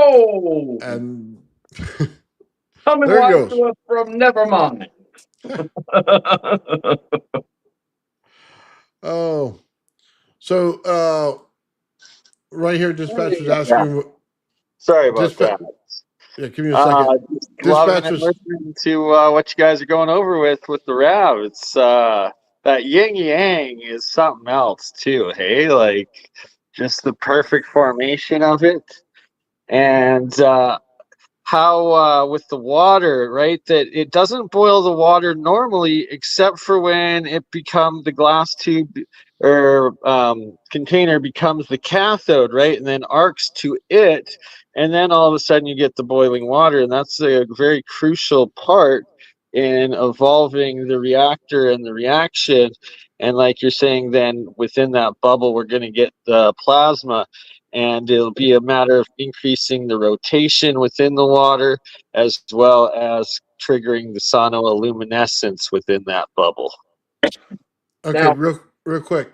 Oh, And coming there it live goes. to us from Nevermind. Oh, so right here, dispatch was Yeah, asking. sorry about Dispatch, that. yeah, give me a second. Just loving Dispatch and was listening to what you guys are going over with the RAV. It's that yin yang is something else too. Hey, like just the perfect formation of it, and how with the water, right? That it doesn't boil the water normally, except for when it becomes the glass tube or container becomes the cathode, right? And then arcs to it, and then all of a sudden you get the boiling water, and that's a very crucial part in evolving the reactor and the reaction. And like you're saying, then within that bubble, we're going to get the plasma, and it'll be a matter of increasing the rotation within the water as well as triggering the sonoluminescence within that bubble. okay. Now, Real quick.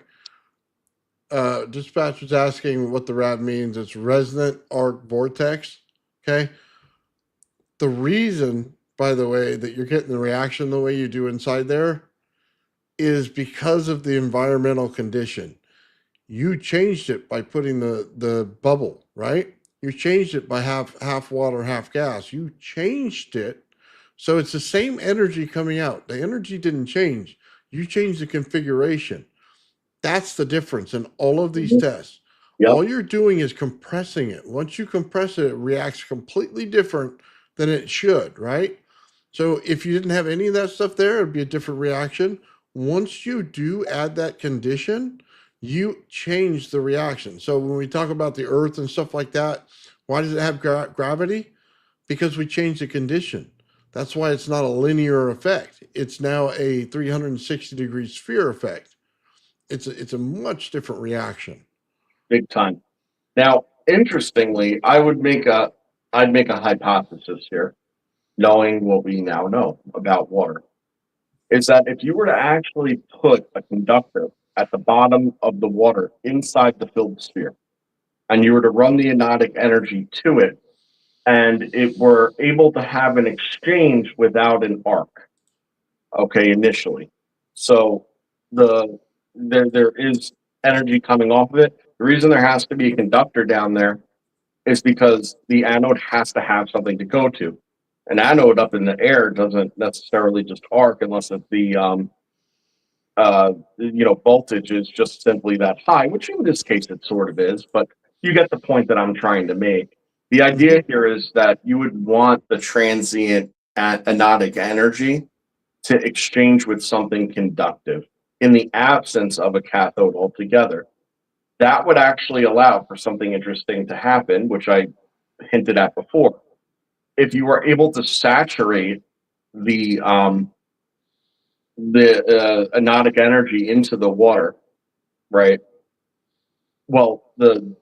Dispatch was asking what the RAV means. It's resonant arc vortex. Okay. The reason, by the way, that you're getting the reaction the way you do inside there is because of the environmental condition. You changed it by putting the bubble, right? You changed it by half water, half gas. You changed it so it's the same energy coming out. The energy didn't change. You changed the configuration. That's the difference in all of these tests. yep. All you're doing is compressing it. Once you compress it, it reacts completely different than it should, right? So if you didn't have any of that stuff there, it'd be a different reaction. Once you do add that condition, you change the reaction. So when we talk about the earth and stuff like that, why does it have gravity? Because we changed the condition. That's why it's not a linear effect. It's now a 360-degree sphere effect. It's a much different reaction. Big time. Now, interestingly, I'd make a hypothesis here, knowing what we now know about water, is that if you were to actually put a conductor at the bottom of the water inside the filled sphere, and you were to run the ionotic energy to it, and it were able to have an exchange without an arc, okay, initially. So the there is energy coming off of it. The reason there has to be a conductor down there is because the anode has to have something to go to. An anode up in the air doesn't necessarily just arc unless it's the voltage is just simply that high, which in this case it sort of is, but you get the point that I'm trying to make. The idea here is that you would want the transient anodic energy to exchange with something conductive in the absence of a cathode altogether. That would actually allow for something interesting to happen, which I hinted at before. If you were able to saturate the anodic energy into the water, right? Well, the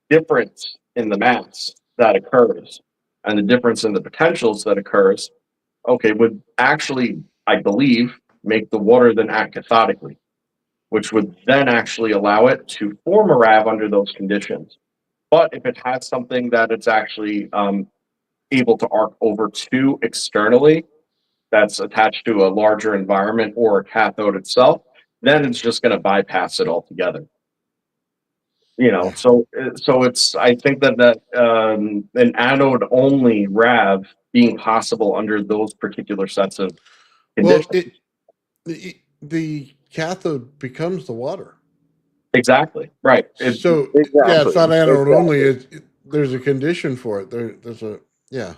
difference in the mass that occurs and the difference in the potentials that occurs, okay, would actually, I believe, make the water then act cathodically, which would then actually allow it to form a RAV under those conditions. But if it has something that it's actually able to arc over to externally, that's attached to a larger environment or a cathode itself, then it's just going to bypass it altogether. Yeah. So it's, I think that an anode only RAV being possible under those particular sets of Well, conditions. the cathode becomes the water. Exactly right. So yeah, it's Exactly. not anode only. Exactly. There's a condition for it. There's a yeah.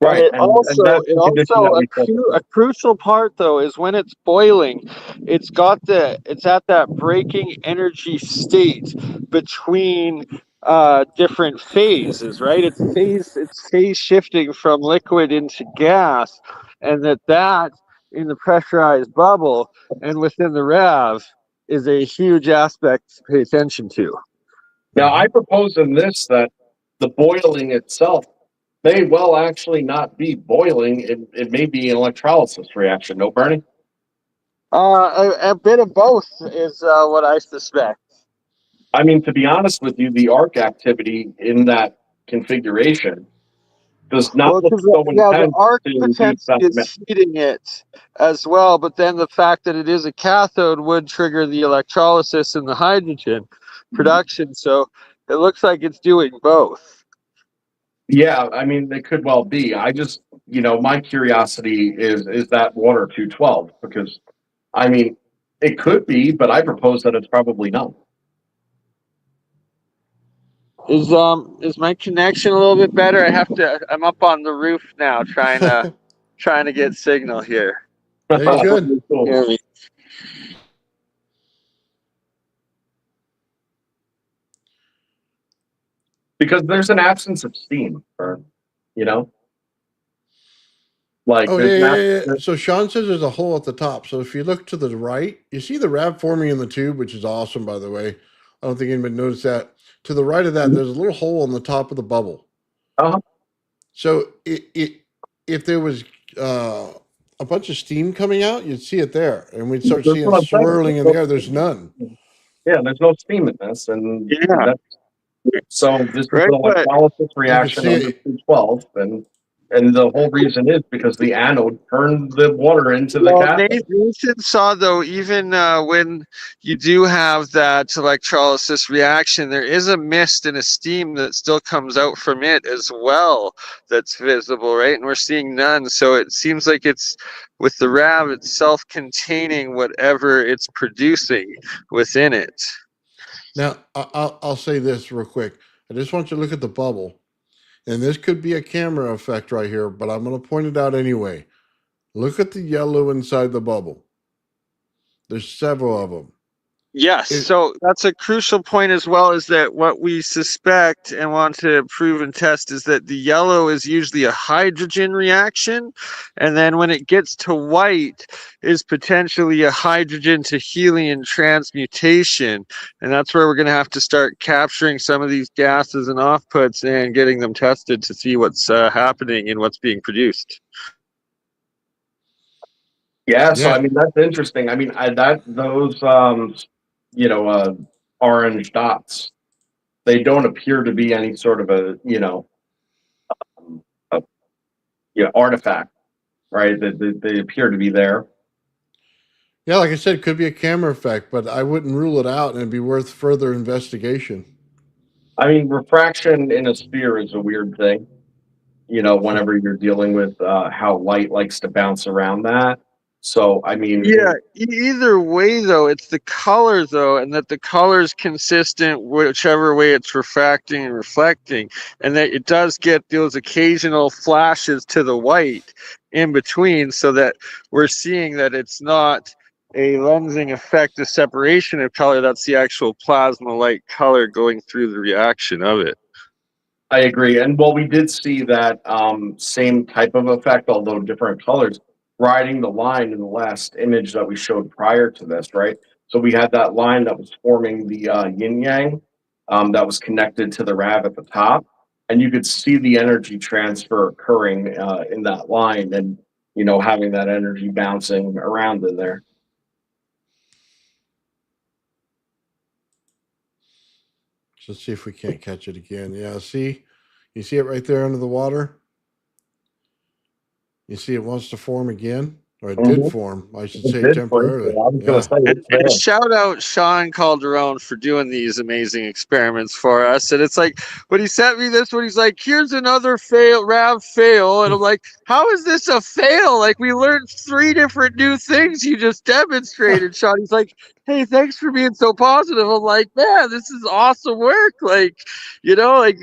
And Right, it and also, that's the condition that we said a before. crucial part though is when it's boiling, it's at that breaking energy state between different phases, right? It's phase shifting from liquid into gas, and that in the pressurized bubble and within the RAV is a huge aspect to pay attention to. Now, I propose in this that the boiling itself may well actually not be boiling. It may be an electrolysis reaction. No, Bernie? A bit of both is what I suspect. I mean, to be honest with you, the arc activity in that configuration does not Well, look because so the intense arc to induce potentially that. is heating it as well, but then the fact that it is a cathode would trigger the electrolysis and the hydrogen production. So it looks like it's doing both. Yeah, I mean, they could well be. I just, my curiosity is that water 212? Because, I mean, it could be, but I propose that it's probably not. Is my connection a little bit better? I'm up on the roof now trying to get signal here. Hey, good. Cool. Hear me. Because there's an absence of steam, or, you know, like Oh, there's yeah. So Sean says there's a hole at the top. So if you look to the right, you see the RAV forming in the tube, which is awesome, by the way. I don't think anybody noticed that. To the right of that, there's a little hole on the top of the bubble. Uh-huh. So if there was a bunch of steam coming out, you'd see it there, and we'd start That's seeing what it I'm saying. swirling in the air. There's none. Yeah, there's no steam in this, and Yeah. so this is Right, an but electrolysis You can reaction see under it. 212, and the whole reason is because the anode turned the water into the well, cathode. Nathan saw though, even when you do have that electrolysis reaction, there is a mist and a steam that still comes out from it as well. That's visible, right? And we're seeing none. So it seems like it's with the RAV, it's self-containing whatever it's producing within it. Now, I'll say this real quick. I just want you to look at the bubble, and this could be a camera effect right here, but I'm going to point it out anyway. Look at the yellow inside the bubble. There's several of them. Yes, It- so that's a crucial point as well, is that what we suspect and want to prove and test is that the yellow is usually a hydrogen reaction, and then when it gets to white is potentially a hydrogen to helium transmutation, and that's where we're going to have to start capturing some of these gases and offputs and getting them tested to see what's happening and what's being produced. Yeah, so Yeah. I mean that's interesting. I mean, those orange dots, they don't appear to be any sort of a artifact, right? They appear to be there. Yeah, like I said, it could be a camera effect, but I wouldn't rule it out, and it'd be worth further investigation. I mean, refraction in a sphere is a weird thing. Whenever you're dealing with how light likes to bounce around that. So, I mean, Yeah, either way though, it's the color though, and that the color is consistent whichever way it's refracting and reflecting, and that it does get those occasional flashes to the white in between, so that we're seeing that it's not a lensing effect of separation of color, that's the actual plasma light color going through the reaction of it. I agree. And well, we did see that same type of effect, although different colors, riding the line in the last image that we showed prior to this, right? So we had that line that was forming the yin yang that was connected to the RAV at the top. And you could see the energy transfer occurring in that line and, having that energy bouncing around in there. So let's see if we can't catch it again. Yeah, see? You see it right there under the water? You see it wants to form again? Or it did form, I should say, temporarily. I was going to say it's And there. shout out Sean Calderon for doing these amazing experiments for us. And it's like, when he sent me this one, he's like, here's another RAV fail. And I'm like, how is this a fail? Like, we learned 3 different new things you just demonstrated, Sean. He's like, hey, thanks for being so positive. I'm like, man, this is awesome work. Like, we're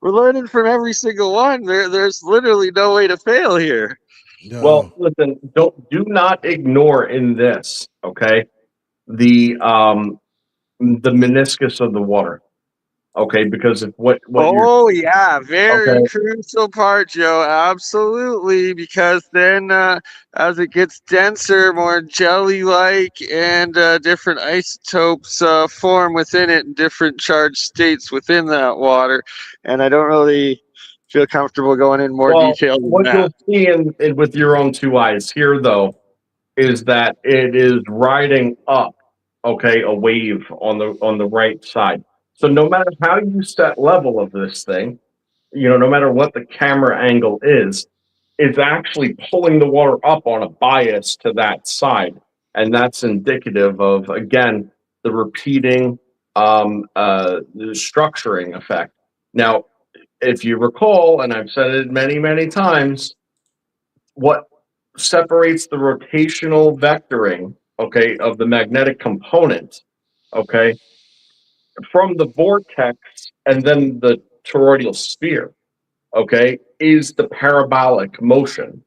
learning from every single one. There's literally no way to fail here. No. Well, listen, do not ignore in this, okay? The meniscus of the water. Okay, because if what Oh yeah, very Okay. crucial part, Joe. Absolutely, because then as it gets denser, more jelly-like, and different isotopes form within it in different charged states within that water. And I don't really feel comfortable going in more detail than what that. you'll see in with your own 2 eyes here though is that it is riding up, okay, a wave on the right side. So no matter how you set level of this thing, no matter what the camera angle is, it's actually pulling the water up on a bias to that side. And that's indicative of, again, the repeating the structuring effect. Now, if you recall, and I've said it many, many times, what separates the rotational vectoring, okay, of the magnetic component, okay, from the vortex and then the toroidal sphere, okay, is the parabolic motion.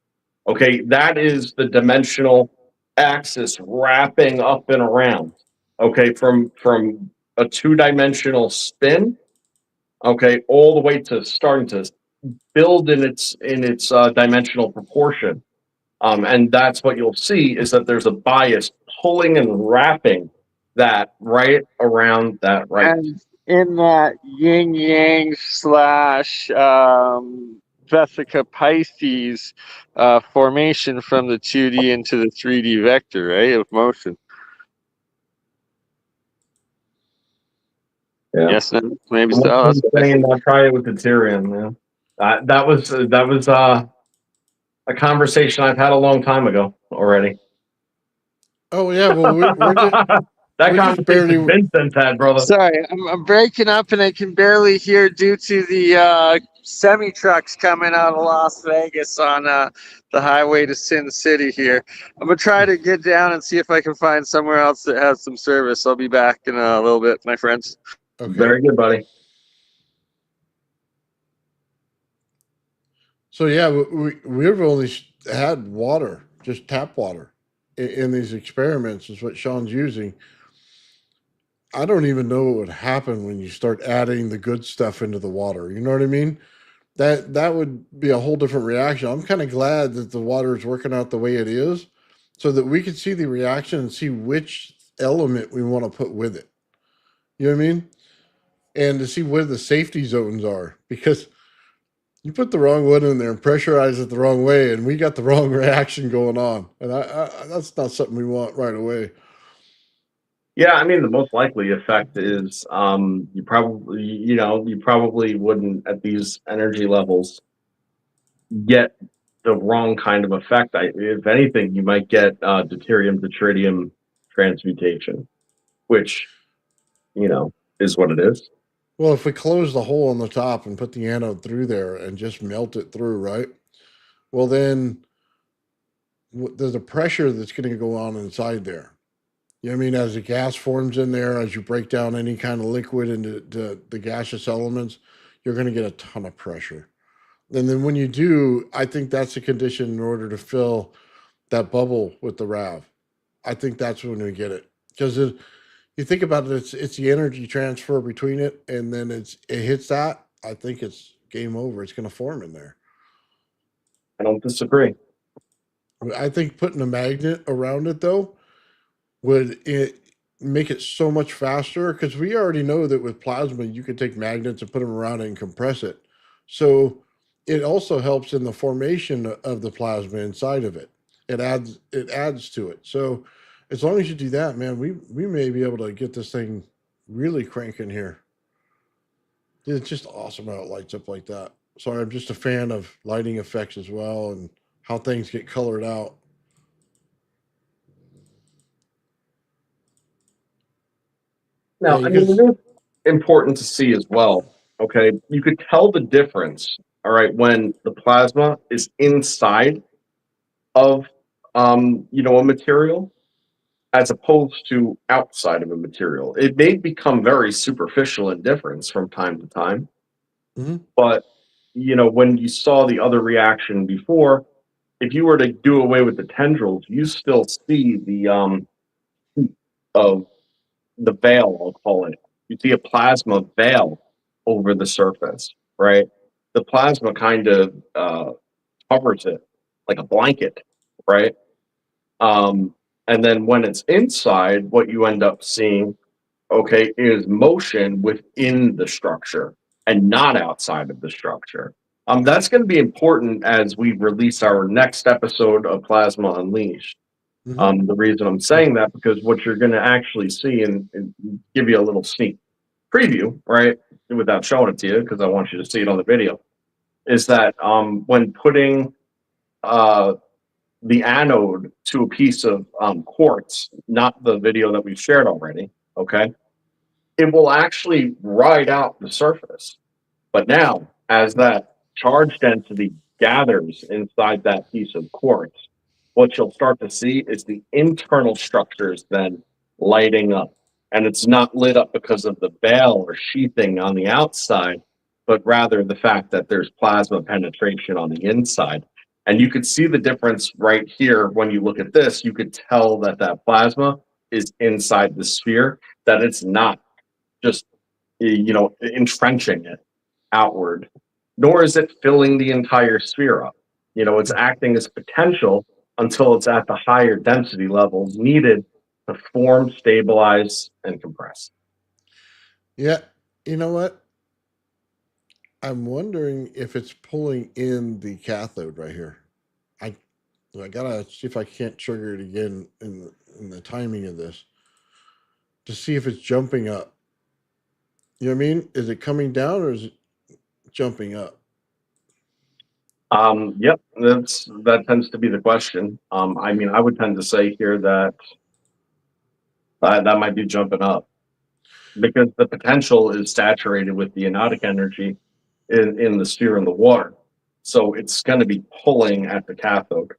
Okay, that is the dimensional axis wrapping up and around. Okay, from a two-dimensional spin, okay, all the way to starting to build in its dimensional proportion. And that's what you'll see is that there's a bias pulling and wrapping that right around that right. And in that yin yang slash Vesica Pisces formation from the 2D into the 3D vector, right, of motion. Yeah. Yes, no, maybe so. Oh, that's Saying I'll try it with the Tyrion, man. That was a conversation I've had a long time ago already. Oh yeah, well we're just, that we're just conversation barely. Vincent had, brother. Sorry, I'm breaking up and I can barely hear due to the semi trucks coming out of Las Vegas on the highway to Sin City here. I'm gonna try to get down and see if I can find somewhere else that has some service. I'll be back in a little bit, my friends. Okay. Very good, buddy. So yeah, we've only had water, just tap water, in these experiments. Is what Sean's using. I don't even know what would happen when you start adding the good stuff into the water. You know what I mean? That would be a whole different reaction. I'm kind of glad that the water is working out the way it is, so that we can see the reaction and see which element we want to put with it. You know what I mean? And to see where the safety zones are, because you put the wrong one in there and pressurize it the wrong way, and we got the wrong reaction going on, and that's not something we want right away. Yeah, I mean the most likely effect is you probably wouldn't at these energy levels get the wrong kind of effect. If anything, you might get deuterium to tritium transmutation, which is what it is. Well, if we close the hole on the top and put the anode through there and just melt it through, right? Well, then there's a pressure that's going to go on inside there. You know what I mean? As the gas forms in there, as you break down any kind of liquid into the gaseous elements, you're going to get a ton of pressure. And then when you do, I think that's the condition in order to fill that bubble with the RAV. I think that's when we get it. Because you think about it, it's the energy transfer between it, and then it hits that. I think it's game over. It's going to form in there. I don't disagree. I think putting a magnet around it, though, would it make it so much faster, because we already know that with plasma you can take magnets and put them around it and compress it. So it also helps in the formation of the plasma inside of it. It adds to it. So as long as you do that, man, we may be able to get this thing really cranking here. It's just awesome how it lights up like that. Sorry, I'm just a fan of lighting effects as well and how things get colored out. Now, Yeah, I mean, it is important to see as well. Okay, you could tell the difference. All right, when the plasma is inside of a material as opposed to outside of a material. It may become very superficial in difference from time to time. Mm-hmm. But when you saw the other reaction before, if you were to do away with the tendrils, you still see the of the veil, I'll call it. You see a plasma veil over the surface, right? The plasma kind of covers it like a blanket, right? And then when it's inside, what you end up seeing, okay, is motion within the structure and not outside of the structure. That's going to be important as we release our next episode of Plasma Unleashed. Mm-hmm. The reason I'm saying that, because what you're going to actually see, and give you a little sneak preview, right, without showing it to you, because I want you to see it on the video. is that when putting the anode to a piece of quartz, not the video that we've shared already, okay, it will actually ride out the surface. But now, as that charge density gathers inside that piece of quartz, what you'll start to see is the internal structures then lighting up. And it's not lit up because of the bale or sheathing on the outside, but rather the fact that there's plasma penetration on the inside. And you could see the difference right here when you look at this. You could tell that that plasma is inside the sphere, that it's not just, entrenching it outward, nor is it filling the entire sphere up. It's acting as potential until it's at the higher density levels needed to form, stabilize, and compress. Yeah. You know what? I'm wondering if it's pulling in the cathode right here. I gotta see if I can't trigger it again in the timing of this to see if it's jumping up. You know what I mean? Is it coming down or is it jumping up? Yep, that tends to be the question. I would tend to say here that that might be jumping up because the potential is saturated with the ionotic energy in the sphere and the water. So it's going to be pulling at the cathode.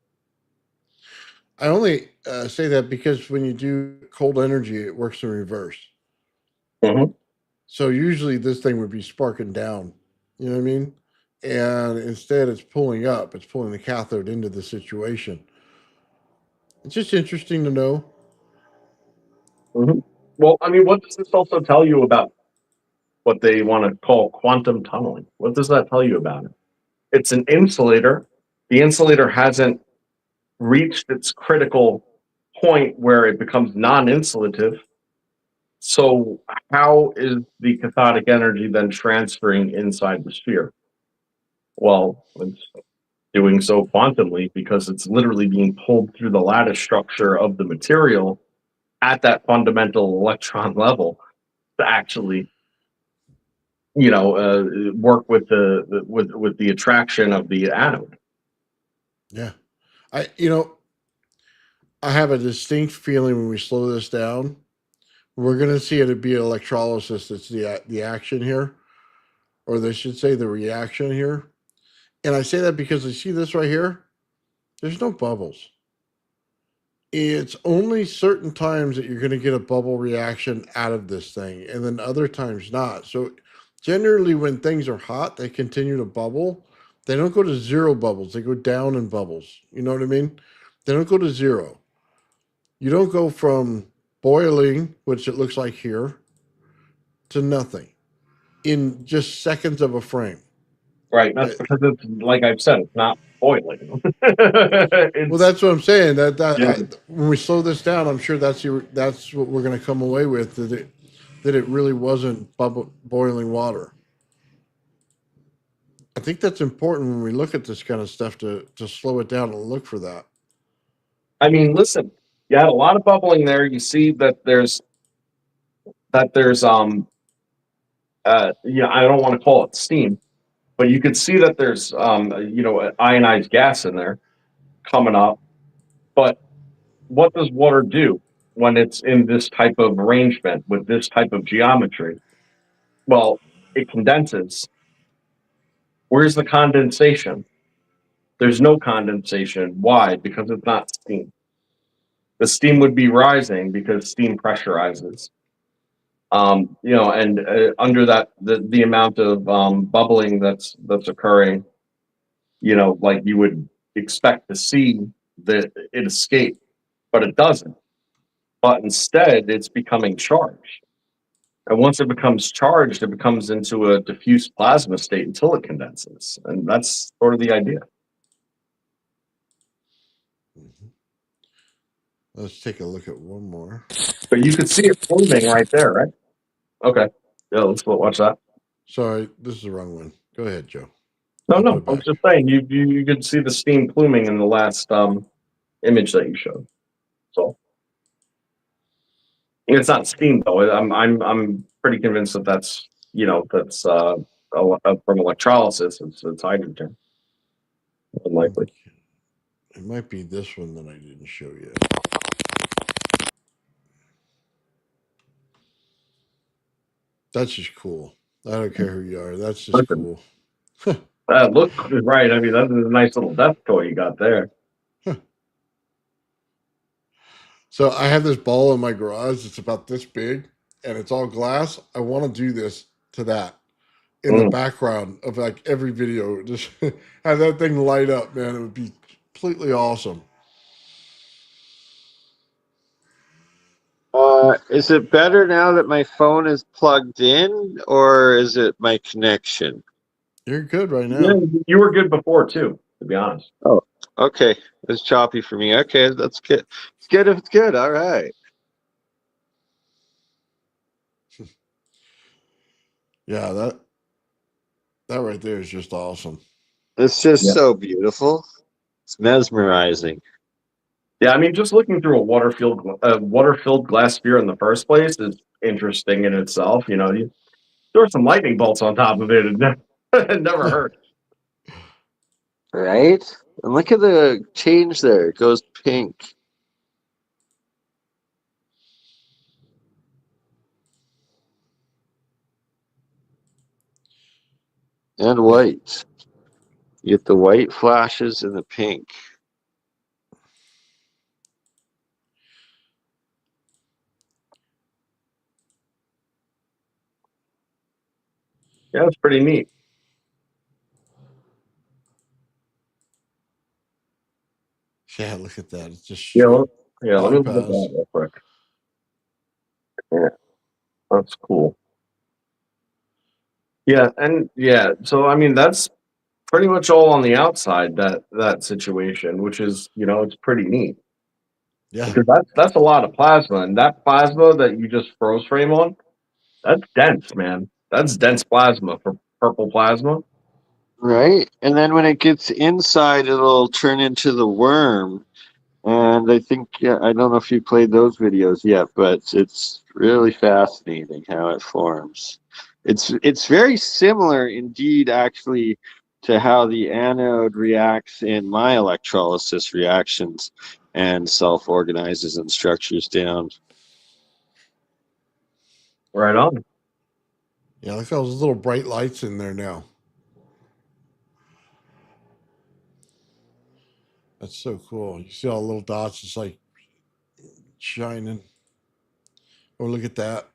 I only say that because when you do cold energy, it works in reverse. Mhm. So usually this thing would be sparking down. You know what I mean? And instead it's pulling up. It's pulling the cathode into the situation. It's just interesting to know. Mhm. Well, what does this also tell you about what they want to call quantum tunneling? What does that tell you about it? It's an insulator. The insulator hasn't reached its critical point where it becomes non-insulative. So how is the cathodic energy then transferring inside the sphere? Well, it's doing so quantumly because it's literally being pulled through the lattice structure of the material at that fundamental electron level to actually, work with the attraction of the anode. Yeah. I have a distinct feeling when we slow this down, we're going to see it be electrolysis that's the action here, or they should say the reaction here. And I say that because you see this right here? There's no bubbles. It's only certain times that you're going to get a bubble reaction out of this thing, and then other times not. So generally when things are hot, they continue to bubble. They don't go to zero bubbles. They go down in bubbles. You know what I mean? They don't go to zero. You don't go from boiling, which it looks like here, to nothing in just seconds of a frame. Right. That's Uh, because it's like I've said, it's not boiling. Well, that's what I'm saying. Yeah. When we slow this down, I'm sure that's what we're going to come away with, that it really wasn't boiling water. I think that's important when we look at this kind of stuff to slow it down and look for that. Listen, you had a lot of bubbling there. You see that there's I don't want to call it steam, but you could see that there's ionized gas in there coming up. But what does water do when it's in this type of arrangement with this type of geometry? Well, it condenses. Where's the condensation? There's no condensation. Why? Because it's not steam. The steam would be rising because steam pressurizes. And under that, the amount of bubbling that's occurring, like you would expect to see that it escape, but it doesn't. But instead, it's becoming charged. And once it becomes charged, it becomes into a diffuse plasma state until it condenses. And that's sort of the idea. Mhm. Let's take a look at one more. But you could see it moving right there, right? Okay. Yeah, let's watch that. Sorry, this is the wrong one. Go ahead, Joe. No, I'll put no, it I was back. just saying you could see the steam pluming in the last image that you showed. So it's not steam though. I'm pretty convinced that that's from electrolysis, it's hydrogen. Unlikely. It might be this one that I didn't show you. That's just cool. I don't care who you are. That's just Listen. cool. Look right. I mean, that's a nice little death toy you got there. So I have this ball in my garage. It's about this big, and it's all glass. I want to do this to that in the background of like every video. Just have that thing light up, man. It would be completely awesome. Is it better now that my phone is plugged in, or is it my connection? You're good right Yeah, now. you were good before too, to be honest. Oh, okay. It's choppy for me. Okay, that's good. It's good if it's good. All right. Yeah, that right there is just awesome. It's just Yeah. so beautiful. It's mesmerizing. Yeah, I mean, just looking through a water-filled glass sphere in the first place is interesting in itself. You know, you throw some lightning bolts on top of it, and it never hurt. Right? And look at the change there. It goes pink. And white. You get the white flashes and the pink. Yeah, it's pretty neat. Yeah, look at that. It's just Yeah, straight let me look at bypass. that real quick. Yeah, that's cool. Yeah, and yeah, so I mean, that's pretty much all on the outside that situation, which is, you know, it's pretty neat. Yeah. Because that's a lot of plasma, and that plasma that you just froze frame on, that's dense, man. That's dense plasma for purple plasma. Right? And then when it gets inside, it'll turn into the worm. And I think, yeah, I don't know if you played those videos yet, but it's really fascinating how it forms. It's very similar indeed, actually, to how the anode reacts in my electrolysis reactions and self-organizes and structures down. Right on. Yeah, look at those little bright lights in there now. That's so cool. You see all the little dots just like shining. Oh, look at that.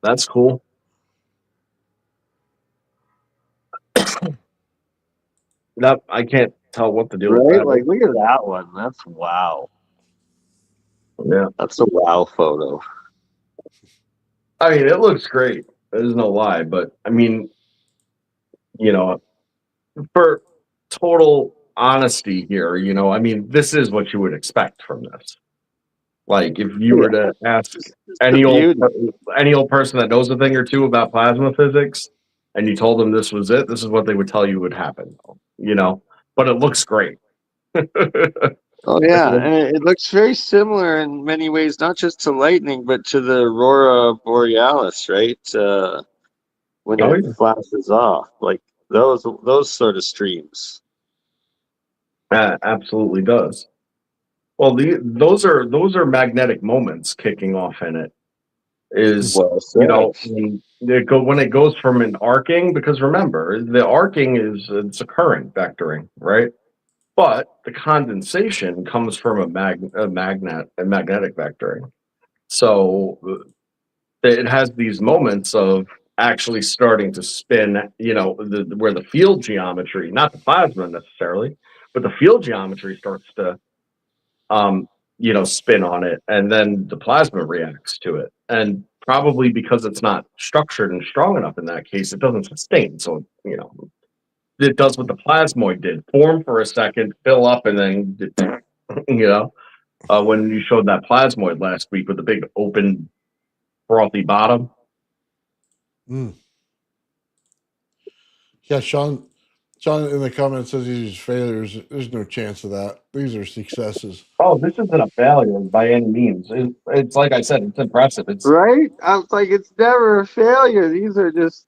That's cool. That I can't tell what to do with Right? that. Like, look at that one. That's wow. Yeah. That's a wow photo. I mean, it looks great. There's no lie, but I mean, you know, for total honesty here, you know, I mean, this is what you would expect from this. Like, if you were to ask It's the any beauty. any old person that knows a thing or two about plasma physics, and you told them this was it, this is what they would tell you would happen. You know, but it looks great. Oh yeah, and it looks very similar in many ways, not just to lightning, but to the aurora borealis, right? When Oh, it yeah. flashes off, like those sort of streams. Absolutely does. Well, those are magnetic moments kicking off in it. Is, Well you know, said. when it goes from an arcing, because remember, the arcing is it's a current vectoring, right? But the condensation comes from a magnetic vectoring. So it has these moments of actually starting to spin, you know, where the field geometry, not the plasma necessarily, but the field geometry starts to you know, spin on it, and then the plasma reacts to it. And probably because it's not structured and strong enough in that case, it doesn't sustain. So, you know, it does what the plasmoid did: form for a second, fill up, and then, you know, when you showed that plasmoid last week with the big open frothy bottom. Mm. Yeah, Sean in the comments says these are failures. There's no chance of that. These are successes. Oh, this isn't a failure by any means. It's like I said, it's impressive. It's Right? I was like, it's never a failure. These are just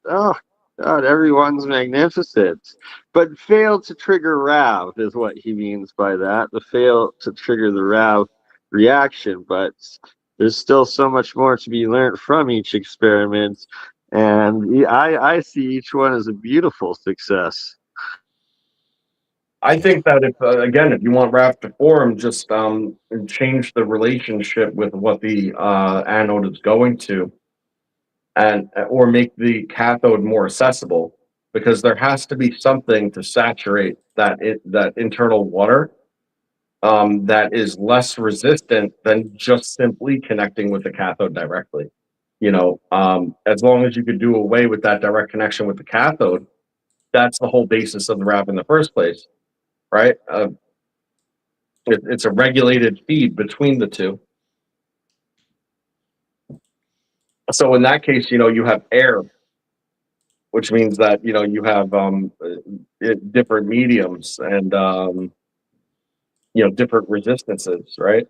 God, everyone's magnificent. But fail to trigger RAV is what he means by that. The fail to trigger the RAV reaction. But there's still so much more to be learned from each experiment. And I see each one as a beautiful success. I think that if again, if you want RAV to form, just change the relationship with what the anode is going to, and or make the cathode more accessible, because there has to be something to saturate that internal water that is less resistant than just simply connecting with the cathode directly. As long as you could do away with that direct connection with the cathode, that's the whole basis of the RAV in the first place, right? It's a regulated feed between the two. So in that case, you have air, which means that you have different mediums and different resistances, right?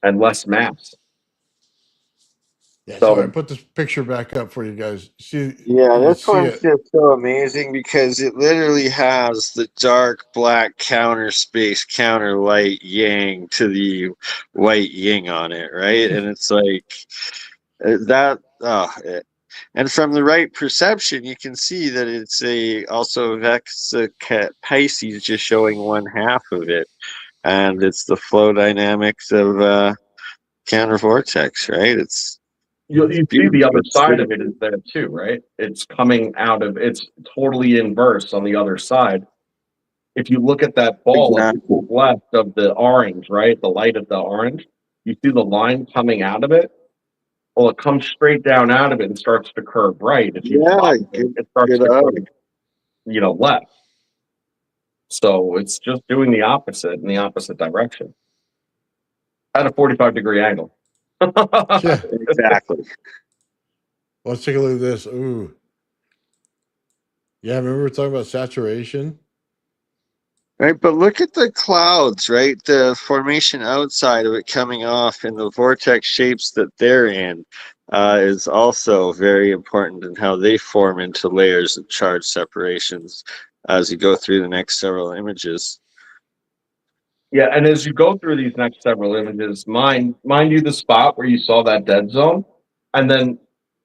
And less mass. Yeah, so I So put this picture back up for you guys. See, Yeah, you this see one's it. just so amazing because it literally has the dark black counter space, counter light yang to the white yin on it, right? And it's like that. And from the right perception, you can see that it's also Vex Pisces just showing one half of it, and it's the flow dynamics of counter vortex, right? It's you see the beautiful. other side of it is there too, right? It's totally inverse on the other side. If you look at that ball at the Exactly. left of the orange, right? The light of the orange, you see the line coming out of it. Well, it comes straight down out of it and starts to curve right. If you Yeah, follow it, it starts good to eye. curve, left. So it's just doing the opposite in the opposite direction at a 45-degree angle. Yeah. Exactly. Let's take a look at this. Ooh. Yeah, remember we were talking about saturation? Right, but look at the clouds, right? The formation outside of it coming off and the vortex shapes that they're in is also very important in how they form into layers of charge separations as you go through the next several images. Yeah, and as you go through these next several images, mind you the spot where you saw that dead zone, and then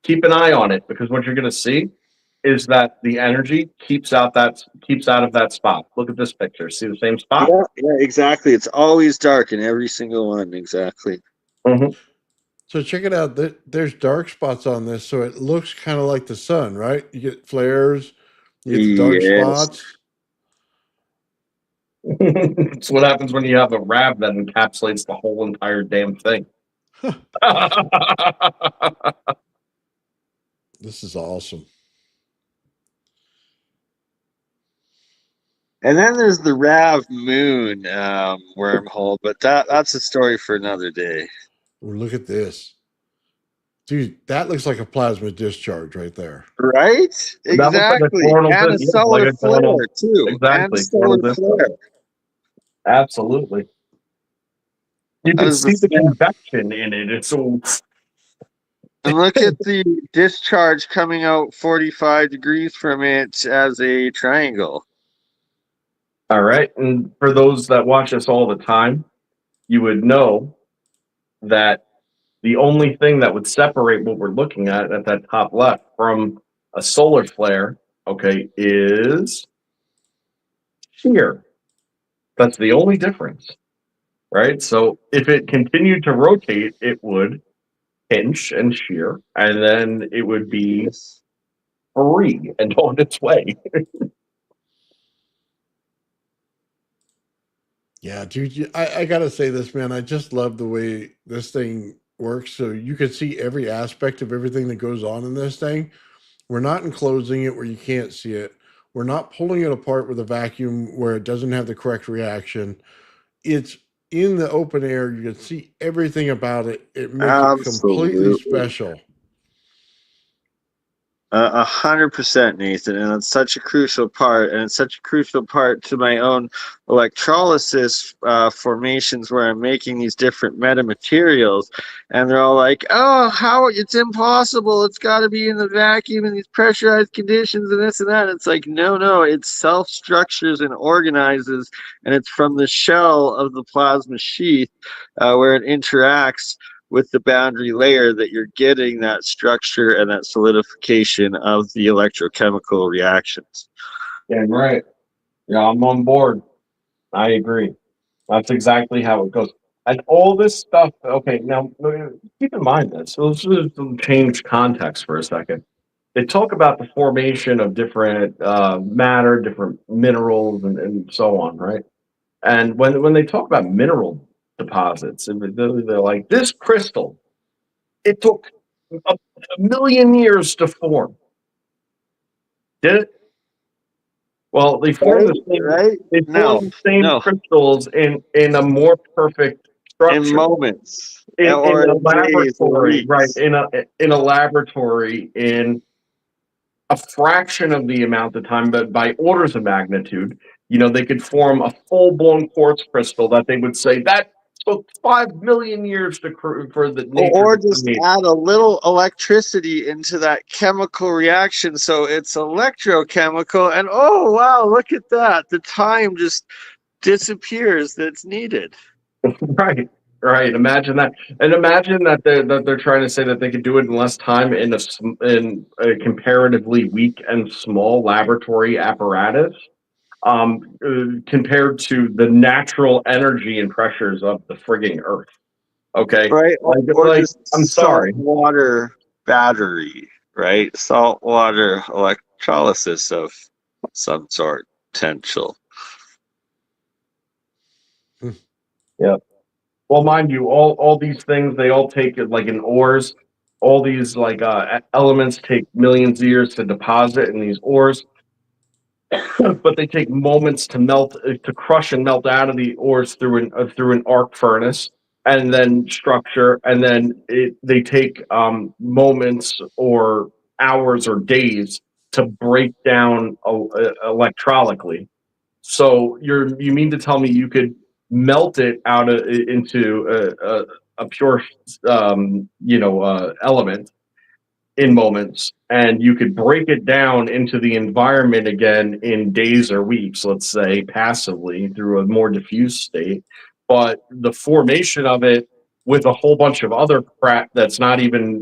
keep an eye on it, because what you're going to see is that the energy keeps out of that spot. Look at this picture. See the same spot? Yeah, exactly. It's always dark in every single one. Exactly. Mm-hmm. So check it out. There's dark spots on this, so it looks kind of like the sun, right? You get flares, you get the dark Yes. spots. It's what happens when you have a RAV that encapsulates the whole entire damn thing. This is awesome. And then there's the RAV Moon wormhole, but that's a story for another day. Ooh, look at this. Dude, that looks like a plasma discharge right there. Right? That looks like a Exactly. coronal And a disk, yeah, like solar a flare, coronal. too. And a Exactly, coronal solar disk. flare. Absolutely. You That can is the see the snap. convection in it. It's all. And look at the discharge coming out 45 degrees from it as a triangle. All right. And for those that watch us all the time, you would know that the only thing that would separate what we're looking at that top left from a solar flare, okay, is shear. That's the only difference, right? So if it continued to rotate, it would pinch and shear, and then it would be Yes. free and on its way. Yeah, dude, I gotta say this, man. I just love the way this thing works. So you can see every aspect of everything that goes on in this thing. We're not enclosing it where you can't see it. We're not pulling it apart with a vacuum where it doesn't have the correct reaction. It's in the open air. You can see everything about it. It makes it completely Absolutely. special. 100%, Nathan, and it's such a crucial part, and it's such a crucial part to my own electrolysis formations where I'm making these different metamaterials, and they're all like, "Oh, how? It's impossible! It's got to be in the vacuum in these pressurized conditions, and this and that." It's like, no, it self-structures and organizes, and it's from the shell of the plasma sheath where it interacts with the boundary layer that you're getting that structure and that solidification of the electrochemical reactions. Yeah, right. Yeah, I'm on board. I agree. That's exactly how it goes. And all this stuff, okay, now keep in mind this. So let's just change context for a second. They talk about the formation of different matter, different minerals, and so on, right? And when they talk about mineral deposits, and they're like, this crystal, it took a million years to form. Did it? Well, they formed the same. Right? They formed the same crystals in a more perfect structure. In moments, in or a in days, or laboratory, right? weeks. In a laboratory in a fraction of the amount of time, but by orders of magnitude. You know, they could form a full-blown quartz crystal that they would say that took 5 million years for the nature Or to just create. add a little electricity into that chemical reaction so it's electrochemical, and oh wow, look at that. The time just disappears that's needed. Right, right. Imagine that, and imagine that they're trying to say that they could do it in less time in a comparatively weak and small laboratory apparatus, compared to the natural energy and pressures of the frigging Earth. Okay, Right? Or like just I'm sorry. saltwater battery, right? Saltwater electrolysis of some sort, potential. Yeah. Well, mind you, all these things they all take it like in ores. All these like elements take millions of years to deposit in these ores. But they take moments to melt, to crush and melt out of the ores through an arc furnace, and then structure, and then they take moments or hours or days to break down electrolytically. So you mean to tell me you could melt it out into a pure element in moments, and you could break it down into the environment again in days or weeks, let's say passively through a more diffuse state. But the formation of it with a whole bunch of other crap that's not even,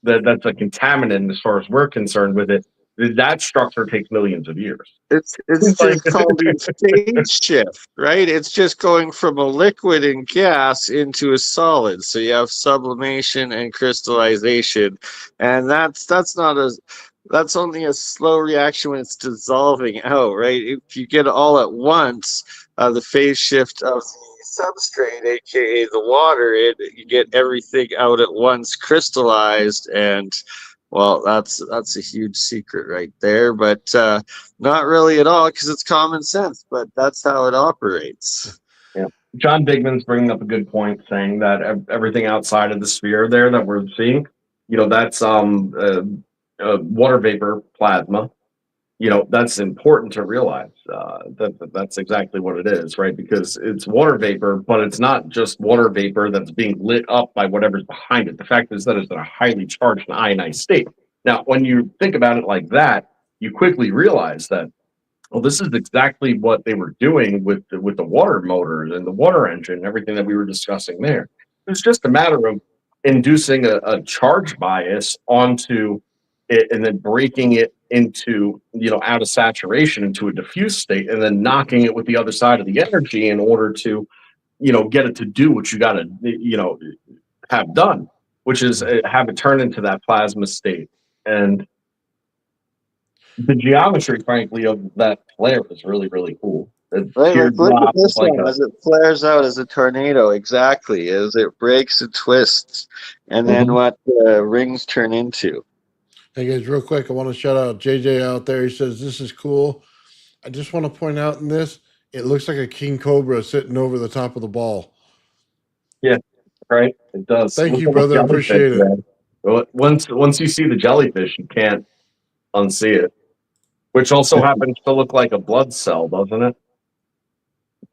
that's a contaminant as far as we're concerned with it, that structure takes millions of years. It's Like- just called the phase shift, right? It's just going from a liquid and gas into a solid. So you have sublimation and crystallization, and that's only a slow reaction when it's dissolving out, right? If you get it all at once, the phase shift of the substrate, aka the water, you get everything out at once, crystallized, and well, that's a huge secret right there, but not really at all because it's common sense. But that's how it operates. Yeah, John Bigman's bringing up a good point, saying that everything outside of the sphere there that we're seeing, that's water vapor plasma. That's important to realize that's exactly what it is, right? Because it's water vapor, but it's not just water vapor that's being lit up by whatever's behind it. The fact is that it's in a highly charged and ionized state. Now, when you think about it like that, you quickly realize that, well, this is exactly what they were doing with the water motors and the water engine, everything that we were discussing there. It's just a matter of inducing a charge bias onto it and then breaking it into, out of saturation into a diffuse state, and then knocking it with the other side of the energy in order to, get it to do what you got to, have done, which is have it turn into that plasma state. And the geometry, frankly, of that flare is really, really cool. Right, look at this one as it flares out as a tornado. Exactly, as it breaks and twists, and then what the rings turn into. Hey guys, real quick, I want to shout out JJ out there. He says this is cool. I just want to point out in this, it looks like a king cobra sitting over the top of the ball. Yeah, right. It does. Thank you, brother. Appreciate it. Well, once you see the jellyfish, you can't unsee it. Which also happens to look like a blood cell, doesn't it?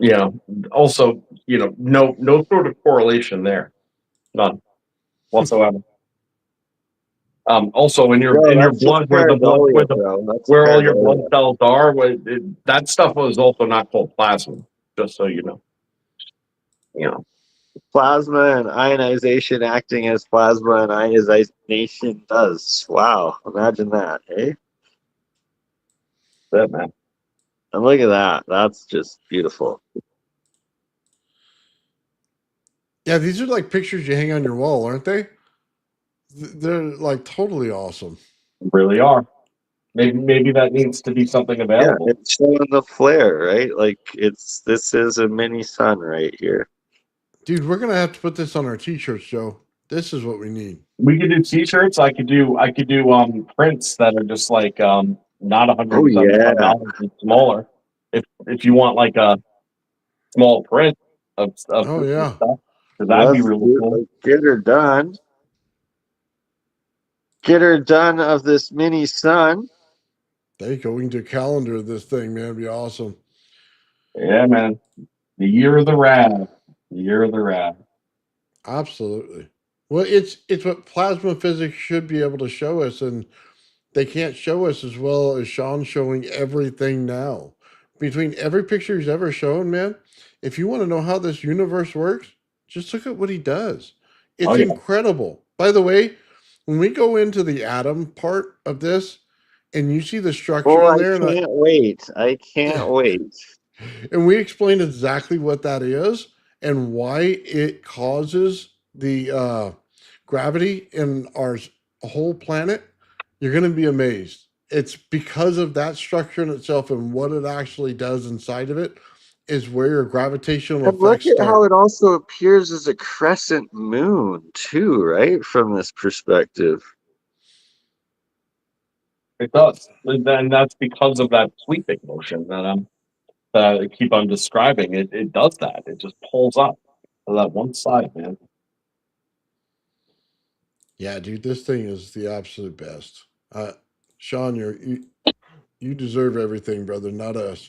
Yeah. Also, no sort of correlation there. None whatsoever. Also Bro, in your that's just blood paranoia, bro. That's where all your blood paranoia. cells are, that stuff was also not called plasma, just so you know. You know. Plasma and ionization acting as plasma and ionization does. Wow, imagine that, eh? That man. And look at that. That's just beautiful. Yeah, these are like pictures you hang on your wall, aren't they? They're like totally awesome. Really are. Maybe that needs to be something Yeah, available. it's showing the flare, right? Like this is a mini sun right here. Dude, we're gonna have to put this on our t-shirts, Joe. This is what we need. We could do t-shirts. I could do prints that are just like not Oh yeah. $175 and smaller. If you want like a small print of Oh yeah. stuff, 'cause that'd be Let's really do cool. it. Get her done. Get her done of this mini sun. There you go. We can do a calendar of this thing, man. It'd be awesome. Yeah, man. The year of the RAV. The year of the RAV. Absolutely. Well, it's what plasma physics should be able to show us, and they can't show us as well as Sean's showing everything now. Between every picture he's ever shown, man, if you want to know how this universe works, just look at what he does. Oh It's yeah. incredible. By the way, when we go into the atom part of this and you see the structure Oh, in I there, can't wait. I can't wait. and we explain exactly what that is and why it causes the gravity in our whole planet, you're going to be amazed. It's because of that structure in itself and what it actually does inside of it is where your gravitational And look effects at how start. it also appears as a crescent moon, too, right? From this perspective. It does. And that's because of that sweeping motion that I keep on describing. It does that. It just pulls up to that one side, man. Yeah, dude, this thing is the absolute best. Sean, you deserve everything, brother, not us.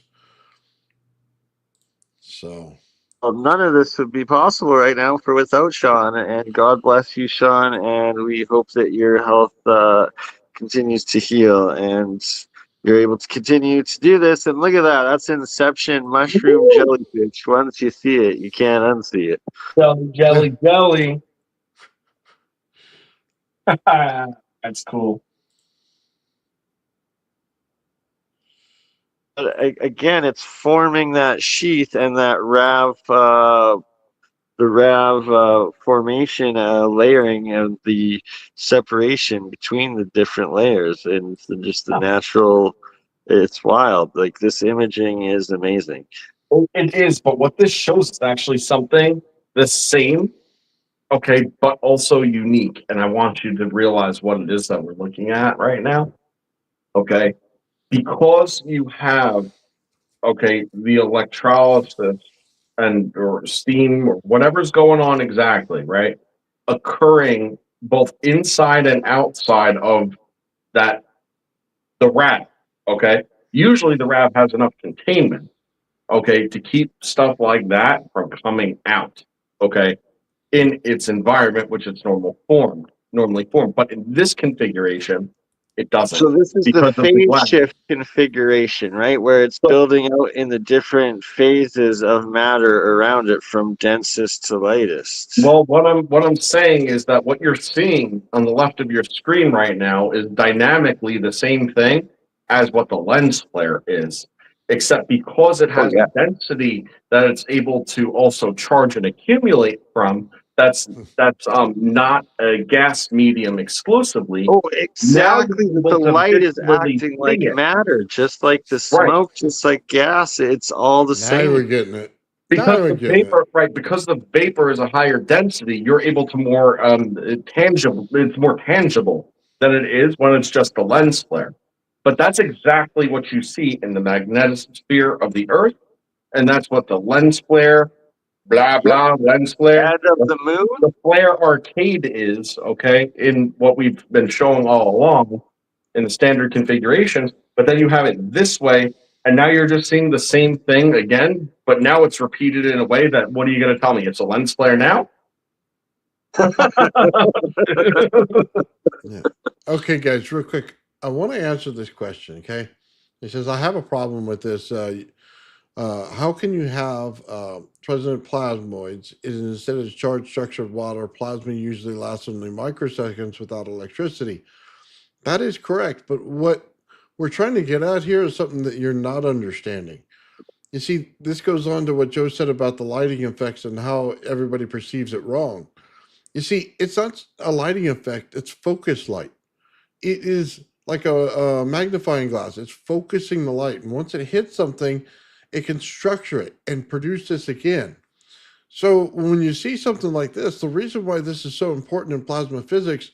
So, Well, none of this would be possible right now for without Sean. And God bless you, Sean. And we hope that your health continues to heal and you're able to continue to do this. And look at that. That's Inception mushroom Woo! jellyfish. Once you see it, you can't unsee it. Jelly, jelly, jelly. That's cool. But again, it's forming that sheath and that the RAV formation, layering and the separation between the different layers, and just the natural. It's wild. Like this imaging is amazing. It is, but what this shows is actually something the same, okay, but also unique. And I want you to realize what it is that we're looking at right now. Okay. Because you have, okay, the electrolysis and or steam or whatever's going on exactly, right? Occurring both inside and outside of that the RAV. Okay. Usually the RAV has enough containment, okay, to keep stuff like that from coming out, okay, in its environment, which it's normally formed. But in this configuration, it doesn't So this is the because of the phase glass. shift configuration, right? Where it's So, building out in the different phases of matter around it from densest to lightest. well, what I'm saying is that what you're seeing on the left of your screen right now is dynamically the same thing as what the lens flare is, except because it Oh has yeah. a density that it's able to also charge and accumulate from. That's not a gas medium exclusively. Oh, Now exactly. you're able The to light is visually acting see like it, matter, just like the right? smoke, just like gas. It's all the now same. we're getting it. Now Because we're the getting it. vapor, right? Because the vapor is a higher density, you're able to more tangible. It's more tangible than it is when it's just a lens flare. But that's exactly what you see in the magnetosphere of the Earth, and that's what the lens flare blah, blah, lens flare. And of the moon? The flare arcade is, okay, in what we've been showing all along in the standard configurations, but then you have it this way, and now you're just seeing the same thing again, but now it's repeated in a way that, what are you going to tell me? It's a lens flare now? Yeah. Okay, guys, real quick. I want to answer this question. Okay. He says, I have a problem with this. How can you have resonant plasmoids is instead of charged structured water, plasma usually lasts only microseconds without electricity? That is correct. But what we're trying to get at here is something that you're not understanding. You see, this goes on to what Joe said about the lighting effects and how everybody perceives it wrong. You see, it's not a lighting effect, it's focus light. It is like a magnifying glass. It's focusing the light. And once it hits something, it can structure it and produce this again. So when you see something like this, the reason why this is so important in plasma physics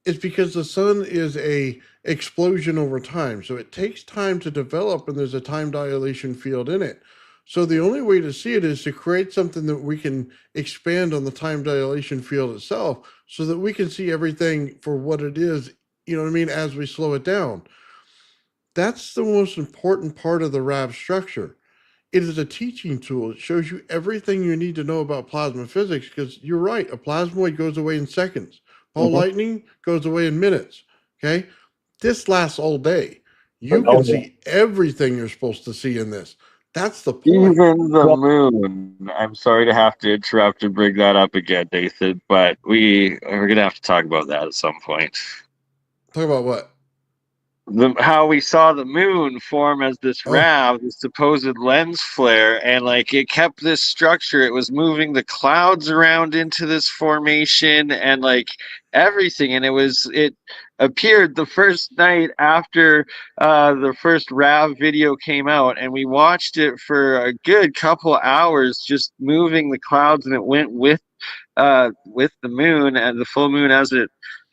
is because the sun is a explosion over time. So it takes time to develop and there's a time dilation field in it. So the only way to see it is to create something that we can expand on the time dilation field itself so that we can see everything for what it is, you know what I mean, as we slow it down. That's the most important part of the RAV structure. It is a teaching tool. It shows you everything you need to know about plasma physics because you're right, a plasmoid goes away in seconds. Ball lightning goes away in minutes. Okay. This lasts all day. You can see everything you're supposed to see in this. That's the point. Even the moon. I'm sorry to have to interrupt and bring that up again, Nathan, but we're going to have to talk about that at some point. Talk about what? How we saw the moon form as this RAV, this supposed lens flare, and like it kept this structure. It was moving the clouds around into this formation and like everything. And it appeared the first night after the first RAV video came out, and we watched it for a good couple hours, just moving the clouds, and it went with the moon and the full moon as it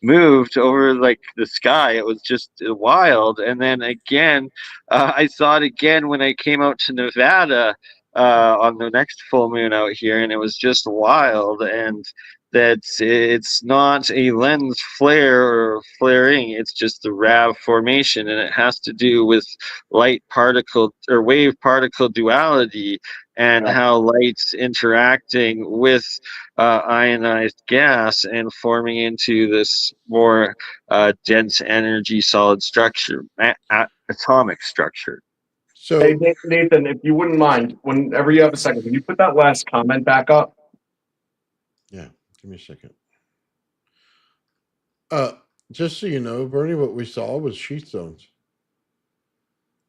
moved over like the sky. It was just wild. And then again, I saw it again when I came out to Nevada on the next full moon out here, and it was just wild. And that it's not a lens flare or flaring, it's just the RAV formation, and it has to do with light particle or wave particle duality and how light's interacting with ionized gas and forming into this more dense energy solid structure, atomic structure. So, hey, Nathan, if you wouldn't mind, whenever you have a second, can you put that last comment back up? yeah, give me a second. Just so you know, Bernie, what we saw was sheath zones.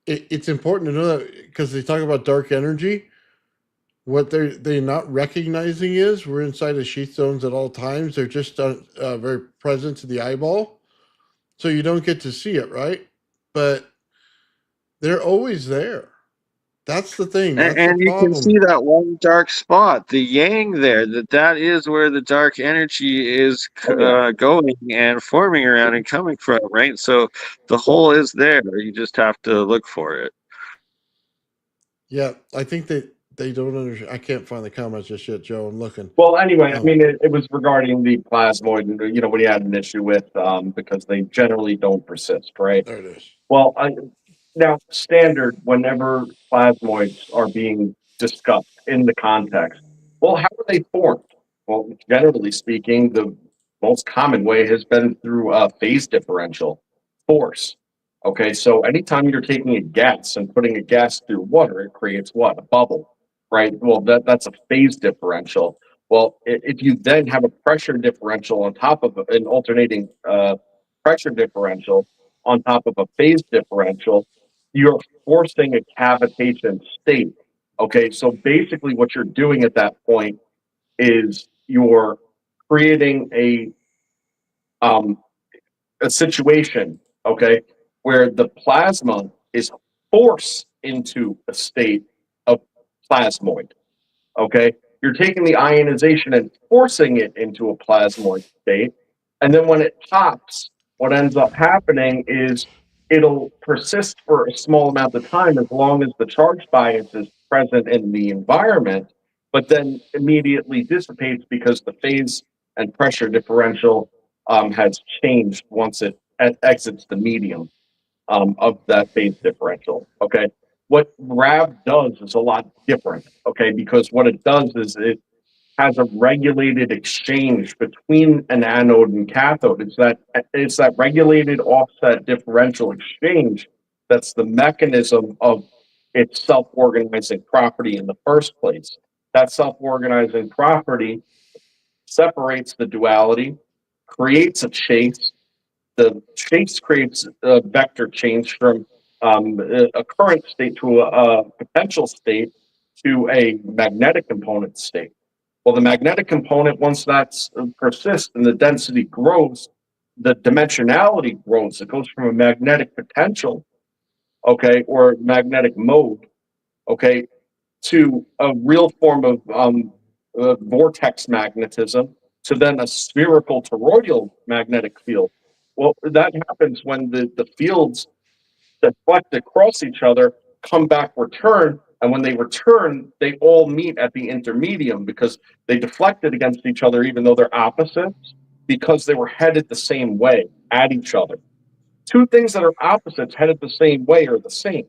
It's important to know that because they talk about dark energy. What they're not recognizing is we're inside of sheath zones at all times. They're just very present to the eyeball, so you don't get to see it, right? But they're always there. That's the thing. That's And the you problem. can see that one dark spot, the yang there, that is where the dark energy is going and forming around and coming from, right? So the hole is there. You just have to look for it. Yeah, I think that they don't understand. I can't find the comments just yet, Joe. I'm looking. Well, anyway, I mean, it was regarding the plasmoid, and, what he had an issue with, because they generally don't persist, right? There it is. Well, now, standard, whenever plasmoids are being discussed in the context, well, how are they formed? Well, generally speaking, the most common way has been through a phase differential force. Okay, so anytime you're taking a gas and putting a gas through water, it creates what? A bubble, right? Well, that's a phase differential. Well, if you then have a pressure differential on top of an alternating pressure differential on top of a phase differential, you're forcing a cavitation state. Okay, so basically what you're doing at that point is you're creating a situation, okay, where the plasma is forced into a state of plasmoid. Okay, you're taking the ionization and forcing it into a plasmoid state, and then when it pops, what ends up happening is it'll persist for a small amount of time as long as the charge bias is present in the environment. but then immediately dissipates because the phase and pressure differential has changed once it exits the medium of that phase differential. Okay. What RAV does is a lot different. Okay. Because what it does is it has a regulated exchange between an anode and cathode. It's that regulated offset differential exchange that's the mechanism of its self-organizing property in the first place. That self-organizing property separates the duality, creates a chase. The chase creates a vector change from a current state to a potential state to a magnetic component state. Well, the magnetic component, once that persists and the density grows, the dimensionality grows. It goes from a magnetic potential, okay, or magnetic mode, okay, to a real form of vortex magnetism, to then a spherical toroidal magnetic field. Well, that happens when the fields deflect across each other, come back, return, and when they return, they all meet at the intermedium because they deflected against each other, even though they're opposites, because they were headed the same way at each other. Two things that are opposites headed the same way are the same.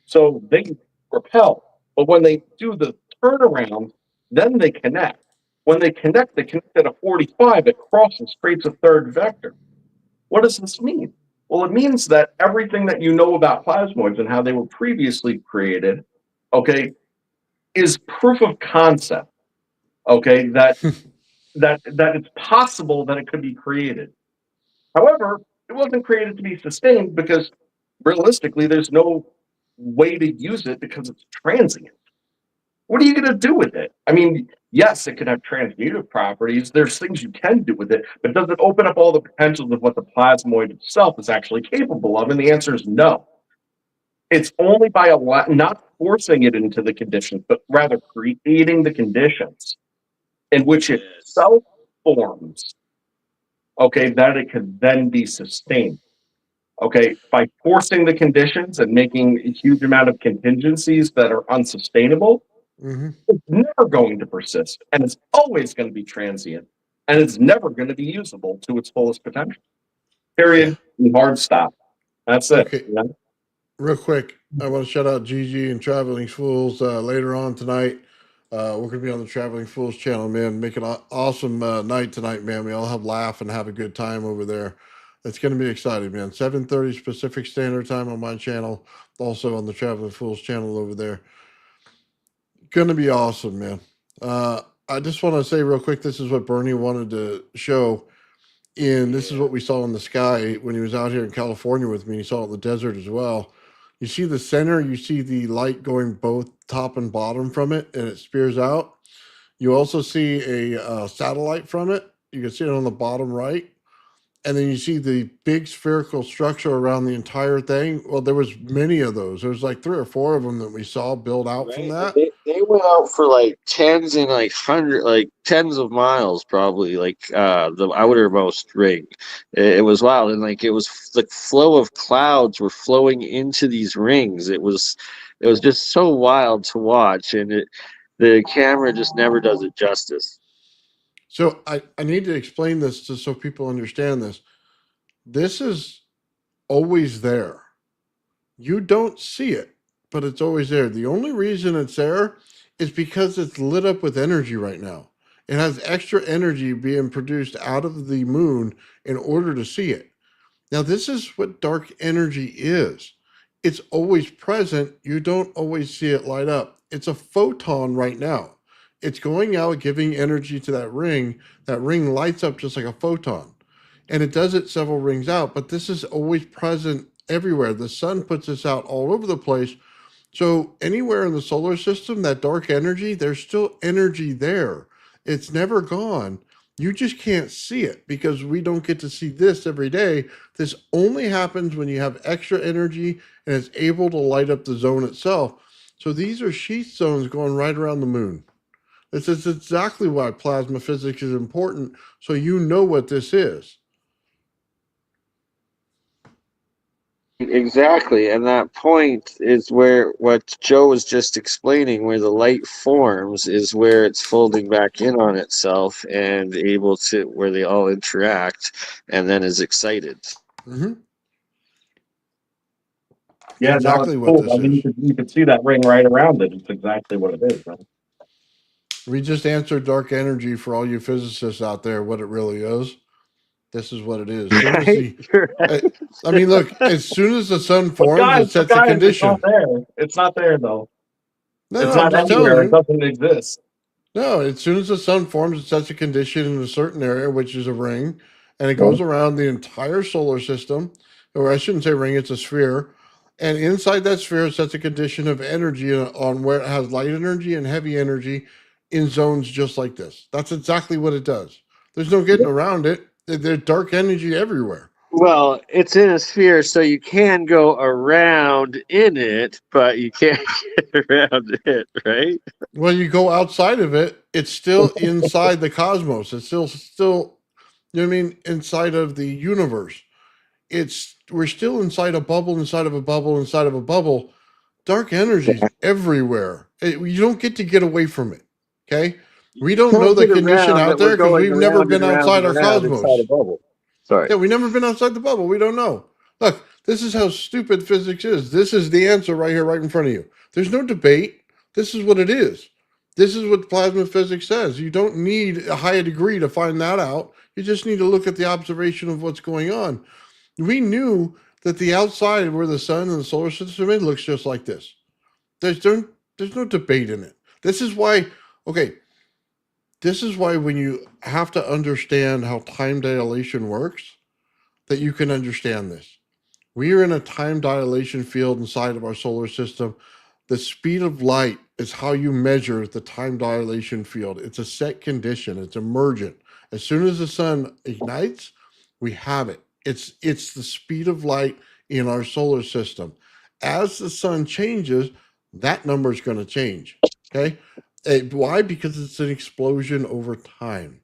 So they repel. But when they do the turnaround, then they connect. When they connect at a 45, it crosses, creates a third vector. What does this mean? Well, it means that everything that you know about plasmoids and how they were previously created, okay, is proof of concept, okay, that it's possible that it could be created. However, it wasn't created to be sustained because realistically, there's no way to use it because it's transient. What are you going to do with it? I mean, yes, it can have transmutive properties. There's things you can do with it, but does it open up all the potentials of what the plasmoid itself is actually capable of? And the answer is no. It's only by not forcing it into the conditions, but rather creating the conditions in which it self forms, okay, that it can then be sustained. Okay, by forcing the conditions and making a huge amount of contingencies that are unsustainable, it's never going to persist, and it's always going to be transient, and it's never going to be usable to its fullest potential. Period. Hard stop. That's it. Okay. You know? Real quick, I want to shout out Gigi and Traveling Fools later on tonight. We're going to be on the Traveling Fools channel, man. Make it an awesome night tonight, man. We all have laugh and have a good time over there. It's going to be exciting, man. 7:30 Pacific Standard Time on my channel, also on the Traveling Fools channel over there. Going to be awesome, man. I just want to say real quick, this is what Bernie wanted to show. And this is what we saw in the sky when he was out here in California with me. He saw it in the desert as well. You see the center, you see the light going both top and bottom from it, and it spears out. You also see a satellite from it. You can see it on the bottom right. And then you see the big spherical structure around the entire thing. Well, there was many of those. There was like 3 or 4 of them that we saw build out from that. They went out for like tens and like tens of miles, probably, like the outermost ring. It was wild, and like it was the flow of clouds were flowing into these rings. It was just so wild to watch, and the camera just never does it justice. So I need to explain this just so people understand this. This is always there. You don't see it, but it's always there. The only reason it's there is because it's lit up with energy right now. It has extra energy being produced out of the moon in order to see it. Now, this is what dark energy is. It's always present. You don't always see it light up. It's a photon right now. It's going out, giving energy to that ring. That ring lights up just like a photon. And it does it several rings out, but this is always present everywhere. The sun puts this out all over the place. So anywhere in the solar system, that dark energy, there's still energy there. It's never gone. You just can't see it because we don't get to see this every day. This only happens when you have extra energy and it's able to light up the zone itself. So these are sheath zones going right around the moon. This is exactly why plasma physics is important, so you know what this is. Exactly, and that point is where what Joe was just explaining, where the light forms, is where it's folding back in on itself and able to, where they all interact, and then is excited. Hmm. Yeah, no, it's Exactly what cool. this I mean, is. you could see that ring right around it. It's exactly what it is, right? We just answered dark energy for all you physicists out there. What it really is. This is what it is. As soon as Right? the, You're uh, right. I mean, look. As soon as the sun forms, it But sets a guys, it's not condition. there. It's not there though. No, It's no, I'm not just telling anywhere. It you. doesn't exist. No, as soon as the sun forms, it sets a condition in a certain area, which is a ring, and it Well, goes around the entire solar system. Or I shouldn't say ring; it's a sphere. And inside that sphere, it sets a condition of energy on where it has light energy and heavy energy in zones just like this. That's exactly what it does. There's no getting around it. There's dark energy everywhere. Well, it's in a sphere, so you can go around in it, but you can't get around it, right? When you go outside of it, it's still inside the cosmos. It's still, you know what I mean, inside of the universe. It's we're still inside a bubble, inside of a bubble, inside of a bubble. Dark energy's everywhere. You don't get away from it. Okay, we don't know Can't the get condition around out that there we're because going we've never around been and around outside and our around inside a cosmos. bubble. Sorry. Yeah, we've never been outside the bubble. We don't know. Look, this is how stupid physics is. This is the answer right here, right in front of you. There's no debate. This is what it is. This is what plasma physics says. You don't need a higher degree to find that out. You just need to look at the observation of what's going on. We knew that the outside where the sun and the solar system is looks just like this. There's no debate in it. This is why, okay, this is why when you have to understand how time dilation works, that you can understand this. We are in a time dilation field inside of our solar system. The speed of light is how you measure the time dilation field. It's a set condition, it's emergent. As soon as the sun ignites, we have it. It's the speed of light in our solar system. As the sun changes, that number is going to change. Okay. Why? Because it's an explosion over time.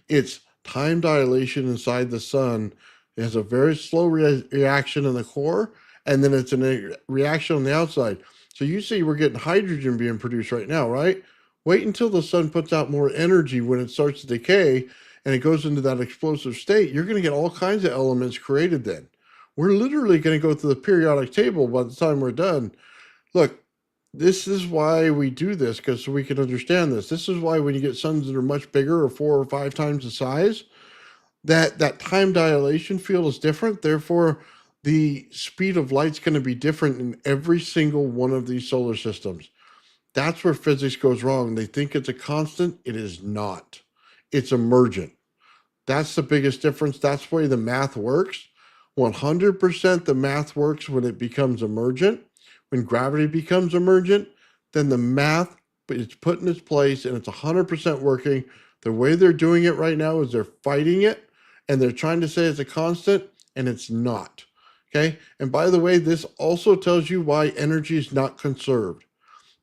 It's time dilation inside the sun. It has a very slow reaction in the core, and then it's a reaction on the outside. So you see, we're getting hydrogen being produced right now, right? Wait until the sun puts out more energy when it starts to decay and it goes into that explosive state. You're going to get all kinds of elements created then. We're literally going to go through the periodic table by the time we're done. Look, this is why we do this because so we can understand this. This is why when you get suns that are much bigger or 4 or 5 times the size, that time dilation field is different. Therefore, the speed of light's going to be different in every single one of these solar systems. That's where physics goes wrong. They think it's a constant. It is not. It's emergent. That's the biggest difference. That's why the math works. 100% the math works when it becomes emergent. When gravity becomes emergent, then the math it's put in its place and it's 100% working. The way they're doing it right now is they're fighting it and they're trying to say it's a constant and it's not. Okay. And by the way, this also tells you why energy is not conserved.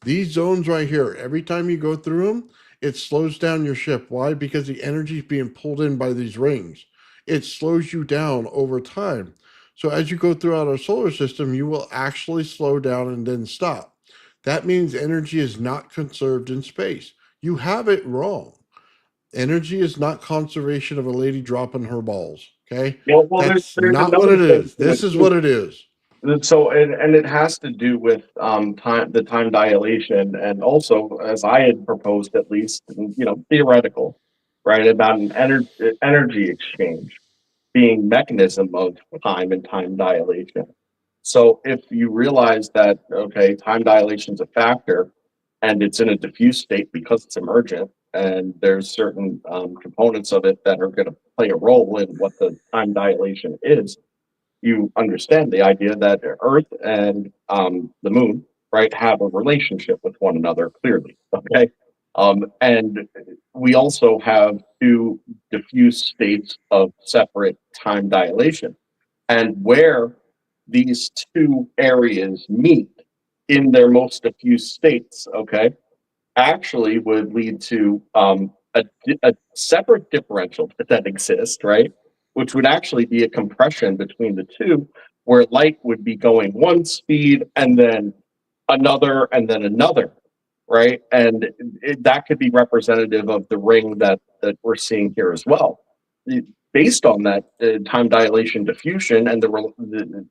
These zones right here, every time you go through them, it slows down your ship. Why? Because the energy is being pulled in by these rings. It slows you down over time. So as you go throughout our solar system, you will actually slow down and then stop. That means energy is not conserved in space. You have it wrong. Energy is not conservation of a lady dropping her balls. Okay. well, That's there's not what another it thing is. to This it is too. what it is. So, and it has to do with the time dilation, and also, as I had proposed, at least, theoretical, right, about an energy exchange being mechanism of time and time dilation. So, if you realize that okay, time dilation is a factor, and it's in a diffuse state because it's emergent, and there's certain components of it that are going to play a role in what the time dilation is, you understand the idea that Earth and the Moon, right, have a relationship with one another clearly. Okay, and we also have two diffuse states of separate time dilation, and where these two areas meet in their most diffuse states, okay, actually would lead to a separate differential that exists, right? Which would actually be a compression between the two, where light would be going one speed and then another, right? And that could be representative of the ring that we're seeing here as well. Based on that time dilation diffusion and the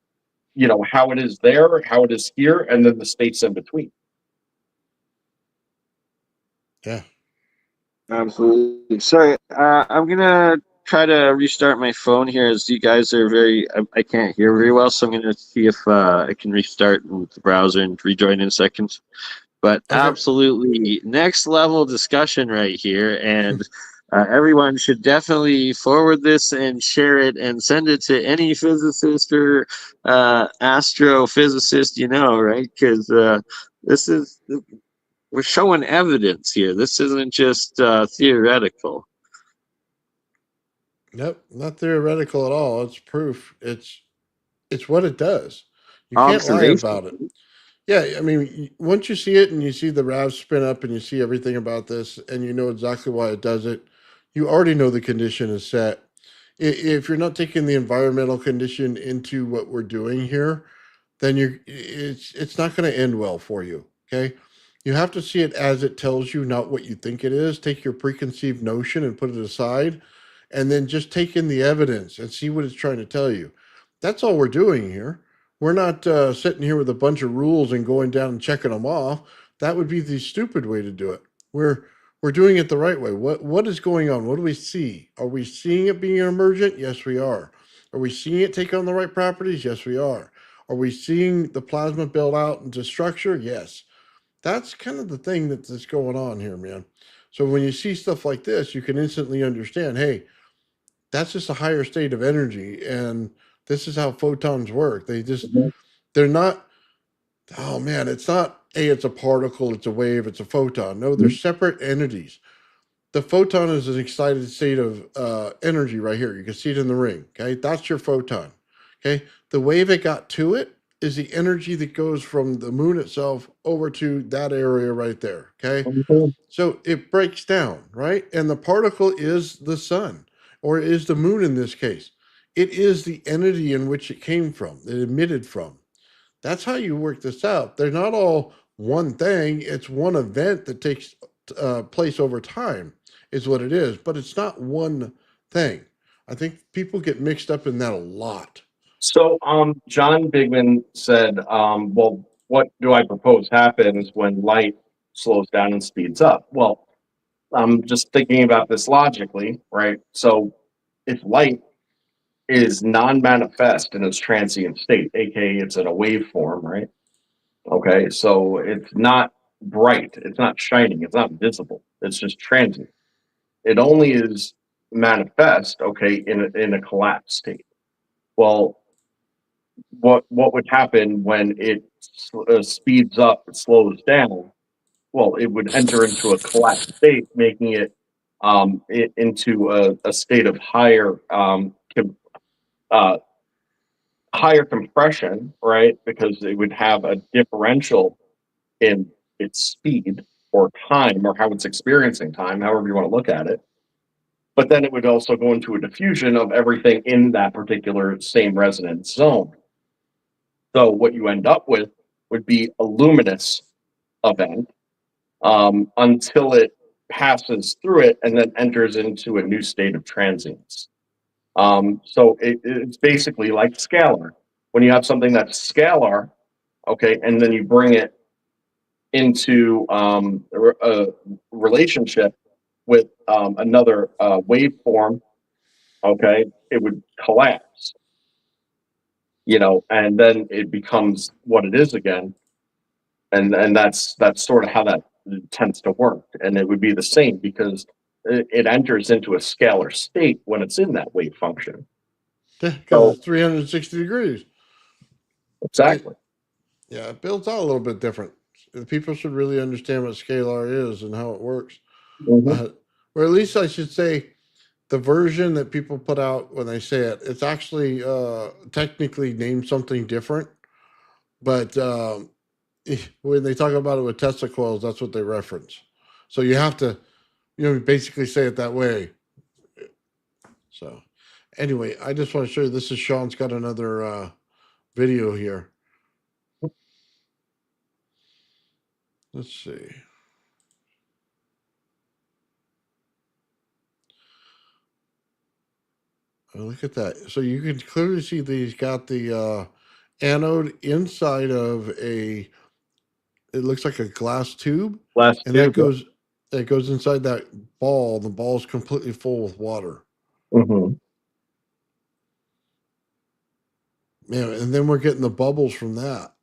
how it is there, how it is here, and then the states in between. Yeah. Absolutely. Sorry, I'm gonna try to restart my phone here as you guys are I can't hear very well, so I'm gonna see if I can restart the browser and rejoin in a second. But Okay. absolutely next level discussion right here, and everyone should definitely forward this and share it and send it to any physicist or astrophysicist right? Because this is we're showing evidence here. This isn't just theoretical. Nope, not theoretical at all. It's proof. It's what it does. You can't lie Observation. about it. Yeah, I mean, once you see it and you see the RAV spin up and you see everything about this and you know exactly why it does it, you already know the condition is set. If you're not taking the environmental condition into what we're doing here, then it's not going to end well for you. Okay, you have to see it as it tells you, not what you think it is. Take your preconceived notion and put it aside, and then just take in the evidence and see what it's trying to tell you. That's all we're doing here. We're not sitting here with a bunch of rules and going down and checking them off. That would be the stupid way to do it. We're doing it the right way. What is going on? What do we see? Are we seeing it being emergent? Yes, we are. Are we seeing it take on the right properties? Yes, we are. Are we seeing the plasma build out into structure? Yes. That's kind of the thing that's going on here, man. So when you see stuff like this, you can instantly understand, hey, that's just a higher state of energy, and this is how photons work. They're not, oh man, it's not, hey, it's a particle, it's a wave, it's a photon. No, they're separate entities. The photon is an excited state of energy right here. You can see it in the ring. Okay, that's your photon. Okay, the wave it got to it is the energy that goes from the moon itself over to that area right there. Okay, so it breaks down, right? And the particle is the sun, or is the moon in this case. It is the entity in which it came from, it emitted from. That's how you work this out. They're not all one thing. It's one event that takes place over time, is what it is. But it's not one thing. I think people get mixed up in that a lot. So, John Bigman said, well, what do I propose happens when light slows down and speeds up? Well, I'm just thinking about this logically, right? So, if light is non-manifest in its transient state, aka it's in a waveform, right? Okay, so it's not bright, it's not shining, it's not visible, it's just transient. It only is manifest, okay, in a collapsed state. Well, what would happen when it speeds up, it slows down? Well, it would enter into a collapsed state, making it into a state of uh, higher compression, right? Because it would have a differential in its speed or time or how it's experiencing time, however you want to look at it. But then it would also go into a diffusion of everything in that particular same resonance zone. So what you end up with would be a luminous event until it passes through it and then enters into a new state of transience. So it's basically like scalar. When you have something that's scalar, okay, and then you bring it into a relationship with another waveform, okay, it would collapse, and then it becomes what it is again, and that's sort of how that tends to work, and it would be the same because it enters into a scalar state when it's in that wave function. Yeah, because So it's 360 degrees. exactly. Yeah, it builds out a little bit different. People should really understand what scalar is and how it works. Mhm. Or at least I should say the version that people put out when they say it, it's actually technically named something different. But when they talk about it with Tesla coils, that's what they reference. So you have to, basically say it that way. So anyway, I just want to show you this is Sean's got another video here. Let's see. Oh, look at that. So you can clearly see that he's got the anode inside of it looks like a glass tube. Last And two. that goes inside that ball. The ball is completely full with water. Mm-hmm. Man, and then we're getting the bubbles from that.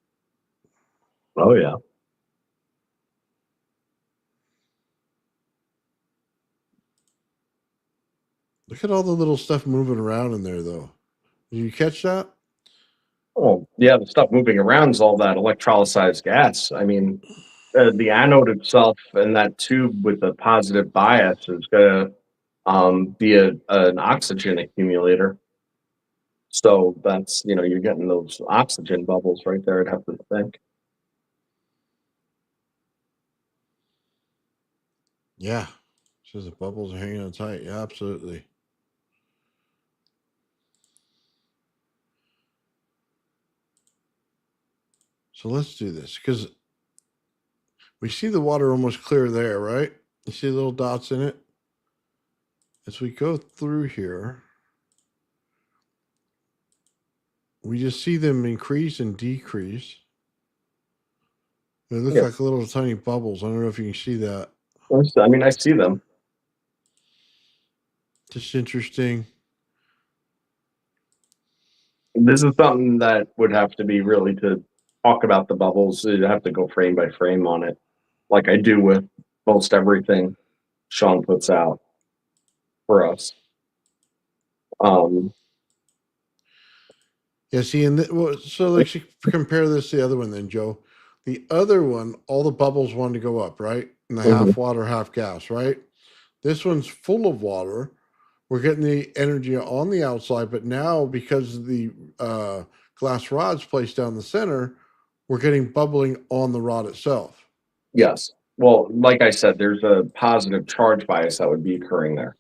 Oh yeah. Look at all the little stuff moving around in there, though. Did you catch that? Oh yeah, the stuff moving around is all that electrolyzed gas. I mean, the anode itself and that tube with the positive bias is going to be an oxygen accumulator. So that's, you're getting those oxygen bubbles right there, I'd have to think. Yeah. Says the bubbles are hanging on tight. Yeah, absolutely. So let's do this because we see the water almost clear there, right? You see the little dots in it? As we go through here, we just see them increase and decrease. They look Yeah. like little tiny bubbles. I don't know if you can see that. I mean, I see them. Just interesting. This is something that would have to be really to talk about the bubbles. You'd have to go frame by frame on it, like I do with most everything Sean puts out for us. Yeah, see, so let's compare this to the other one then, Joe. The other one, all the bubbles wanted to go up, right? And the half water, half gas, right? This one's full of water. We're getting the energy on the outside, but now because the glass rod's placed down the center, we're getting bubbling on the rod itself. Yes. Well, like I said, there's a positive charge bias that would be occurring there.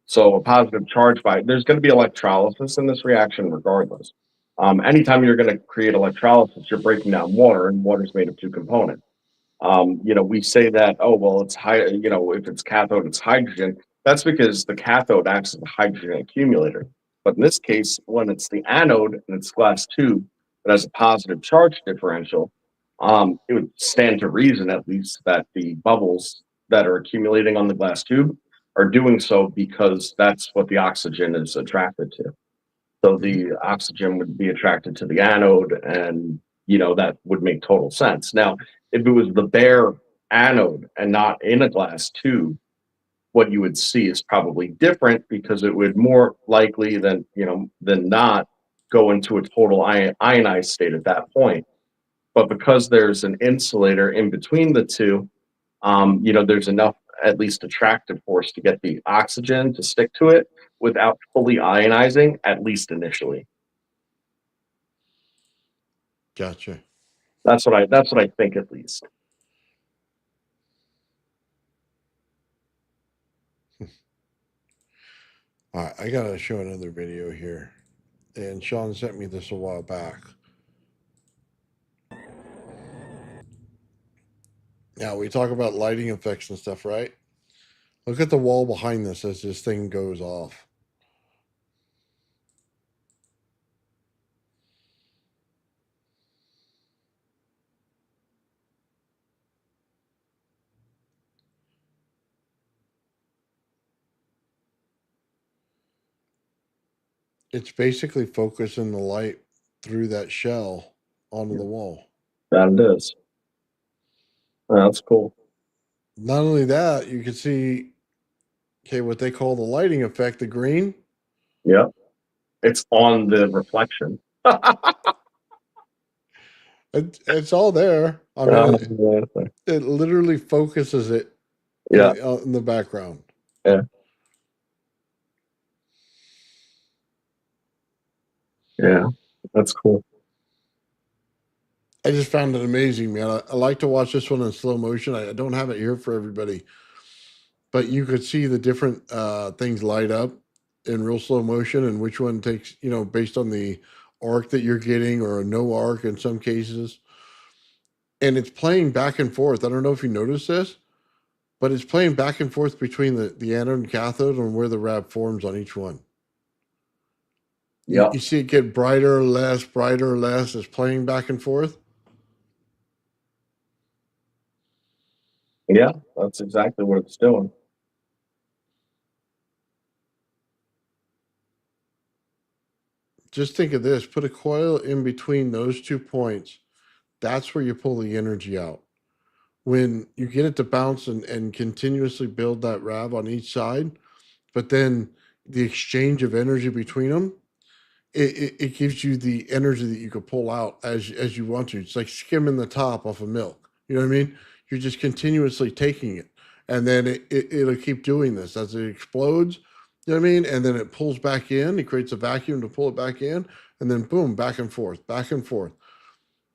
So a positive charge bias, there's going to be electrolysis in this reaction regardless. Anytime you're going to create electrolysis, you're breaking down water, and water is made of two components. We say that, oh, well, it's if it's cathode, it's hydrogen. That's because the cathode acts as a hydrogen accumulator. But in this case, when it's the anode and it's glass tube that has a positive charge differential, it would stand to reason at least that the bubbles that are accumulating on the glass tube are doing so because that's what the oxygen is attracted to. So the oxygen would be attracted to the anode, and that would make total sense. Now, if it was the bare anode and not in a glass tube, what you would see is probably different because it would more likely than not go into a total ionized state at that point. But because there's an insulator in between the two, there's enough at least attractive force to get the oxygen to stick to it without fully ionizing, at least initially. Gotcha. That's what I think at least. All right, I gotta show another video here. And Sean sent me this a while back. Now we talk about lighting effects and stuff, right? Look at the wall behind this as this thing goes off. It's basically focusing the light through that shell onto the wall. That it is. That's cool. Not only that, you can see, what they call the lighting effect, the green. Yeah. It's on the reflection. It's all there. I mean, it literally focuses it in the background. Yeah. Yeah. That's cool. I just found it amazing, man. I like to watch this one in slow motion. I don't have it here for everybody, but you could see the different things light up in real slow motion and which one takes, based on the arc that you're getting or a no arc in some cases. And it's playing back and forth. I don't know if you noticed this, but it's playing back and forth between the anode and cathode and where the RAV forms on each one. Yeah. You see it get brighter or less, brighter or less. It's playing back and forth. Yeah, that's exactly what it's doing. Just think of this. Put a coil in between those 2 points. That's where you pull the energy out. When you get it to bounce and continuously build that RAV on each side, but then the exchange of energy between them, it gives you the energy that you could pull out as you want to. It's like skimming the top off of milk. You know what I mean? You're just continuously taking it, and then it'll keep doing this as it explodes. You know what I mean? And then it pulls back in. It creates a vacuum to pull it back in, and then boom, back and forth, back and forth.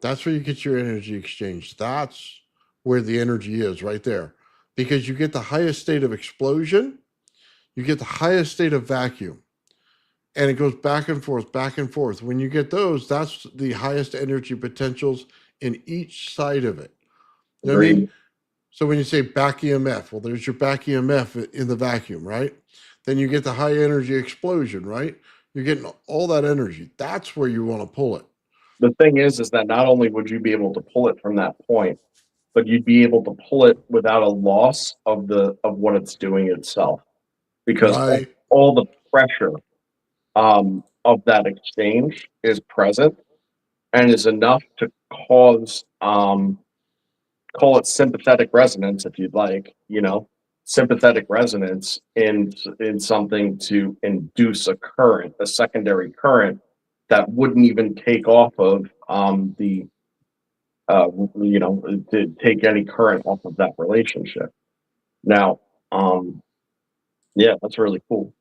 That's where you get your energy exchange. That's where the energy is right there, because you get the highest state of explosion, you get the highest state of vacuum, and it goes back and forth, back and forth. When you get those, that's the highest energy potentials in each side of it. You know what I mean? Agreed. So when you say back EMF, well, there's your back EMF in the vacuum, right? Then you get the high energy explosion, right? You're getting all that energy. That's where you want to pull it. The thing is that not only would you be able to pull it from that point, but you'd be able to pull it without a loss of what it's doing itself, because Right. all the pressure of that exchange is present and is enough to cause call it sympathetic resonance, if you'd like, sympathetic resonance in something to induce a current, a secondary current that wouldn't even take off of the to take any current off of that relationship. Now, yeah, that's really cool.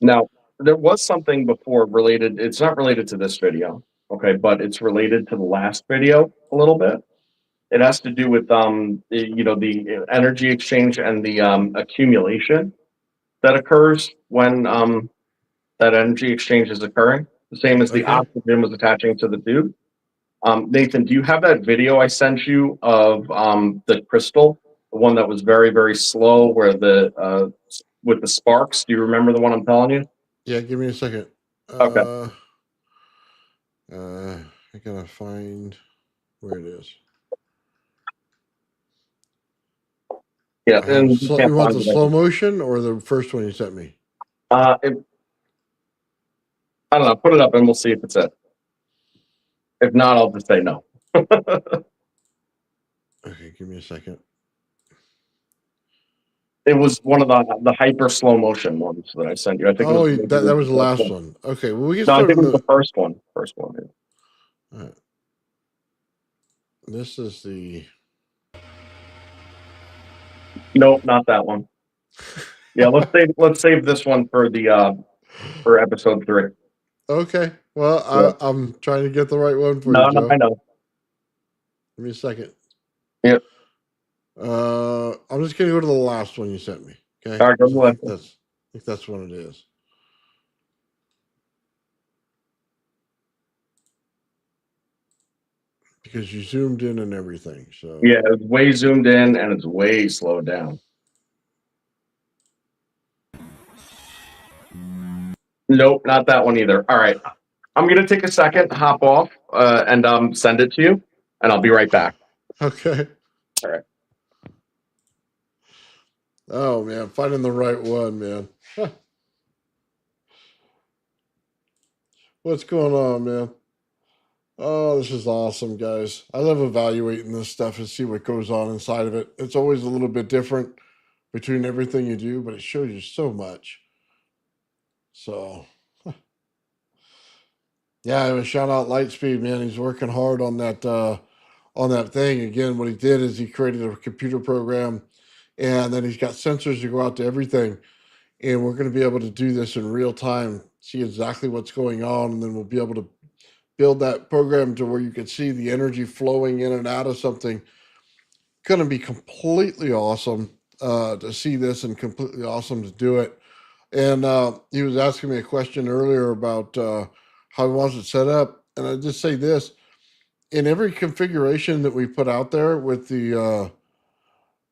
Now, there was something before related. It's not related to this video, okay, but it's related to the last video a little bit. It has to do with the energy exchange and the accumulation that occurs when that energy exchange is occurring. The same as the Okay. oxygen was attaching to the tube. Nathan, do you have that video I sent you of the crystal, the one that was very, very slow, where with the sparks? Do you remember the one I'm telling you? Yeah, give me a second. Okay. I gotta find where it is. Yeah, I have and you can't you want find the it. slow motion or the first one you sent me? I don't know. Put it up and we'll see if it's it. If not, I'll just say no. Okay, give me a second. It was one of the hyper slow motion ones that I sent you. I think. Oh, It was, that was the last one. Okay, well we can No, I start think it with was the first one. First one. Yeah. all right. This is the Nope, not that one. Yeah, let's save this one for the for episode 3. okay. Well, Yeah. I'm trying to get the right one for No, you, Joe. I know. Give me a second. Yep. I'm just gonna go to the last one you sent me. Okay. All right, go I ahead. think that's what it is. Because you zoomed in and everything. So Yeah, it's way zoomed in and it's way slowed down. Nope, not that one either. All right, I'm gonna take a second, hop off, and send it to you, and I'll be right back. okay. All right. Oh man, finding the right one, man. Huh. What's going on, man? Oh, this is awesome, guys. I love evaluating this stuff and see what goes on inside of it. It's always a little bit different between everything you do, but it shows you so much. So, yeah, I was shout out Lightspeed, man. He's working hard on that thing. Again, what he did is he created a computer program, and then he's got sensors to go out to everything. And we're going to be able to do this in real time, see exactly what's going on, and then we'll be able to build that program to where you can see the energy flowing in and out of something. Going to be completely awesome to see this and completely awesome to do it. And he was asking me a question earlier about how he wants it set up. And I just say this: in every configuration that we put out there with the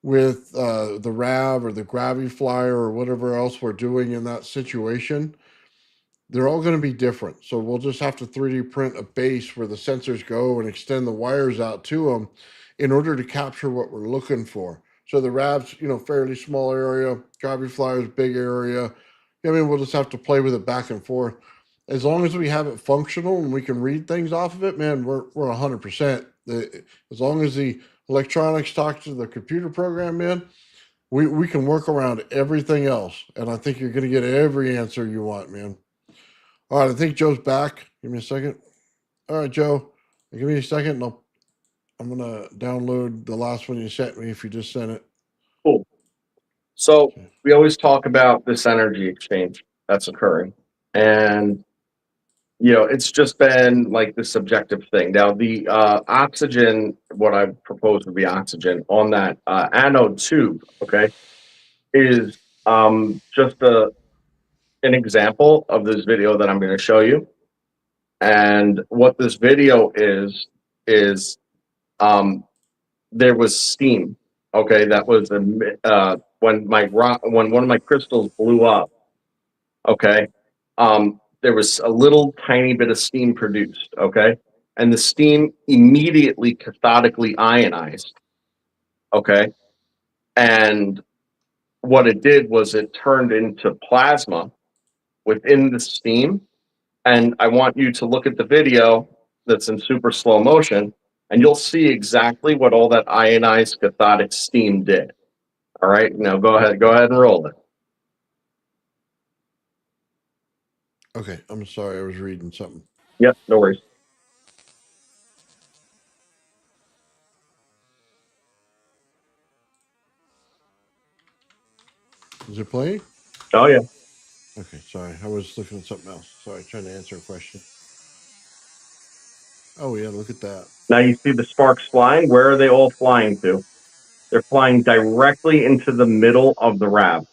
RAV or the Gravity Flyer or whatever else we're doing in that situation, they're all going to be different. So we'll just have to 3D print a base where the sensors go and extend the wires out to them in order to capture what we're looking for. So the RAV's, fairly small area, Gravity Flyer's big area. I mean, we'll just have to play with it back and forth. As long as we have it functional and we can read things off of it, man, we're 100%. As long as the electronics talk to the computer program, man, we can work around everything else. And I think you're going to get every answer you want, man. All right, I think Joe's back. Give me a second. All right, Joe, give me a second. And I'm gonna download the last one you sent me if you just sent it. Cool. So we always talk about this energy exchange that's occurring, and it's just been like this subjective thing. Now the oxygen, what I propose would be oxygen on that anode tube, okay, is just an example of this video that I'm going to show you. And what this video is there was steam, okay, that was when one of my crystals blew up, okay, there was a little tiny bit of steam produced, okay, and the steam immediately cathodically ionized, okay, and what it did was it turned into plasma within the steam. And I want you to look at the video that's in super slow motion, and you'll see exactly what all that ionized cathodic steam did. All right, now go ahead and roll it. Okay, I'm sorry, I was reading something. Yep, no worries. Is it playing? Oh yeah. Okay, sorry, I was looking at something else. Sorry, trying to answer a question. Oh yeah, look at that. Now you see the sparks flying. Where are they all flying to? They're flying directly into the middle of the RAV.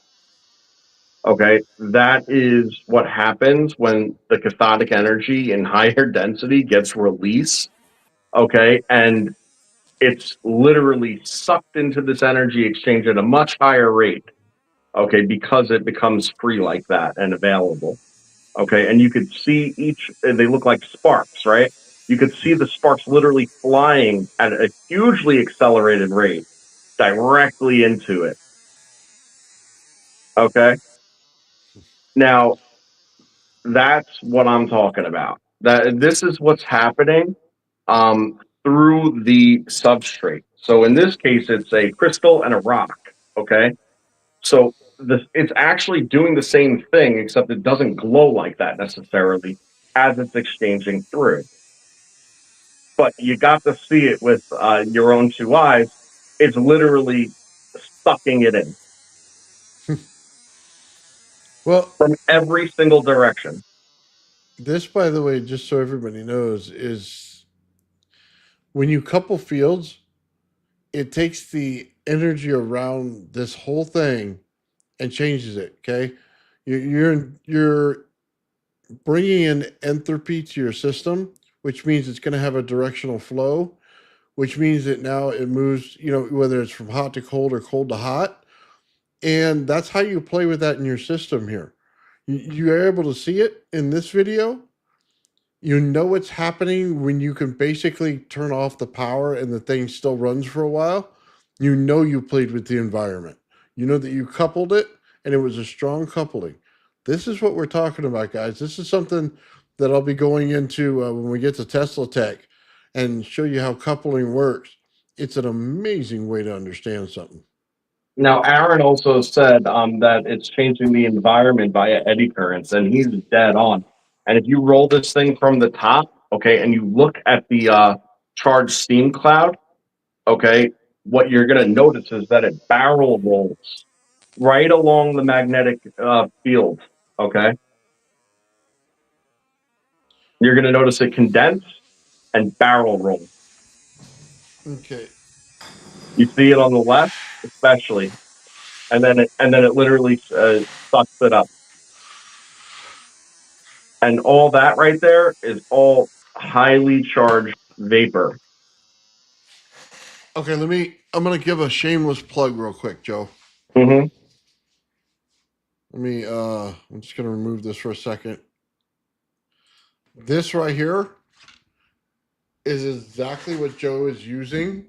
Okay, that is what happens when the cathodic energy in higher density gets released. Okay, and it's literally sucked into this energy exchange at a much higher rate. Okay, because it becomes free like that and available. Okay, and you could see they look like sparks, right? You could see the sparks literally flying at a hugely accelerated rate directly into it. Okay, now that's what I'm talking about. This is what's happening through the substrate. So in this case, it's a crystal and a rock. Okay, so it's actually doing the same thing, except it doesn't glow like that necessarily as it's exchanging through. But you got to see it with your own two eyes. It's literally sucking it in. Well, from every single direction. This, by the way, just so everybody knows, is when you couple fields, it takes the energy around this whole thing and changes it. Okay, you're bringing in entropy to your system, which means it's going to have a directional flow, which means that now it moves. Whether it's from hot to cold or cold to hot, and that's how you play with that in your system here. You're able to see it in this video. You know what's happening when you can basically turn off the power and the thing still runs for a while. You played with the environment. You know that you coupled it and it was a strong coupling. This is what we're talking about, guys. This is something that I'll be going into when we get to Tesla Tech and show you how coupling works. It's an amazing way to understand something. Now, Aaron also said that it's changing the environment via eddy currents, and he's dead on. And if you roll this thing from the top, okay, and you look at the charged steam cloud, okay, what you're going to notice is that it barrel rolls right along the magnetic field, okay? You're going to notice it condense and barrel roll. Okay. You see it on the left, especially, and then it literally sucks it up. And all that right there is all highly charged vapor. Okay, I'm gonna give a shameless plug real quick, Joe. Mm-hmm. I'm just gonna remove this for a second. This right here is exactly what Joe is using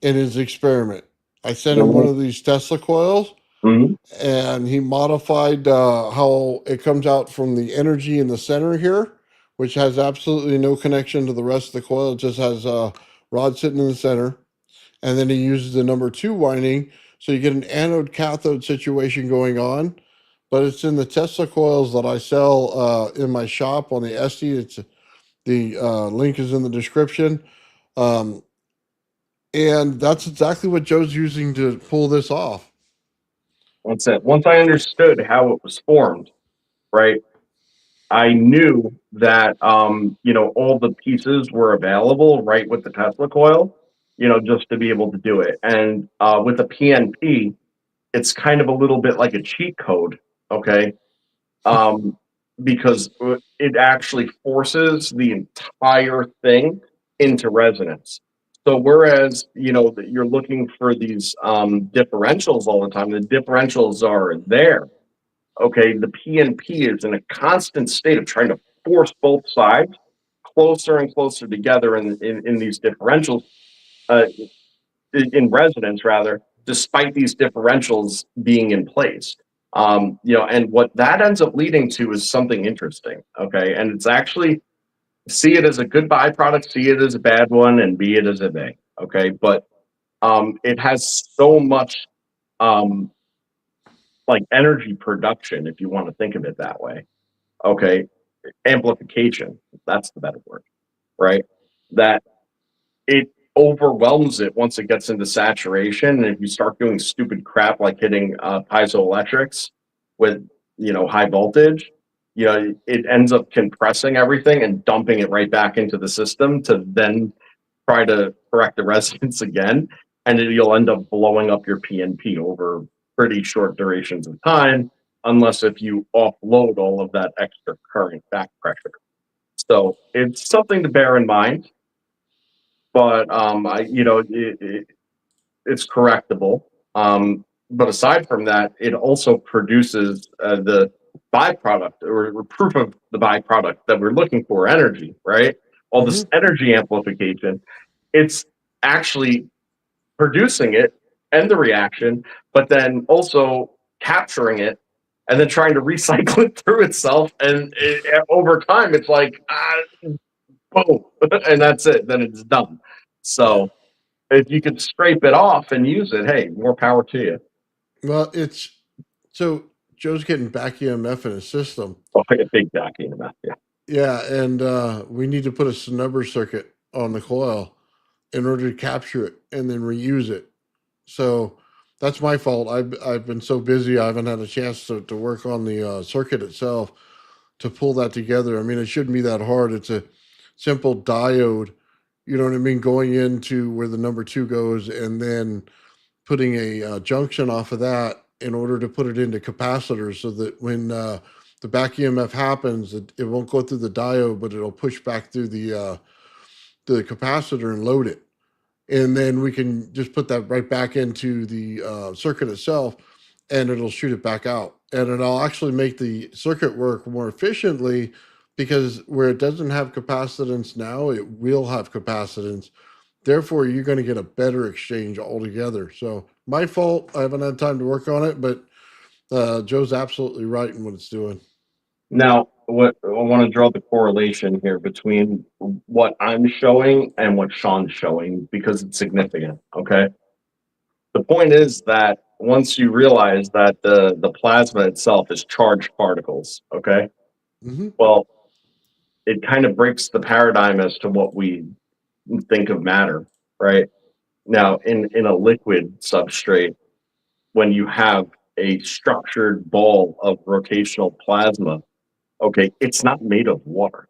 in his experiment. I sent him one of these Tesla coils, Mm-hmm. and he modified how it comes out from the energy in the center here, which has absolutely no connection to the rest of the coil. It just has a rod sitting in the center. And then he uses the number 2 winding. So you get an anode cathode situation going on. But it's in the Tesla coils that I sell in my shop on the Esty. It's the link is in the description. Um, and that's exactly what Joe's using to pull this off. That's it. Once I understood how it was formed, right, I knew that all the pieces were available right with the Tesla coil, just to be able to do it. And with the PNP, it's kind of a little bit like a cheat code, okay? Because it actually forces the entire thing into resonance. So whereas you're looking for these differentials all the time, the differentials are there. Okay, the PNP is in a constant state of trying to force both sides closer and closer together in these differentials, uh, in resonance rather, despite these differentials being in place. And what that ends up leading to is something interesting. Okay, and it's actually see it as a good byproduct, see it as a bad one, and be it as it may. Okay, but it has so much like energy production, if you want to think of it that way. Okay, amplification, that's the better word, right? That it overwhelms it once it gets into saturation. And if you start doing stupid crap like hitting piezoelectrics with high voltage, it ends up compressing everything and dumping it right back into the system to then try to correct the resonance again, and you'll end up blowing up your PNP over pretty short durations of time, unless if you offload all of that extra current back pressure. So it's something to bear in mind, but it's correctable. But aside from that, it also produces the byproduct or proof of the byproduct that we're looking for, energy, right? All this energy amplification, it's actually producing it and the reaction, but then also capturing it and then trying to recycle it through itself. And over time, it's like, boom, and that's it. Then it's done. So if you could scrape it off and use it, hey, more power to you. Well, so Joe's getting back EMF in his system. Oh, a big backing about yeah. Yeah, and we need to put a snubber circuit on the coil in order to capture it and then reuse it. So that's my fault. I've been so busy, I haven't had a chance to work on the circuit itself to pull that together. I mean, it shouldn't be that hard. It's a simple diode, you know what I mean, going into where the number 2 goes and then putting a junction off of that in order to put it into capacitors so that when the back EMF happens, it won't go through the diode, but it'll push back through the capacitor and load it. And then we can just put that right back into the circuit itself, and it'll shoot it back out. And it'll actually make the circuit work more efficiently, because where it doesn't have capacitance now, it will have capacitance. Therefore, you're going to get a better exchange altogether. So my fault. I haven't had time to work on it, but Joe's absolutely right in what it's doing. Now, what I want to draw the correlation here between what I'm showing and what Sean's showing, because it's significant. Okay. The point is that once you realize that the plasma itself is charged particles, okay, well, it kind of breaks the paradigm as to what we think of matter, right? Now, in a liquid substrate, when you have a structured ball of rotational plasma, okay, it's not made of water,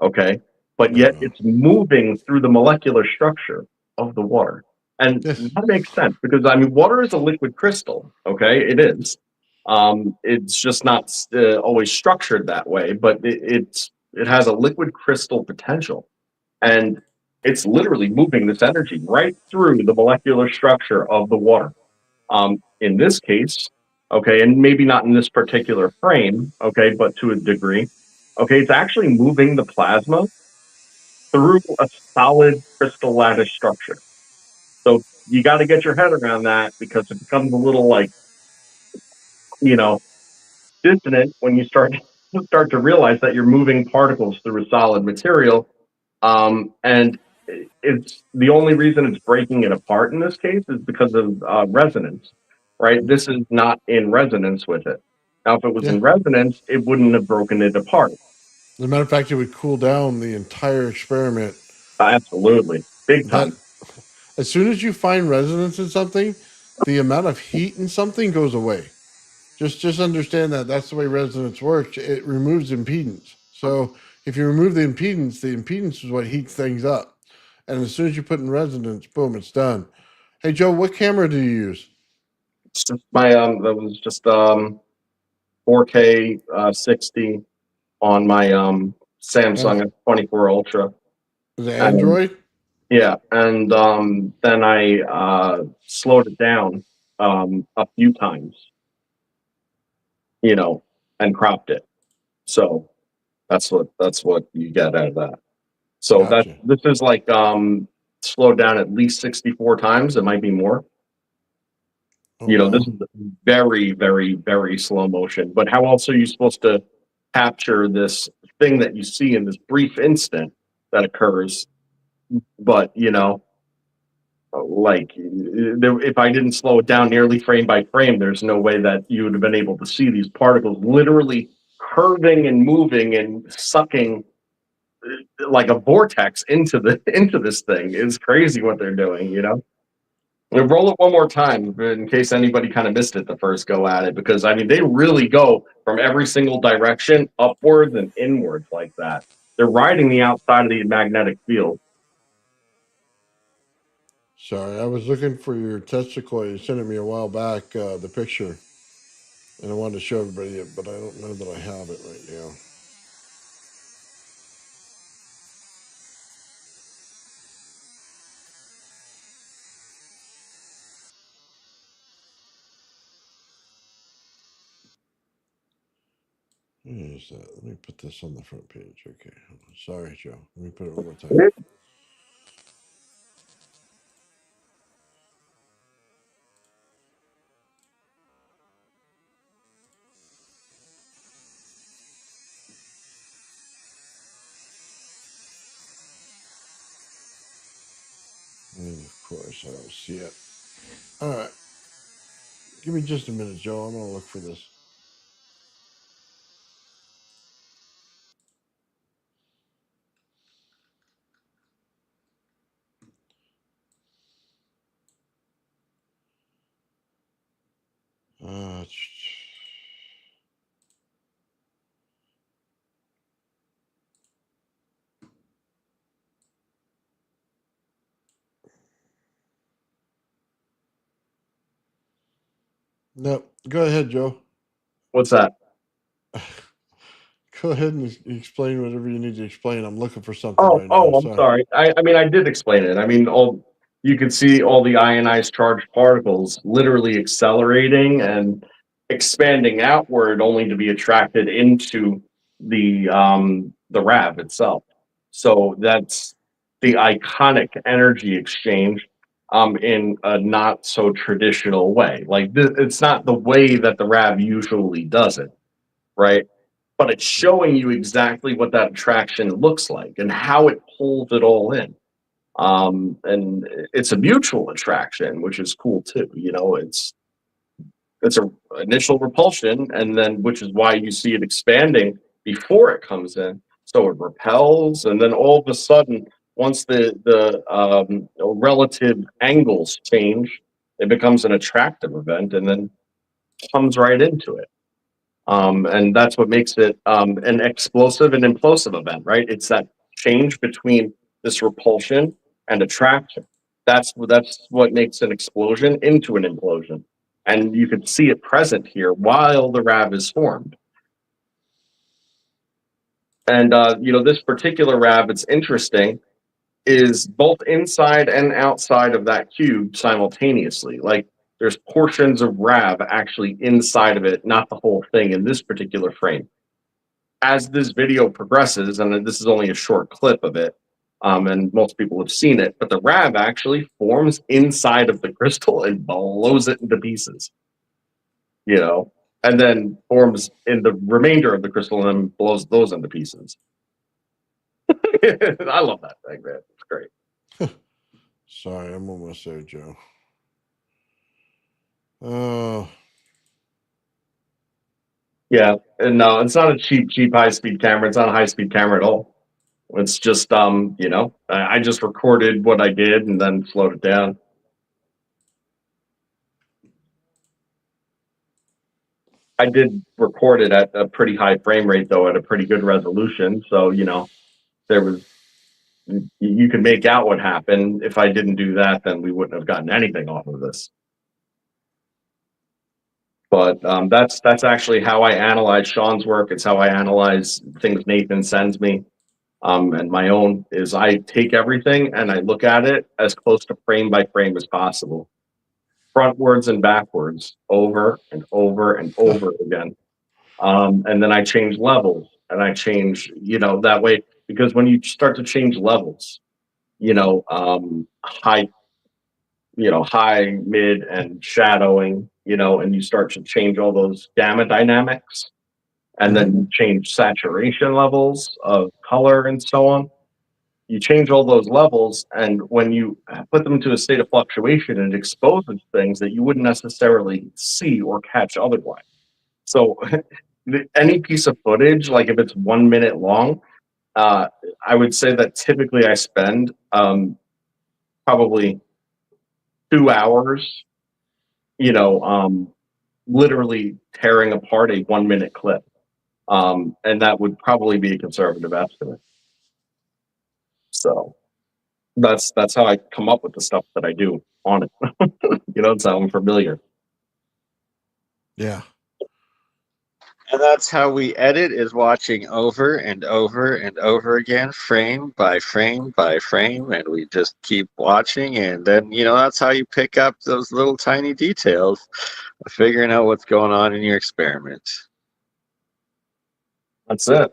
okay, but yet it's moving through the molecular structure of the water. And that makes sense because, I mean, water is a liquid crystal, okay, it is. It's just not always structured that way, but it has a liquid crystal potential, and it's literally moving this energy right through the molecular structure of the water. In this case, okay, and maybe not in this particular frame, okay, but to a degree, okay, it's actually moving the plasma through a solid crystal lattice structure. So you got to get your head around that because it becomes a little like, you know, dissonant when you start to realize that you're moving particles through a solid material. And it's the only reason it's breaking it apart in this case is because of resonance, right? This is not in resonance with it. Now, if it was Yeah. in resonance, it wouldn't have broken it apart. As a matter of fact, it would cool down the entire experiment. Absolutely, big That time. as soon as you find resonance in something, the amount of heat in something goes away. Just understand that that's the way resonance works. It removes impedance. So if you remove the impedance is what heats things up. And as soon as you put in resonance, boom, it's done. Hey Joe, what camera do you use? It's just my that was just 4K 60 on my And Samsung S24 Ultra. is it And Android? yeah, and then I slowed it down a few times, you know, and cropped it. So that's what you get out of that. So that Gotcha. this is like slowed down at least 64 times. It might be more. Oh You know, this wow. is very, very, very slow motion. But how else are you supposed to capture this thing that you see in this brief instant that occurs? But you know, like if I didn't slow it down nearly frame by frame, there's no way that you would have been able to see these particles literally curving and moving and sucking like a vortex into the into this thing. It's crazy what they're doing, you know. We'll roll it one more time in case anybody kind of missed it the first go at it, because I mean they really go from every single direction upwards and inwards like that. They're riding the outside of the magnetic field. Sorry, I was looking for your testicle. You sent it me a while back, the picture, and I wanted to show everybody it, but I don't know that I have it right now. What is that? Let me put this on the front page. Okay. Sorry, Joe. Let me put it one more time. And of course, I don't see it. All right. Give me just a minute, Joe. I'm going to look for this. Uh, no, go ahead, Joe. What's that? Go ahead and explain whatever you need to explain. I'm looking for something Oh, right now. oh, I'm Sorry. sorry. I mean, I did explain it. I mean, all you can see all the ionized charged particles literally accelerating and expanding outward, only to be attracted into the RAV itself. So that's the iconic energy exchange in a not so traditional way. Like it's not the way that the RAV usually does it, right? But it's showing you exactly what that attraction looks like and how it pulls it all in. And it's a mutual attraction, which is cool too. You know, it's a initial repulsion, and then which is why you see it expanding before it comes in. So it repels, and then all of a sudden, once the relative angles change, it becomes an attractive event, and then comes right into it. And that's what makes it an explosive and implosive event, right? It's that change between this repulsion and attraction. That's what makes an explosion into an implosion. And you can see it present here while the RAV is formed. And, this particular RAV, it's interesting, is both inside and outside of that cube simultaneously. Like, there's portions of RAV actually inside of it, not the whole thing in this particular frame. As this video progresses, and this is only a short clip of it, and most people have seen it, but the RAV actually forms inside of the crystal and blows it into pieces, and then forms in the remainder of the crystal and then blows those into pieces. I love that thing, man. It's great. Sorry, I'm almost there, Joe. Yeah, and no, it's not a cheap high-speed camera. It's not a high-speed camera at all. It's just, I just recorded what I did and then slowed it down. I did record it at a pretty high frame rate, though, at a pretty good resolution. So, you could make out what happened. If I didn't do that, then we wouldn't have gotten anything off of this. But that's actually how I analyze Sean's work. It's how I analyze things Nathan sends me. And my own is I take everything and I look at it as close to frame by frame as possible. Frontwards and backwards, over and over and over again. And then I change levels and I change, that way, because when you start to change levels, high, mid, and shadowing, and you start to change all those gamma dynamics, and then you change saturation levels of color and so on. You change all those levels, and when you put them into a state of fluctuation, it exposes things that you wouldn't necessarily see or catch otherwise. So any piece of footage, like if it's 1 minute long, I would say that typically I spend probably 2 hours, literally tearing apart a 1 minute clip. And that would probably be a conservative estimate. So that's how I come up with the stuff that I do on it. It's how I'm familiar. Yeah. And that's how we edit, is watching over and over and over again, frame by frame by frame, and we just keep watching, and then that's how you pick up those little tiny details of figuring out what's going on in your experiment. That's it.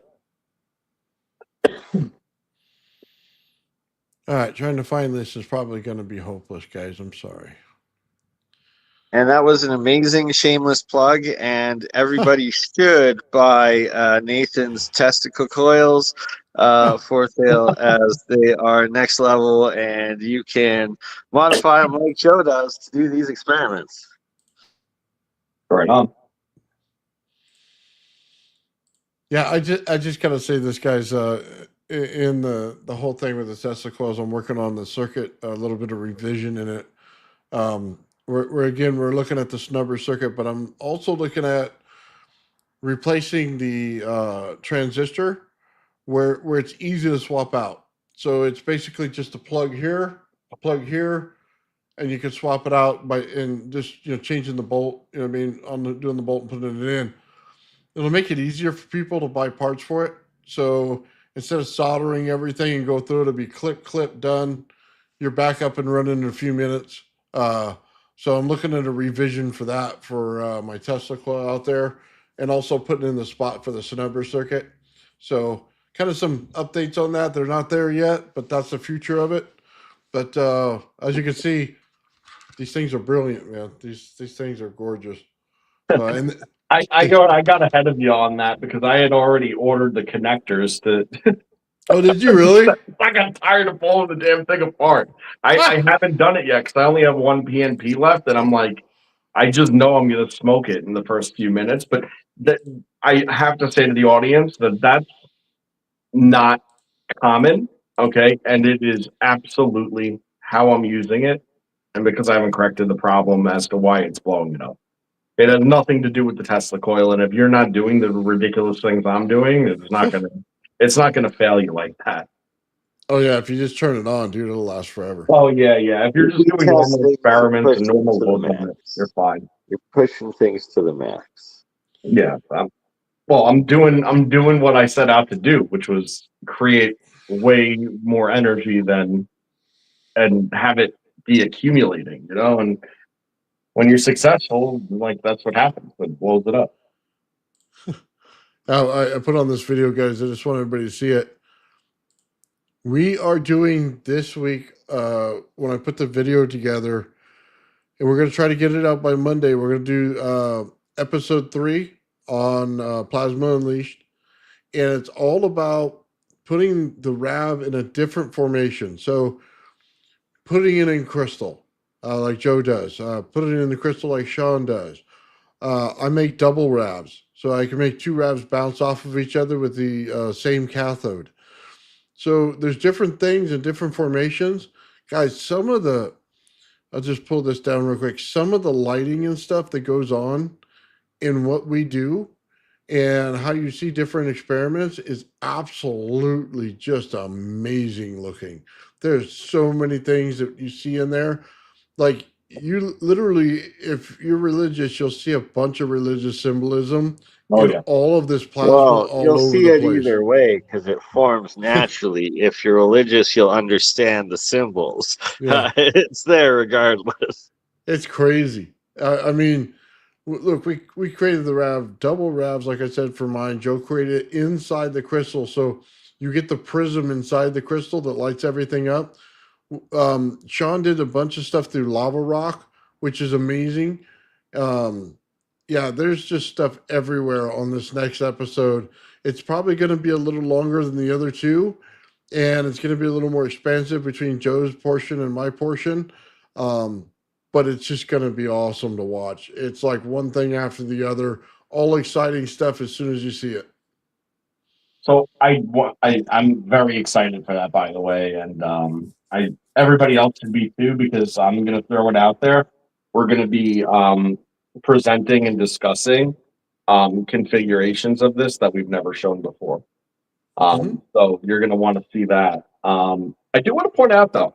All right, trying to find this is probably going to be hopeless, guys. I'm sorry. And that was an amazing shameless plug, and everybody should buy Nathan's testicle coils for sale, as they are next level, and you can modify them like Joe does to do these experiments. Right on. Yeah, I just gotta say this, guys. In the whole thing with the Tesla coils, I'm working on the circuit, a little bit of revision in it. We're looking at the snubber circuit, but I'm also looking at replacing the transistor where it's easy to swap out. So it's basically just a plug here, and you can swap it out by just changing the bolt. Doing the bolt and putting it in. It'll make it easier for people to buy parts for it. So instead of soldering everything and go through it, it'll be clip, done. You're back up and running in a few minutes. So I'm looking at a revision for that for my Tesla coil out there, and also putting in the spot for the snubber circuit. So kind of some updates on that. They're not there yet, but that's the future of it. But as you can see, these things are brilliant, man. These things are gorgeous. And I got ahead of you on that because I had already ordered the connectors to. Oh, did you really? I got tired of pulling the damn thing apart. I haven't done it yet because I only have one PNP left, and I'm like, I just know I'm going to smoke it in the first few minutes. But I have to say to the audience that that's not common, okay? And it is absolutely how I'm using it, and because I haven't corrected the problem as to why it's blowing it up. It has nothing to do with the Tesla coil, and if you're not doing the ridiculous things I'm doing, it's not gonna fail you like that. Oh yeah, if you just turn it on, it'll last forever. Oh yeah. If you're just doing normal experiments and normal loading, you're fine. You're pushing things to the max. Yeah. Well, I'm doing what I set out to do, which was create way more energy than and have it be accumulating, and when you're successful, like that's what happens. It blows it up. Now, I put on this video, guys. I just want everybody to see it. We are doing this week, when I put the video together, and we're going to try to get it out by Monday. We're going to do episode 3 on Plasma Unleashed. And it's all about putting the RAV in a different formation. So putting it in crystal, like Joe does, putting it in the crystal like Sean does. I make double RAVs, so I can make 2 RAVs bounce off of each other with the same cathode. So there's different things and different formations. Guys, I'll just pull this down real quick. Some of the lighting and stuff that goes on in what we do and how you see different experiments is absolutely just amazing looking. There's so many things that you see in there. Like, you literally, if you're religious, you'll see a bunch of religious symbolism Oh in yeah. all of this plasma Well, all you'll over see the it place. either way because it forms naturally. If you're religious, you'll understand the symbols. Yeah, It's there regardless. it's crazy. I mean, look, we created the RAV, double RAVs, like I said, for mine. Joe created it inside the crystal. So you get the prism inside the crystal that lights everything up. Sean did a bunch of stuff through lava rock, which is amazing. Um, yeah, there's just stuff everywhere on this next episode. It's probably going to be a little longer than the other 2, and it's going to be a little more expansive between Joe's portion and my portion. Um, but it's just going to be awesome to watch. It's like one thing after the other, all exciting stuff as soon as you see it. So I'm very excited for that, by the way, and I everybody else should be too, because I'm going to throw it out there. We're going to be presenting and discussing configurations of this that we've never shown before. So you're going to want to see that. I do want to point out though,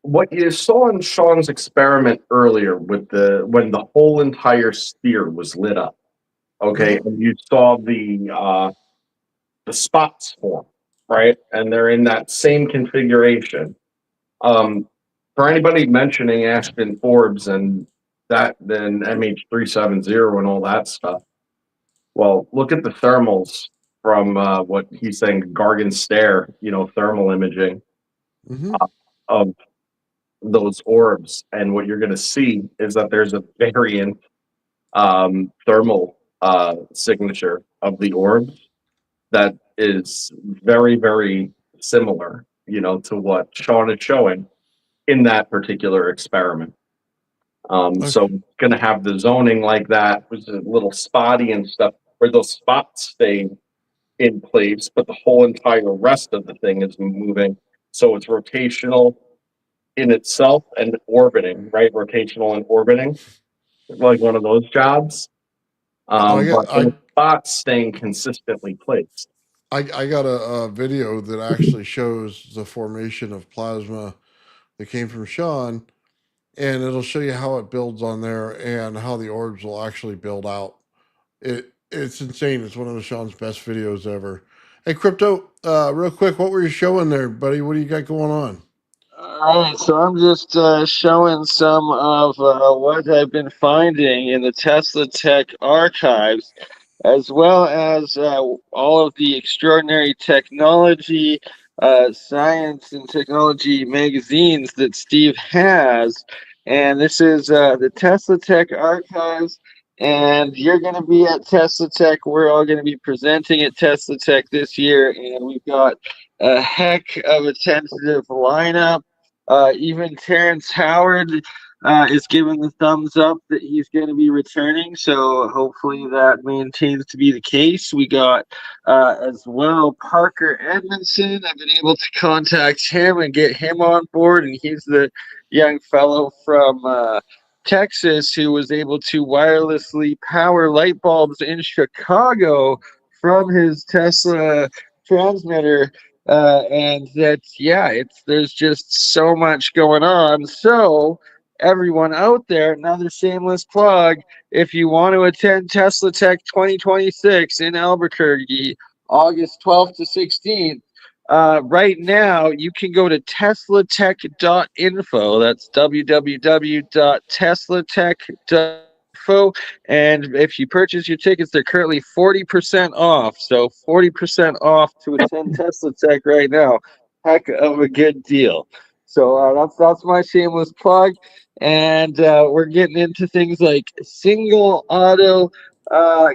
what you saw in Sean's experiment earlier with when the whole entire sphere was lit up. Okay, and you saw the spots form, right? And they're in that same configuration. For anybody mentioning Ashton Forbes and that, then MH370 and all that stuff, well, look at the thermals from what he's saying, Gargan Stare, thermal imaging of those orbs. And what you're going to see is that there's a variant thermal signature of the orbs that is very, very similar, to what Sean is showing in that particular experiment. So going to have the zoning like that, was a little spotty and stuff, where those spots stay in place, but the whole entire rest of the thing is moving. So it's rotational in itself and orbiting, right? Rotational and orbiting, like one of those jobs. But the spots staying consistently placed. I got a video that actually shows the formation of plasma that came from Sean, and it'll show you how it builds on there and how the orbs will actually build out. It's insane. It's one of Sean's best videos ever. Hey, Crypto, real quick, what were you showing there, buddy? What do you got going on? All right, so I'm just showing some of what I've been finding in the Tesla Tech archives, as well as all of the extraordinary technology, science, and technology magazines that Steve has. And this is the Tesla Tech archives. And you're going to be at Tesla Tech. We're all going to be presenting at Tesla Tech this year. And we've got a heck of a tentative lineup. Even Terrence Howard is giving the thumbs up that he's going to be returning. So hopefully that maintains to be the case. We got as well Parker Edmondson. I've been able to contact him and get him on board. And he's the young fellow from Texas who was able to wirelessly power light bulbs in Chicago from his Tesla transmitter. And that, yeah, there's just so much going on. So everyone out there, another shameless plug. If you want to attend Tesla Tech 2026 in Albuquerque, August 12th to 16th, right now you can go to teslatech.info. That's www.teslatech.info. And if you purchase your tickets, they're currently 40% off. So 40% off to attend Tesla Tech right now. Heck of a good deal. So that's my shameless plug. And we're getting into things like single auto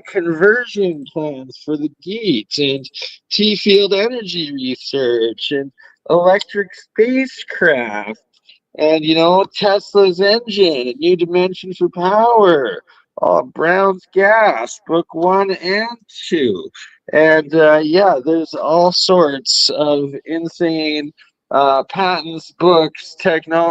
conversion plans for the geeks and T-field energy research and electric spacecraft and Tesla's engine, a new dimension for power, Brown's gas, book 1 and 2, and yeah, there's all sorts of insane patents, books,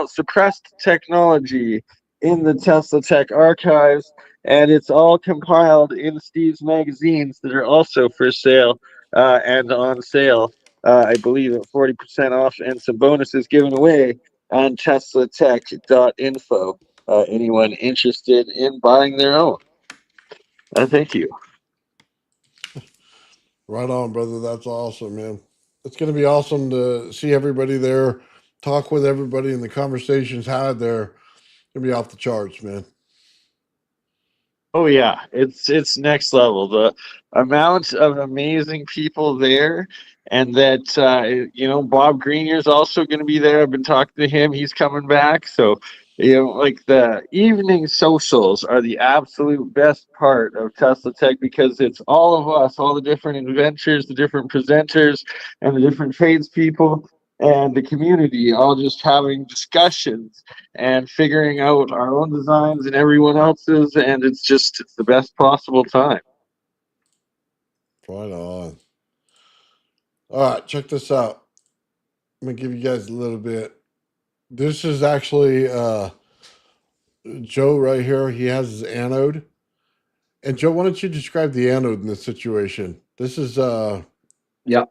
suppressed technology in the Tesla Tech archives, and it's all compiled in Steve's magazines that are also for sale and on sale. I believe at 40% off and some bonuses given away on teslatech.info. Anyone interested in buying their own? Thank you. Right on, brother. That's awesome, man. It's going to be awesome to see everybody there, talk with everybody, and the conversations had there. Going to be off the charts, man. Oh yeah, it's next level. The amount of amazing people there, and that Bob Greenier's also going to be there. I've been talking to him; he's coming back. So like the evening socials are the absolute best part of Tesla Tech because it's all of us, all the different inventors, the different presenters, and the different tradespeople and the community, all just having discussions and figuring out our own designs and everyone else's, and it's the best possible time. Right on. All right, check this out. I'm going to give you guys a little bit. This is actually Joe right here. He has his anode. And Joe, why don't you describe the anode in this situation? This is Yep.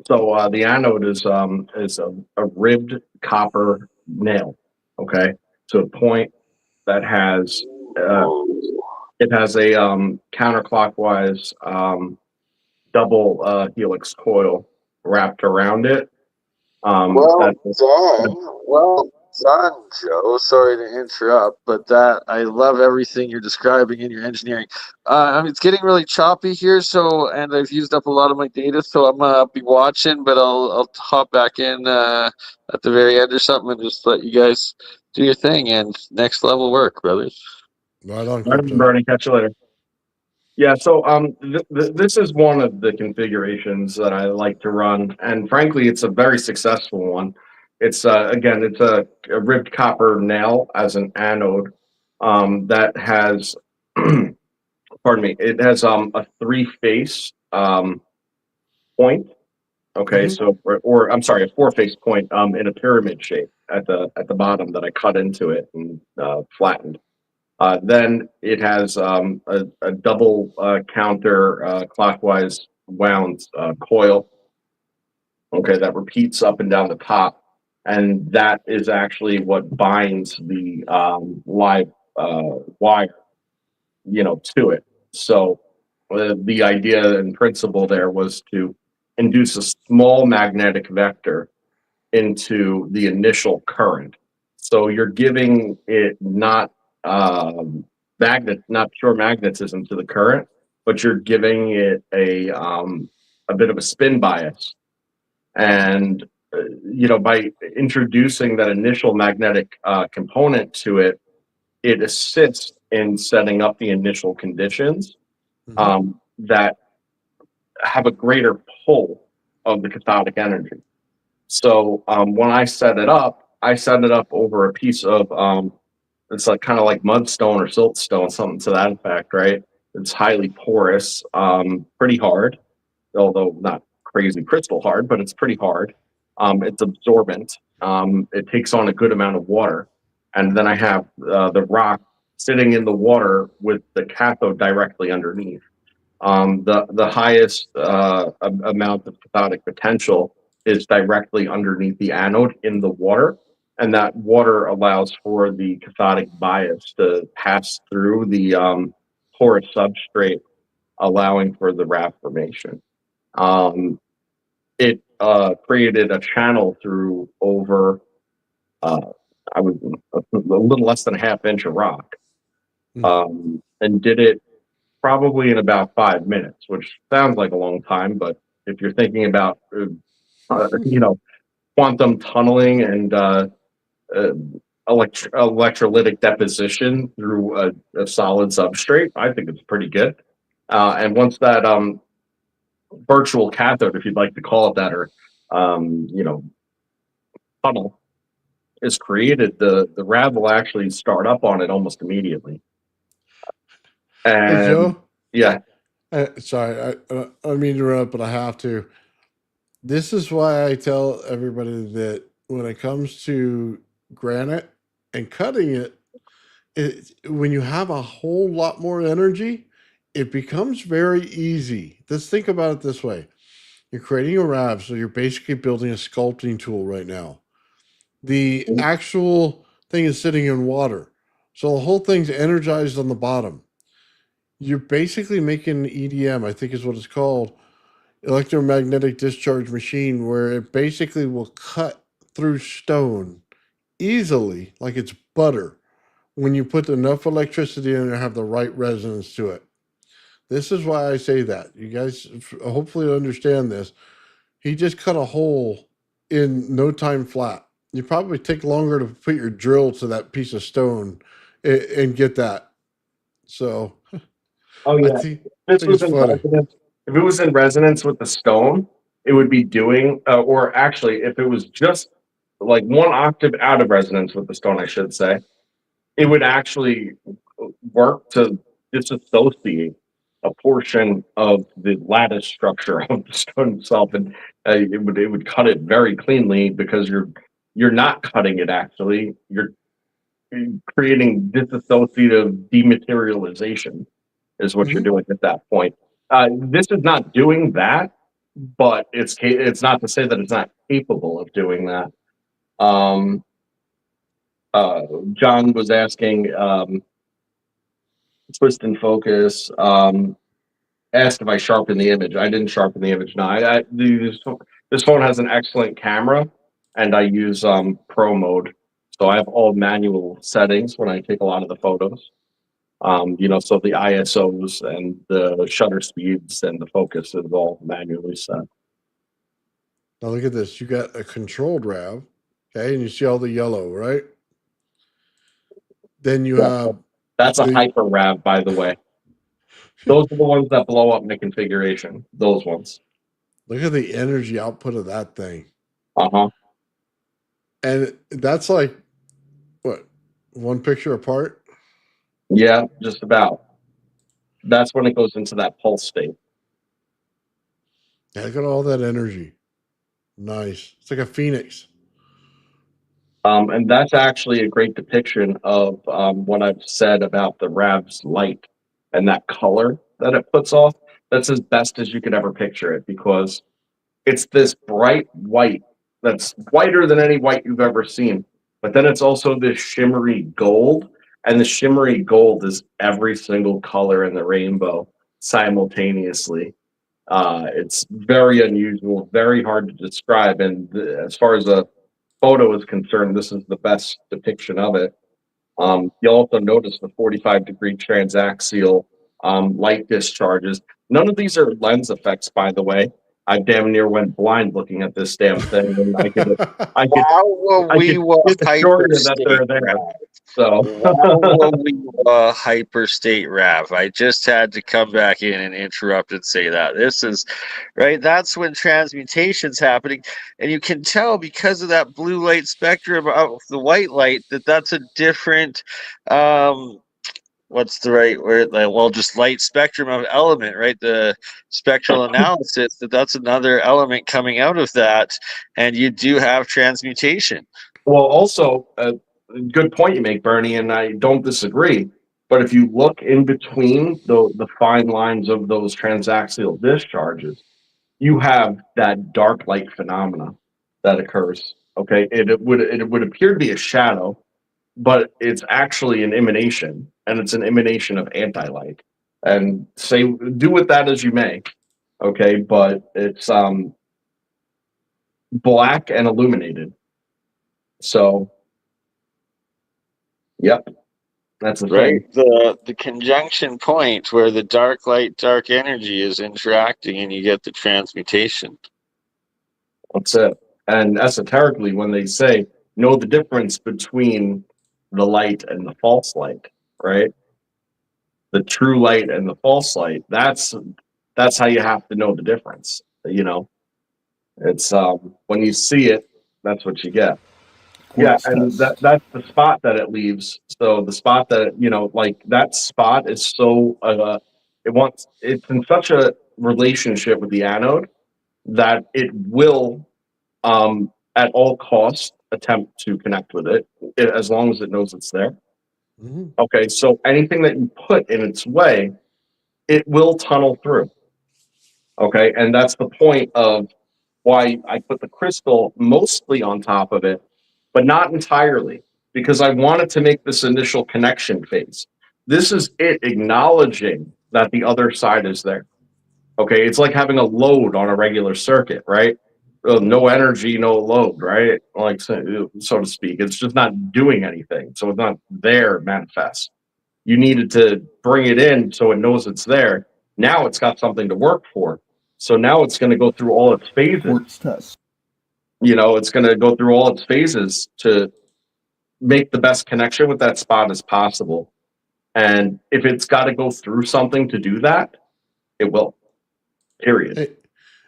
So the anode is a ribbed copper nail. Okay, to a point that has it has a counterclockwise double helix coil wrapped around it. Well That done. Well done, Joe. Sorry to interrupt, but I love everything you're describing in your engineering. It's getting really choppy here, and I've used up a lot of my data, so I'm gonna be watching, but I'll hop back in at the very end or something and just let you guys do your thing and next level work, brothers. right on, Right, Crypto. Bernie, catch you later. Yeah, so this is one of the configurations that I like to run, and frankly, it's a very successful one. It's again, it's a ribbed copper nail as an anode that has, pardon me, it has a three-face point. Okay, so or I'm sorry, a four-face point in a pyramid shape at the bottom that I cut into it and flattened. Then it has a double counter clockwise wound coil, okay, that repeats up and down the top. And that is actually what binds the live wire, to it. So the idea and principle there was to induce a small magnetic vector into the initial current. So you're giving it not not pure magnetism to the current, but you're giving it a bit of a spin bias. And by introducing that initial magnetic component to it, it assists in setting up the initial conditions that have a greater pull of the cathodic energy. So when I set it up over a piece of it's like kind of like mudstone or siltstone, something to that effect, right? It's highly porous, pretty hard, although not crazy crystal hard, but it's pretty hard. It's absorbent. It takes on a good amount of water, and then I have the rock sitting in the water with the cathode directly underneath. The highest amount of cathodic potential is directly underneath the anode in the water. and that water allows for the cathodic bias to pass through the porous substrate, allowing for the RAV formation. It created a channel through over, I would a little less than a half inch of rock, and did it probably in about 5 minutes, which sounds like a long time, but if you're thinking about, quantum tunneling and electrolytic deposition through a solid substrate, I think it's pretty good. And once that virtual cathode, if you'd like to call it that, or tunnel is created, the RAV will actually start up on it almost immediately. And Hey, Joe. yeah, Sorry, I mean to interrupt, but I have to. This is why I tell everybody that when it comes to granite and cutting it, when you have a whole lot more energy, it becomes very easy. Let's think about it this way. You're creating a RAV, so you're basically building a sculpting tool right now. The actual thing is sitting in water. So the whole thing's energized on the bottom. You're basically making an EDM, I think is what it's called, electromagnetic discharge machine, where it basically will cut through stone easily, like it's butter, when you put enough electricity in and have the right resonance to it. This is why I say that. You guys hopefully understand this. He just cut a hole in no time flat. You probably take longer to put your drill to that piece of stone and get that. So oh I yeah. think This was it's in funny. resonance. If it was in resonance with the stone, it would be doing, or actually, if it was just like one octave out of resonance with the stone, I should say, it would actually work to disassociate a portion of the lattice structure of the stone itself, and it would cut it very cleanly, because you're not cutting it, actually you're creating disassociative dematerialization is what you're Mhm. doing at that point. This is not doing that, but it's not to say that it's not capable of doing that. Um, John was asking, twist and focus. Asked if I sharpened the image. I didn't sharpen the image. No, this phone has an excellent camera, and I use pro mode, so I have all manual settings when I take a lot of the photos. So the ISOs and the shutter speeds and the focus is all manually set. Now look at this. You got a controlled RAV, okay, and you see all the yellow, right? Then you Yeah, have that's a the hyper RAV, by the way. Those are the ones that blow up in the configuration. Those ones. look at the energy output of that thing. Uh-huh. And that's like what, one picture apart? Yeah, just about. That's when it goes into that pulse state. Yeah, look at all that energy. Nice. It's like a phoenix. And that's actually a great depiction of what I've said about the RAV's light and that color that it puts off. That's as best as you could ever picture it, because it's this bright white that's whiter than any white you've ever seen. But then it's also this shimmery gold, and the shimmery gold is every single color in the rainbow simultaneously. It's very unusual, very hard to describe, and as far as a photo is concerned, this is the best depiction of it. You'll also notice the 45-degree transaxial light discharges. None of these are lens effects, by the way. I damn near went blind looking at this damn thing, and I could, Wow, I we could were assure you that they're hyperstate there. RAV. So, Wow, we were hyperstate RAV. I just had to come back in and interrupt and say that. This is right. That's when transmutation's happening, and you can tell because of that blue light spectrum of the white light that that's a different. What's the right word? Like, well, just light spectrum of element, right? The spectral analysis that's another element coming out of that, and you do have transmutation. well, also, good point you make, Bernie, and I don't disagree. But if you look in between the fine lines of those transaxial discharges, you have that dark light phenomena that occurs. Okay, it would appear to be a shadow, but it's actually an emanation, and it's an emanation of anti-light. And say do with that as you may. Okay, but it's black and illuminated. So, yep, that's the thing. Right? The conjunction point where the dark light, dark energy is interacting and you get the transmutation. That's it. And esoterically, when they say know the difference between the light and the false light, right? The true light and the false light. That's how you have to know the difference. You know, it's when you see it, that's what you get. Yeah, Quartz and test. that's the spot that it leaves. So the spot that like that spot is so it's in such a relationship with the anode that it will at all costs attempt to connect with it, as long as it knows it's there. Mm-hmm. Okay, so anything that you put in its way, it will tunnel through. Okay, and that's the point of why I put the crystal mostly on top of it, but not entirely, because I wanted to make this initial connection phase. This is it acknowledging that the other side is there. Okay, it's like having a load on a regular circuit, right? No energy, no load, right? Like so to speak. It's just not doing anything, so it's not there manifest. You needed to bring it in so it knows it's there. Now it's got something to work for. So now it's going to go through all its phases. Quartz test. It's going to go through all its phases to make the best connection with that spot as possible. And if it's got to go through something to do that, it will. Period.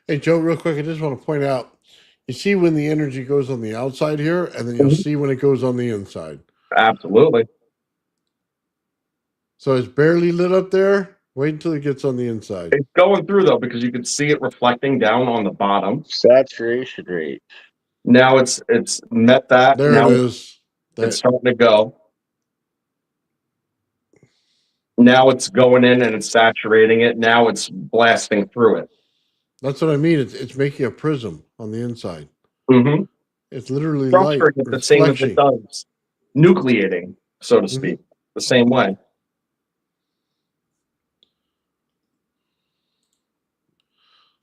Hey, Joe, real quick, I just want to point out, you see when the energy goes on the outside here, and then you'll see when it goes on the inside. Absolutely. So it's barely lit up there. Wait until it gets on the inside. It's going through though, because you can see it reflecting down on the bottom. Saturation rate. Now it's met that. There Now it is. it's starting to go. Now it's going in and it's saturating it. Now it's blasting through it. That's what I mean. It's making a prism on the inside. Mm-hmm. It's literally light. Structuring it the same as it does nucleating, so to speak, the same way.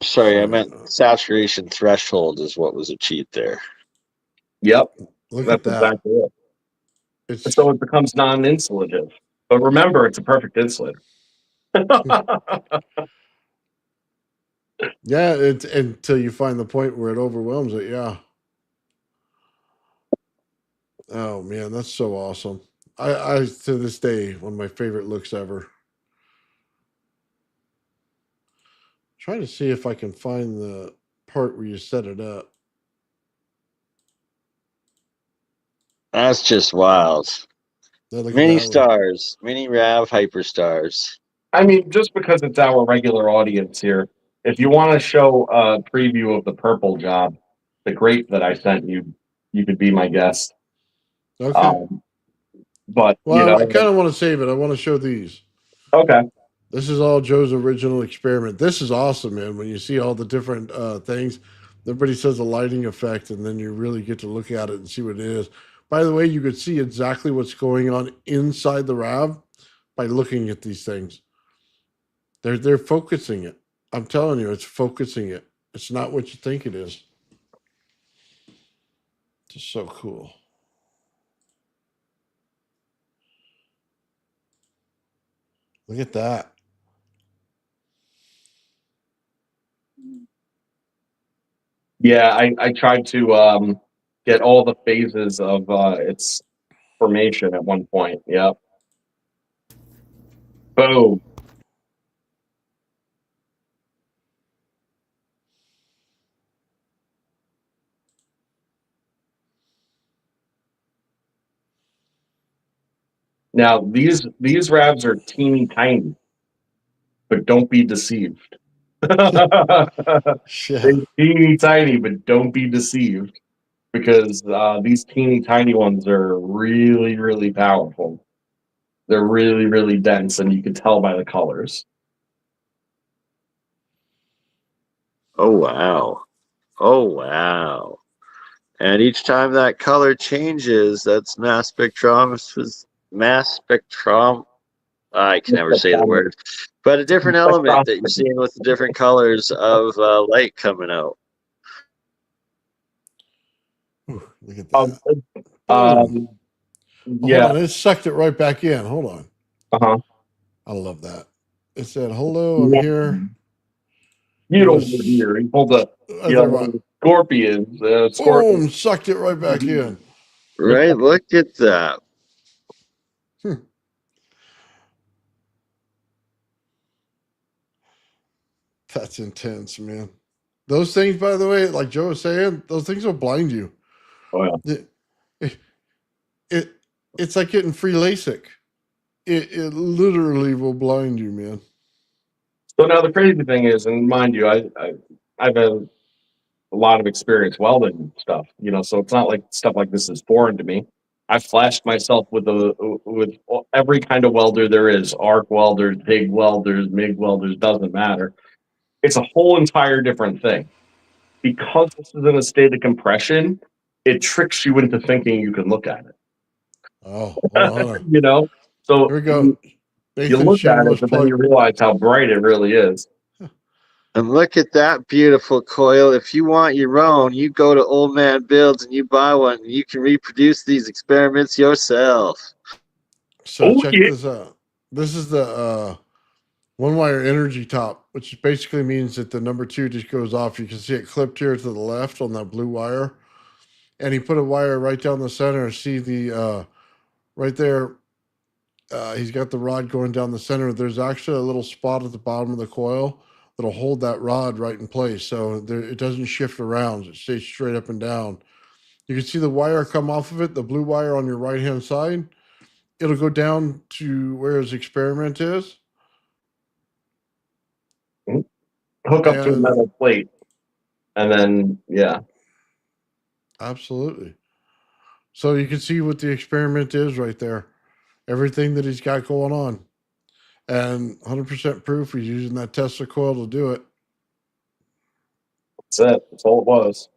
Sorry, I meant saturation threshold is what was achieved there. Yep, Look that's at that. exactly it. It's So it becomes non-insulative. But remember, it's a perfect insulator. yeah. It's until you find the point where it overwhelms it. Yeah. Oh man, that's so awesome. I to this day one of my favorite looks ever. Trying to see if I can find the part where you set it up. That's just wild. Look at Mini that one. stars, mini RAV hyperstars. I mean, just because it's our regular audience here, if you want to show a preview of the purple job, the grape that I sent you, you could be my guest. Okay. But Well, I kind of want to save it. I want to show these. Okay. This is all Joe's original experiment. This is awesome, man. When you see all the different things, everybody says a lighting effect, and then you really get to look at it and see what it is. By the way, you could see exactly what's going on inside the RAV by looking at these things. They're focusing it. I'm telling you, it's focusing it. It's not what you think it is. It's just so cool. Look at that. Yeah, I tried to get all the phases of its formation at one point. Yep. Boom. Now these RAVs are teeny tiny, but don't be deceived. They're teeny tiny, but don't be deceived, because these teeny tiny ones are really, really powerful. They're really, really dense, and you can tell by the colors. Oh wow. Oh wow. And each time that color changes, that's mass spectrum. I can never say the word, but a different element that you're seeing with the different colors of light coming out. Ooh, look at Um, that. um, Well, hold yeah. on, it sucked it right back in. Hold on. Uh-huh. I love that. It said, "Hello, I'm here." You don't hear. He pulled a, you Other know, one. scorpion. Boom! Sucked it right back in. Right? Look at that. That's intense, man. Those things, by the way, like Joe was saying, those things will blind you. Oh, yeah. It's like getting free LASIK. It literally will blind you, man. So now the crazy thing is, and mind you, I've had a lot of experience welding stuff, so it's not like stuff like this is foreign to me. I've flashed myself with every kind of welder there is, arc welders, TIG welders, MIG welders, doesn't matter. It's a whole entire different thing. Because this is in a state of compression, it tricks you into thinking you can look at Oh, hold it. on. So Here we go. you Nathan's look at shameless it, but then plug. you realize how bright it really is. And look at that beautiful coil. If you want your own, you go to Old Man Builds and you buy one. And you can reproduce these experiments yourself. So Oh check yeah. this out. This is the one wire energy top, which basically means that the number 2 just goes off. You can see it clipped here to the left on that blue wire. And he put a wire right down the center. See the right there. He's got the rod going down the center. There's actually a little spot at the bottom of the coil that'll hold that rod right in place. So it doesn't shift around. It stays straight up and down. You can see the wire come off of it, the blue wire on your right-hand side. It'll go down to where his experiment is. Hook up to a And metal plate, and then yeah. absolutely. So you can see what the experiment is right there. Everything that he's got going on. And 100% proof he's using that Tesla coil to do it. That's it. That's all it was.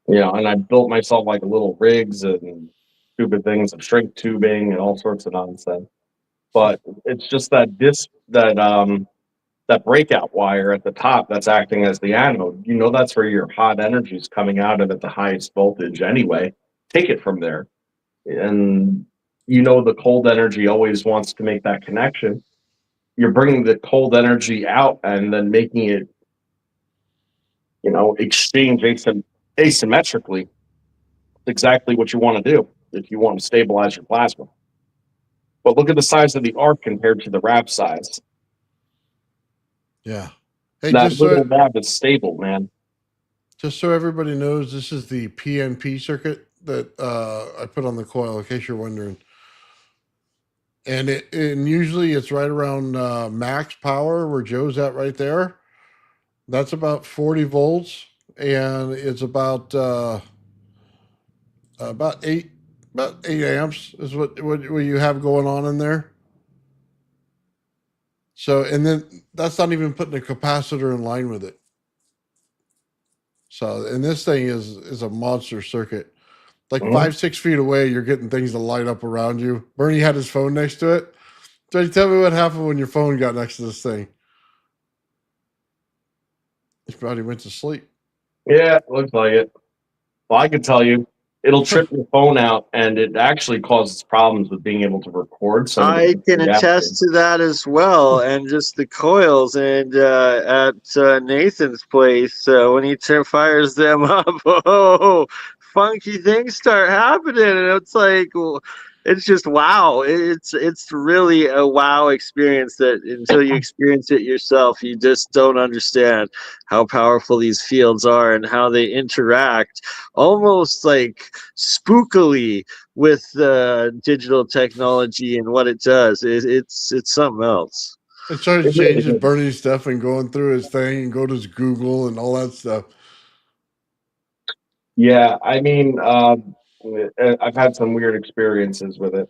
And I built myself like little rigs and stupid things of shrink tubing and all sorts of nonsense. But it's just that breakout wire at the top that's acting as the anode. That's where your hot energy is coming out of at the highest voltage anyway. Take it from there. And the cold energy always wants to make that connection. You're bringing the cold energy out and then making it, exchange asymmetrically. It's exactly what you want to do if you want to stabilize your plasma. But look at the size of the arc compared to the RAV size. Yeah. Hey, That little RAV is stable, man. just so everybody knows, this is the PNP circuit that I put on the coil, in case you're wondering. And usually it's right around max power where Joe's at right there. That's about 40 volts, and it's about 8 amps is what you have going on in there. So, and then that's not even putting a capacitor in line with it. So, and this thing is a monster circuit. Like 5-6 feet away, you're getting things to light up around you. Bernie had his phone next to it. So tell me what happened when your phone got next to this thing. He probably went to sleep. Yeah, looks like it. Well, I can tell you, it'll trip your phone out, and it actually causes problems with being able to record some of the. I can attest to that as well, and just the coils. And at Nathan's place, when he fires them up, oh, funky things start happening, and it's like, it's just wow. It's really a wow experience that until you experience it yourself, you just don't understand how powerful these fields are and how they interact, almost like spookily with digital technology and what it does. It's something else. It started changing Bernie's stuff and going through his thing and go to his Google and all that stuff. Yeah, I mean, I've had some weird experiences with it,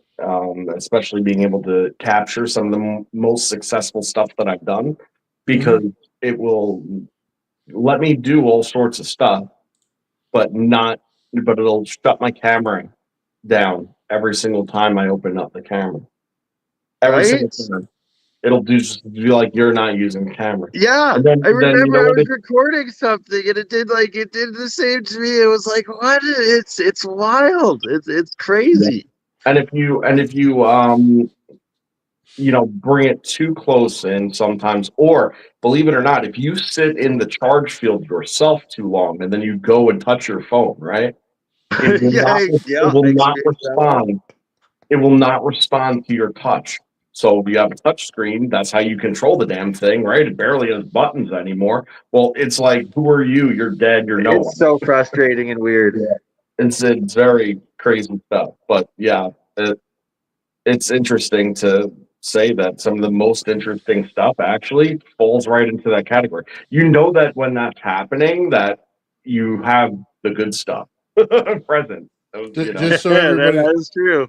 especially being able to capture some of the most successful stuff that I've done, because it will let me do all sorts of stuff, but it'll shut my camera down every single time I open up the camera. Every Right? single time. It'll just be like you're not using the camera. Yeah, And then I you remember know I what was recording something and it did the same to me. It was like, what? It's wild. It's crazy. and if you bring it too close in sometimes, or believe it or not, if you sit in the charge field yourself too long and then you go and touch your phone, right? It will Yeah, not yeah, it will I not experienced that. respond. It will not respond to your touch. So you have a touch screen, that's how you control the damn thing, right? It barely has buttons anymore. Well, it's like, who are you? You're dead, you're no It's one. so frustrating and weird. Yeah. It's very crazy stuff. But yeah, it's interesting to say that some of the most interesting stuff actually falls right into that category. You know that when that's happening, that you have the good stuff present. Just so everybody, That is true.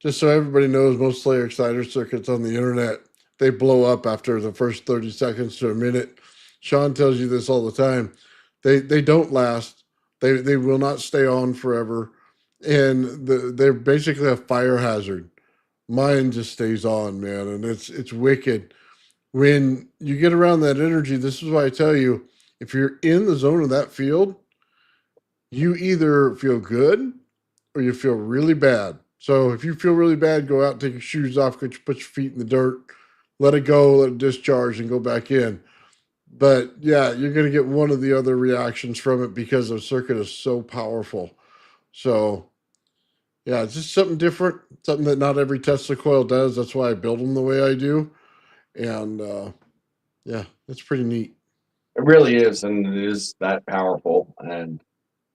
just so everybody knows, most Slayer Exciter circuits on the internet, they blow up after the first 30 seconds to a minute. Sean tells you this all the time. They don't last. They will not stay on forever, and they're basically a fire hazard. Mine just stays on, man, and it's wicked. When you get around that energy, this is why I tell you, if you're in the zone of that field, you either feel good or you feel really bad. So if you feel really bad, go out, take your shoes off, put your feet in the dirt, let it go, let it discharge, and go back in. But yeah, you're going to get one of the other reactions from it because the circuit is so powerful. So yeah, it's just something different, something that not every Tesla coil does. That's why I build them the way I do. And yeah, it's pretty neat. It really is, and it is that powerful. And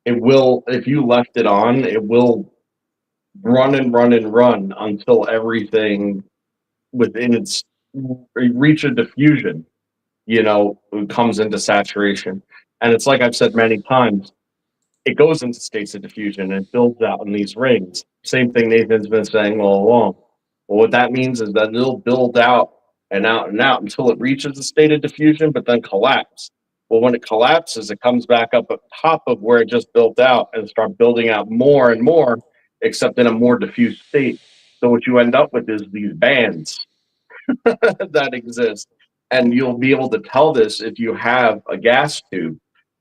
it will, if you left it on, it will run and run and run until everything within its reach of diffusion, comes into saturation. And it's like I've said many times, it goes into states of diffusion and builds out in these rings. Same thing Nathan's been saying all along. Well, what that means is that it'll build out and out and out until it reaches a state of diffusion, but then collapse. Well, when it collapses, it comes back up at top of where it just built out and start building out more and more, except in a more diffuse state. So what you end up with is these bands that exist. And you'll be able to tell this if you have a gas tube.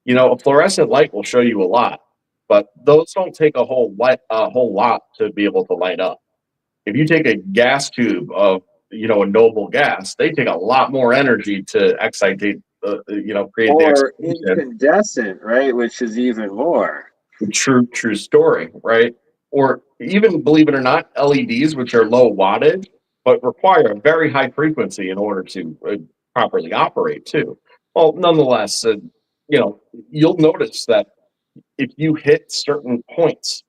A fluorescent light will show you a lot, but those don't take a whole lot to be able to light up. If you take a gas tube of a noble gas, they take a lot more energy to excitate, create the Or excitation. incandescent, right? Which is even more. True story, right? Or even, believe it or not, LEDs, which are low wattage, but require a very high frequency in order to properly operate too. Well, nonetheless, you'll notice that if you hit certain points,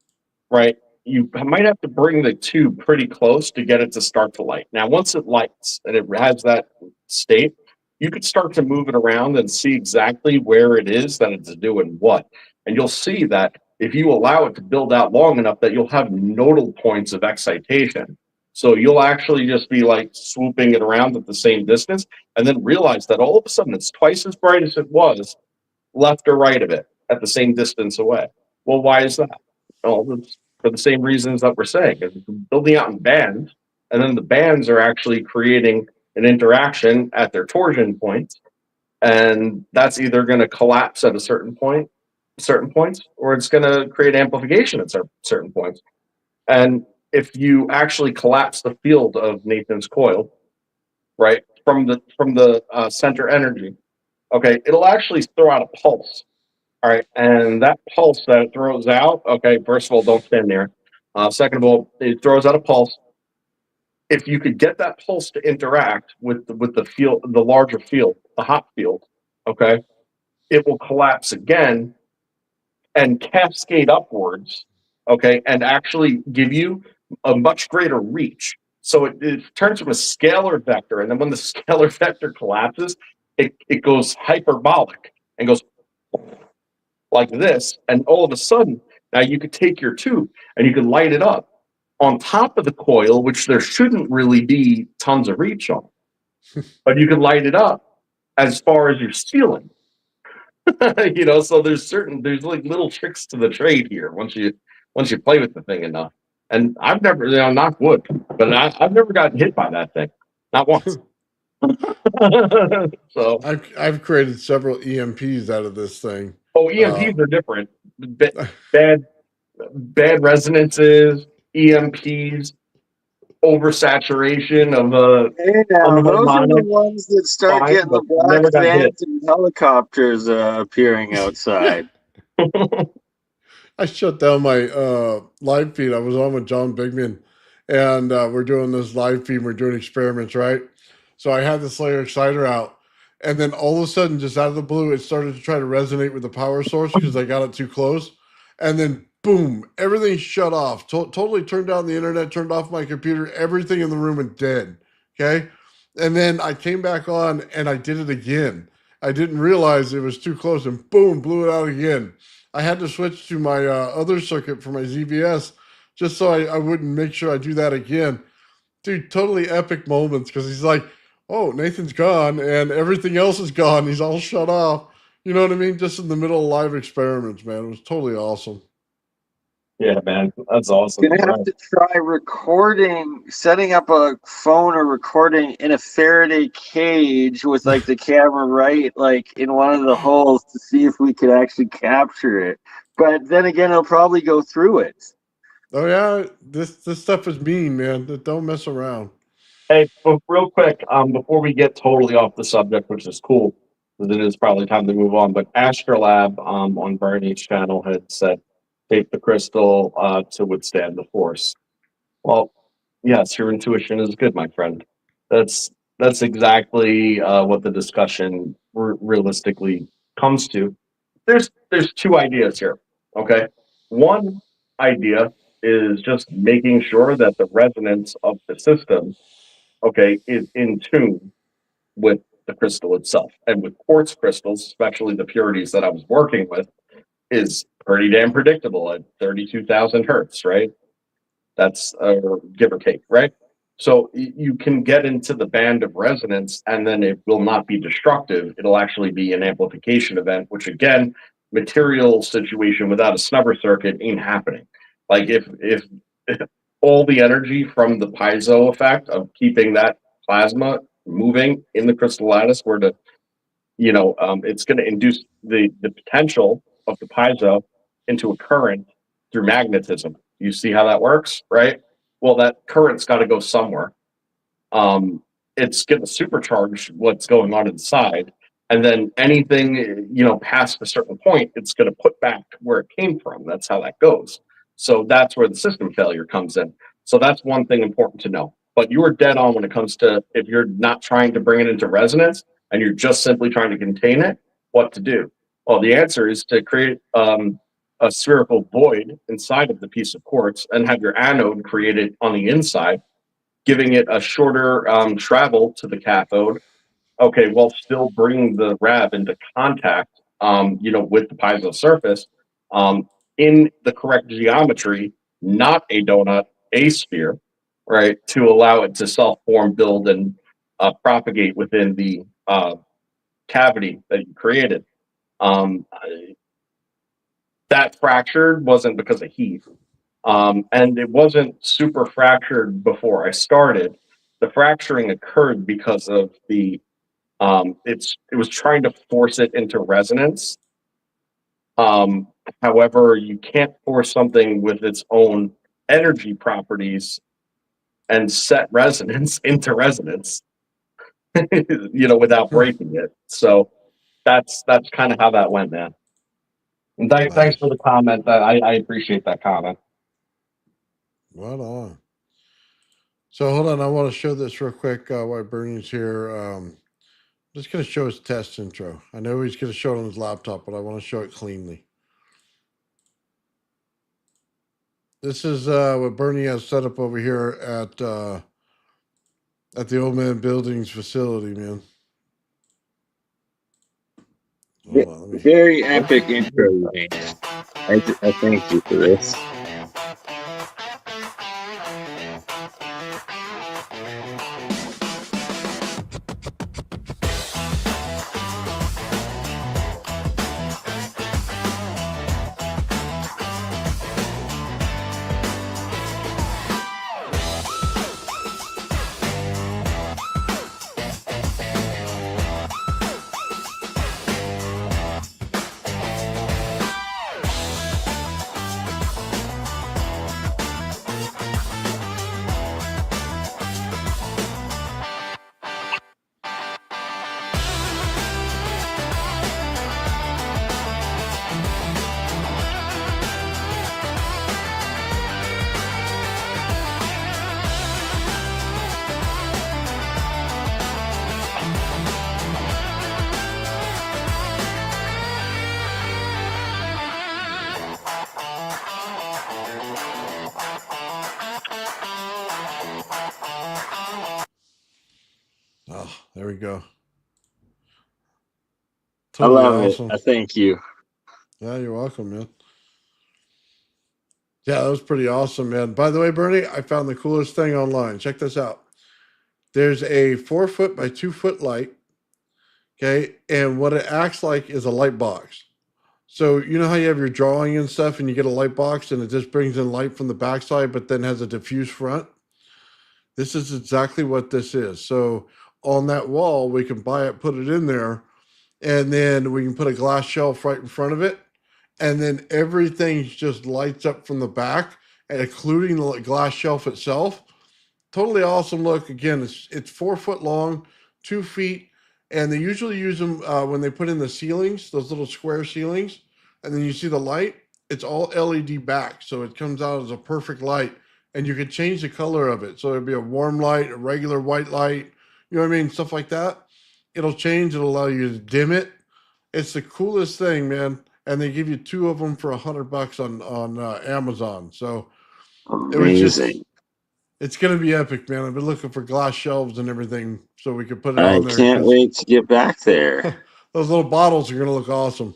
right, you might have to bring the tube pretty close to get it to start to light. Now, once it lights and it has that state, you could start to move it around and see exactly where it is that it's doing what. And you'll see that if you allow it to build out long enough that you'll have nodal points of excitation. So you'll actually just be like swooping it around at the same distance and then realize that all of a sudden it's twice as bright as it was left or right of it at the same distance away. Well, why is that? Well, it's for the same reasons that we're saying. It's building out in bands, and then the bands are actually creating an interaction at their torsion points, and that's either going to collapse at certain points, or it's going to create amplification at certain points. And if you actually collapse the field of Nathan's coil, right, from the center energy, okay, it'll actually throw out a pulse. All right, and that pulse that it throws out, okay, first of all, don't stand there. Second of all, it throws out a pulse. If you could get that pulse to interact with the field, the larger field, the hot field, okay, it will collapse again and cascade upwards, okay, and actually give you a much greater reach. So it turns from a scalar vector, and then when the scalar vector collapses, it goes hyperbolic and goes like this, and all of a sudden, now you could take your tube and you could light it up on top of the coil, which there shouldn't really be tons of reach on, but you could light it up as far as your ceiling. So there's like little tricks to the trade here once you play with the thing enough. And I've never, knock wood, but I've never gotten hit by that thing, not once. So, I've created several EMPs out of this thing. EMPs are different. Bad resonances, EMPs, oversaturation of Hey now, those are the unharmonic. ones that start Fine, getting the but black never got hit. vans and helicopters appearing outside. I shut down my live feed. I was on with John Bigman, and we're doing this live feed. We're doing experiments, right? So I had the Slayer Exciter out, and then all of a sudden, just out of the blue, it started to try to resonate with the power source because I got it too close, and then boom, everything shut off. Totally turned down the internet, turned off my computer, everything in the room went dead. Okay, and then I came back on and I did it again. I didn't realize it was too close, and boom, blew it out again. I had to switch to my other circuit for my ZVS just so I wouldn't make sure I do that again. Dude, totally epic moments because he's like, oh, Nathan's gone and everything else is gone. He's all shut off. You know what I mean? Just in the middle of live experiments, man. It was totally awesome. Yeah, man, that's awesome. Gonna have to try setting up a phone or recording in a Faraday cage with like the camera right like in one of the holes to see if we could actually capture it. But then again, it'll probably go through it. Oh yeah, this stuff is mean, man. Don't mess around. Hey, real quick, before we get totally off the subject, which is cool, because it is probably time to move on. But Astrolab on Bernie's channel had said tape the crystal to withstand the force. Well, yes, your intuition is good, my friend. That's exactly what the discussion realistically comes to. There's two ideas here. Okay, one idea is just making sure that the resonance of the system, okay, is in tune with the crystal itself. And with quartz crystals, especially the purities that I was working with, is pretty damn predictable at 32,000 hertz, right? That's give or take, right? So you can get into the band of resonance and then it will not be destructive. It'll actually be an amplification event, which again, material situation without a snubber circuit ain't happening. Like if all the energy from the piezo effect of keeping that plasma moving in the crystal lattice were to, it's going to induce the potential of the piezo into a current through magnetism. You see how that works, right? Well, that current's got to go somewhere. It's going to supercharge what's going on inside. And then anything, past a certain point, it's going to put back where it came from. That's how that goes. So that's where the system failure comes in. So that's one thing important to know. But you are dead on when it comes to if you're not trying to bring it into resonance and you're just simply trying to contain it, what to do? Well, the answer is to create a spherical void inside of the piece of quartz and have your anode created on the inside, giving it a shorter travel to the cathode. Okay, while still bringing the RAV into contact, with the piezo surface in the correct geometry, not a donut, a sphere, right, to allow it to self-form, build, and propagate within the cavity that you created. That fractured wasn't because of heat. And it wasn't super fractured before I started. The fracturing occurred because of the it was trying to force it into resonance. However, you can't force something with its own energy properties and set resonance into resonance, without breaking it. So that's kind of how that went, man. And thanks for the comment. I appreciate that comment. Right on. So hold on, I want to show this real quick while Bernie's here. I'm just going to show his test intro. I know he's going to show it on his laptop, but I want to show it cleanly. This is what Bernie has set up over here at the Old Man Buildings facility, man. Hold on, Very epic intro, man. I thank you for this. Oh, there we go. I Totally love it. awesome. I thank you. Yeah, you're welcome, man. Yeah, that was pretty awesome, man. By the way, Bernie, I found the coolest thing online. Check this out. There's a 4 foot by 2 foot light. Okay. And what it acts like is a light box. So you know how you have your drawing and stuff and you get a light box and it just brings in light from the backside, but then has a diffuse front? This is exactly what this is. So on that wall, we can buy it, put it in there, and then we can put a glass shelf right in front of it. And then everything just lights up from the back, and including the glass shelf itself. Totally awesome look. Again, it's 4 foot long, 2 feet, and they usually use them when they put in the ceilings, those little square ceilings, and then you see the light. It's all LED back, so it comes out as a perfect light, and you can change the color of it. So it'd be a warm light, a regular white light, you know what I mean, stuff like that. It'll change. It'll allow you to dim it. It's the coolest thing, man. And they give you 2 of them for $100 on Amazon. So it was Amazing. just it's gonna be epic, man. I've been looking for glass shelves and everything so we could put it I on there can't because wait to get back there. those little bottles are gonna look awesome.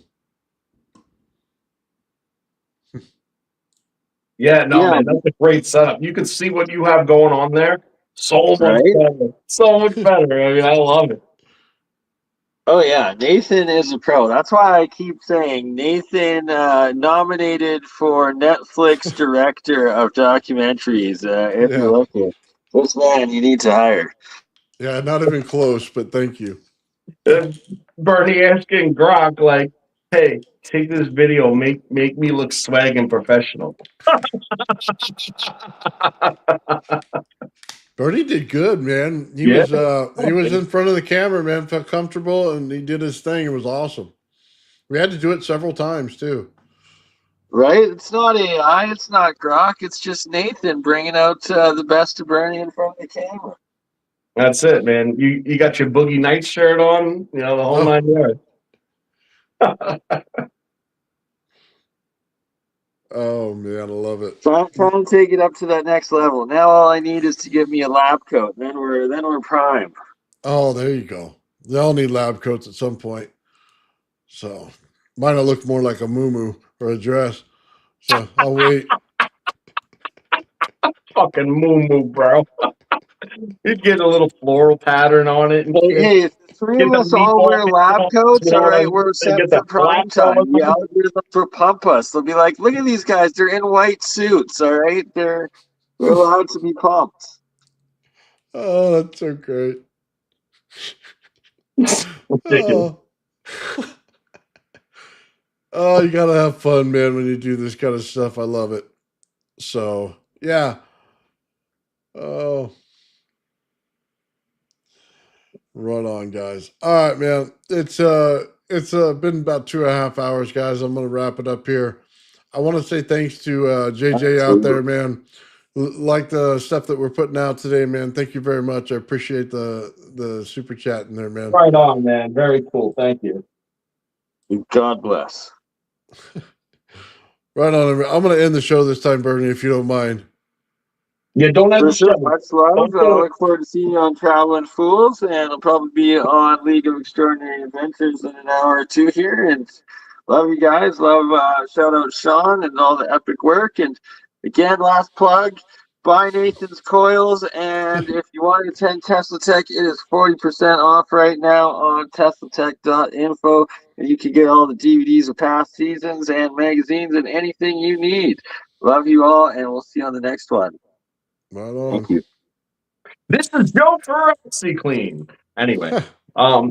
Yeah, no, Yeah, man, that's a great setup. You can see what you have going on there. So much right? better. So much better. I mean, I love it. Oh yeah, Nathan is a pro. That's why I keep saying Nathan nominated for Netflix director of documentaries. If you're Yeah, looking, this man you need to hire. yeah, not even close, but thank you. And Bernie asking Gronk, like, hey, take this video, make me look swag and professional. Bernie did good, man. Yeah. He was in front of the camera, man, felt comfortable, and he did his thing. It was awesome. We had to do it several times too. Right? It's not AI. It's not Grok. It's just Nathan bringing out the best of Bernie in front of the camera. That's it, man. You got your Boogie Nights shirt on, you know, the whole Oh, 9 yards. oh man, I love it. Trying to take it up to that next level. Now all I need is to give me a lab coat. Then we're prime. Oh, there you go. They all need lab coats at some point. So mine will look more like a muumuu or a dress. So I'll wait. Fucking moo moo, bro. You'd get a little floral pattern on it and shit. Hey, if the three Get of the us all meatball, wear lab you coats, know all what I right, mean? we're They set get for that prime black going time. The on. algorithm will pump us. They'll be like, look at these guys. They're in white suits, all right? They're allowed to be pumped. Oh, that's so great. Ridiculous. Oh. Oh, you gotta have fun, man, when you do this kind of stuff. I love it. So yeah. Oh, right on, guys. All right, man. It's been about 2.5 hours, guys. I'm gonna wrap it up here. I want to say thanks to JJ out Absolutely. there, man. Like the stuff that we're putting out today, man. Thank you very much. I appreciate the super chat in there, man. Right on, man. Very cool. Thank you. God bless. Right on. I'm gonna end the show this time, Bernie, if you don't mind. Yeah, don't end For the sure. show. Much love. Don't I do it. look forward to seeing you on Traveling Fools, and I'll probably be on League of Extraordinary Adventures in an hour or two here. And love you guys. Love shout out Sean and all the epic work. And again, last plug. Buy Nathan's coils, and if you want to attend Tesla Tech, it is 40% off right now on teslatech.info, and you can get all the DVDs of past seasons and magazines and anything you need. Love you all, and we'll see you on the next one. Right Thank on. you. This is Joe for Clean. Anyway, Huh.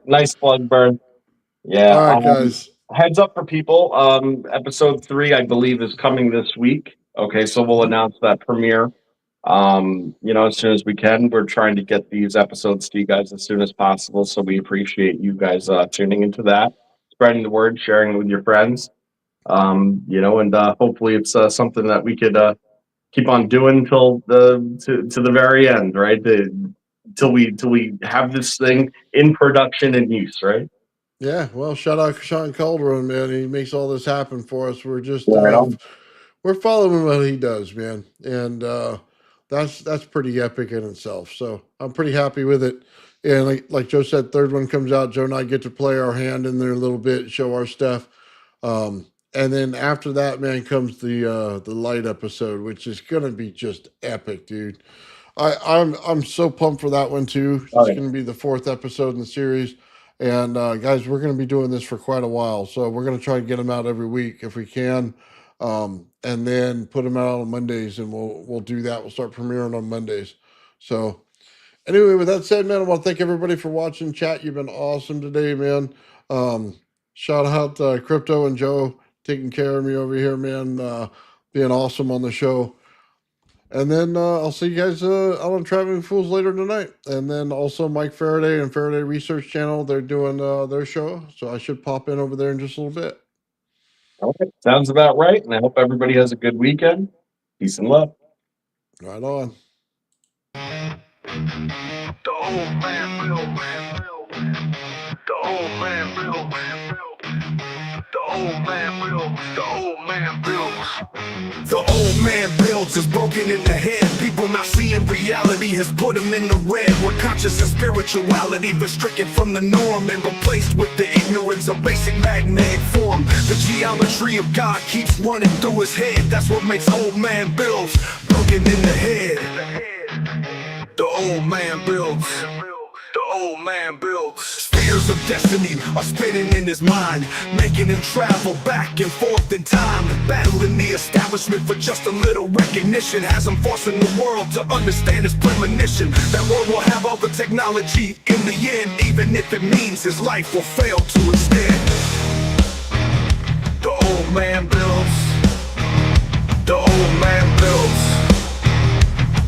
nice plug, Burn. Yeah. All right, guys. Heads up for people. Episode 3, I believe, is coming this week. Okay, so we'll announce that premiere. You know, as soon as we can. We're trying to get these episodes to you guys as soon as possible. So we appreciate you guys tuning into that, spreading the word, sharing it with your friends. You know, and hopefully it's something that we could keep on doing till to the very end, right? Till we have this thing in production and use, right? Yeah, well, shout out Sean Calderon, man. He makes all this happen for us. We're just Right on. we're following what he does, man. And that's pretty epic in itself. So I'm pretty happy with it. And like Joe said, third one comes out. Joe and I get to play our hand in there a little bit, show our stuff. And then after that, man, comes the light episode, which is gonna be just epic, dude. I'm so pumped for that one too. It's Oh, yeah. gonna be the fourth episode in the series. And guys, we're gonna be doing this for quite a while. So we're gonna try and get them out every week if we can. And then put them out on Mondays, and we'll do that. We'll start premiering on Mondays. So anyway, with that said, man, I want to thank everybody for watching. Chat, you've been awesome today, man. Shout out Crypto and Joe taking care of me over here, man. Being awesome on the show. And then I'll see you guys out on Traveling Fools later tonight. And then also Mike Faraday and Faraday Research Channel, they're doing their show. So I should pop in over there in just a little bit. Okay. Sounds about right. And I hope everybody has a good weekend. Peace and love. Right on. The old man will. The old man will. The old man will. The old man builds. The old man builds is broken in the head. People not seeing reality has put them in the red. Where conscious and spirituality been stricken from the norm and replaced with the ignorance of basic magnetic form. The geometry of God keeps running through his head. That's what makes old man builds broken in the head. The old man builds. The old man builds. Spheres of destiny are spinning in his mind, making him travel back and forth in time, battling the establishment for just a little recognition. Has him forcing the world to understand his premonition. That world will have all the technology in the end, even if it means his life will fail to extend. The old man builds. The old man builds.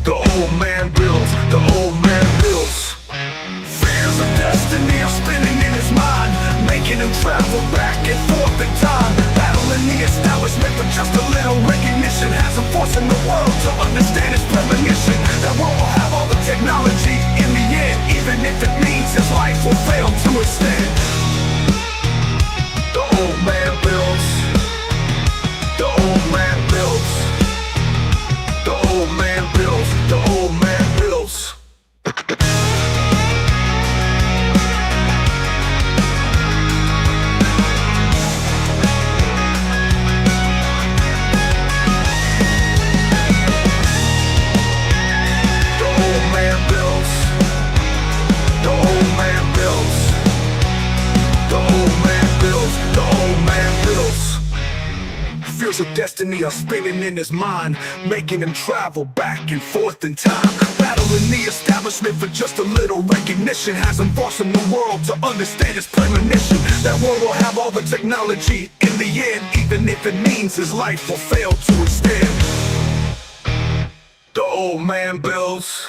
The old man builds. The old man builds. Fears of destiny are spinning in his mind, making him travel back and forth in time, battling the establishment for just a little recognition. Has him forcing the world to understand his premonition. That world will have all the technology in the end, even if it means his life will fail to extend. The old man builds. The old man builds. The old man builds. The old man builds. Fears of destiny are spinning in his mind, making him travel back and forth in time, battling the establishment for just a little recognition. Has him forcing the world to understand his premonition. That world will have all the technology in the end, even if it means his life will fail to extend. The old man builds.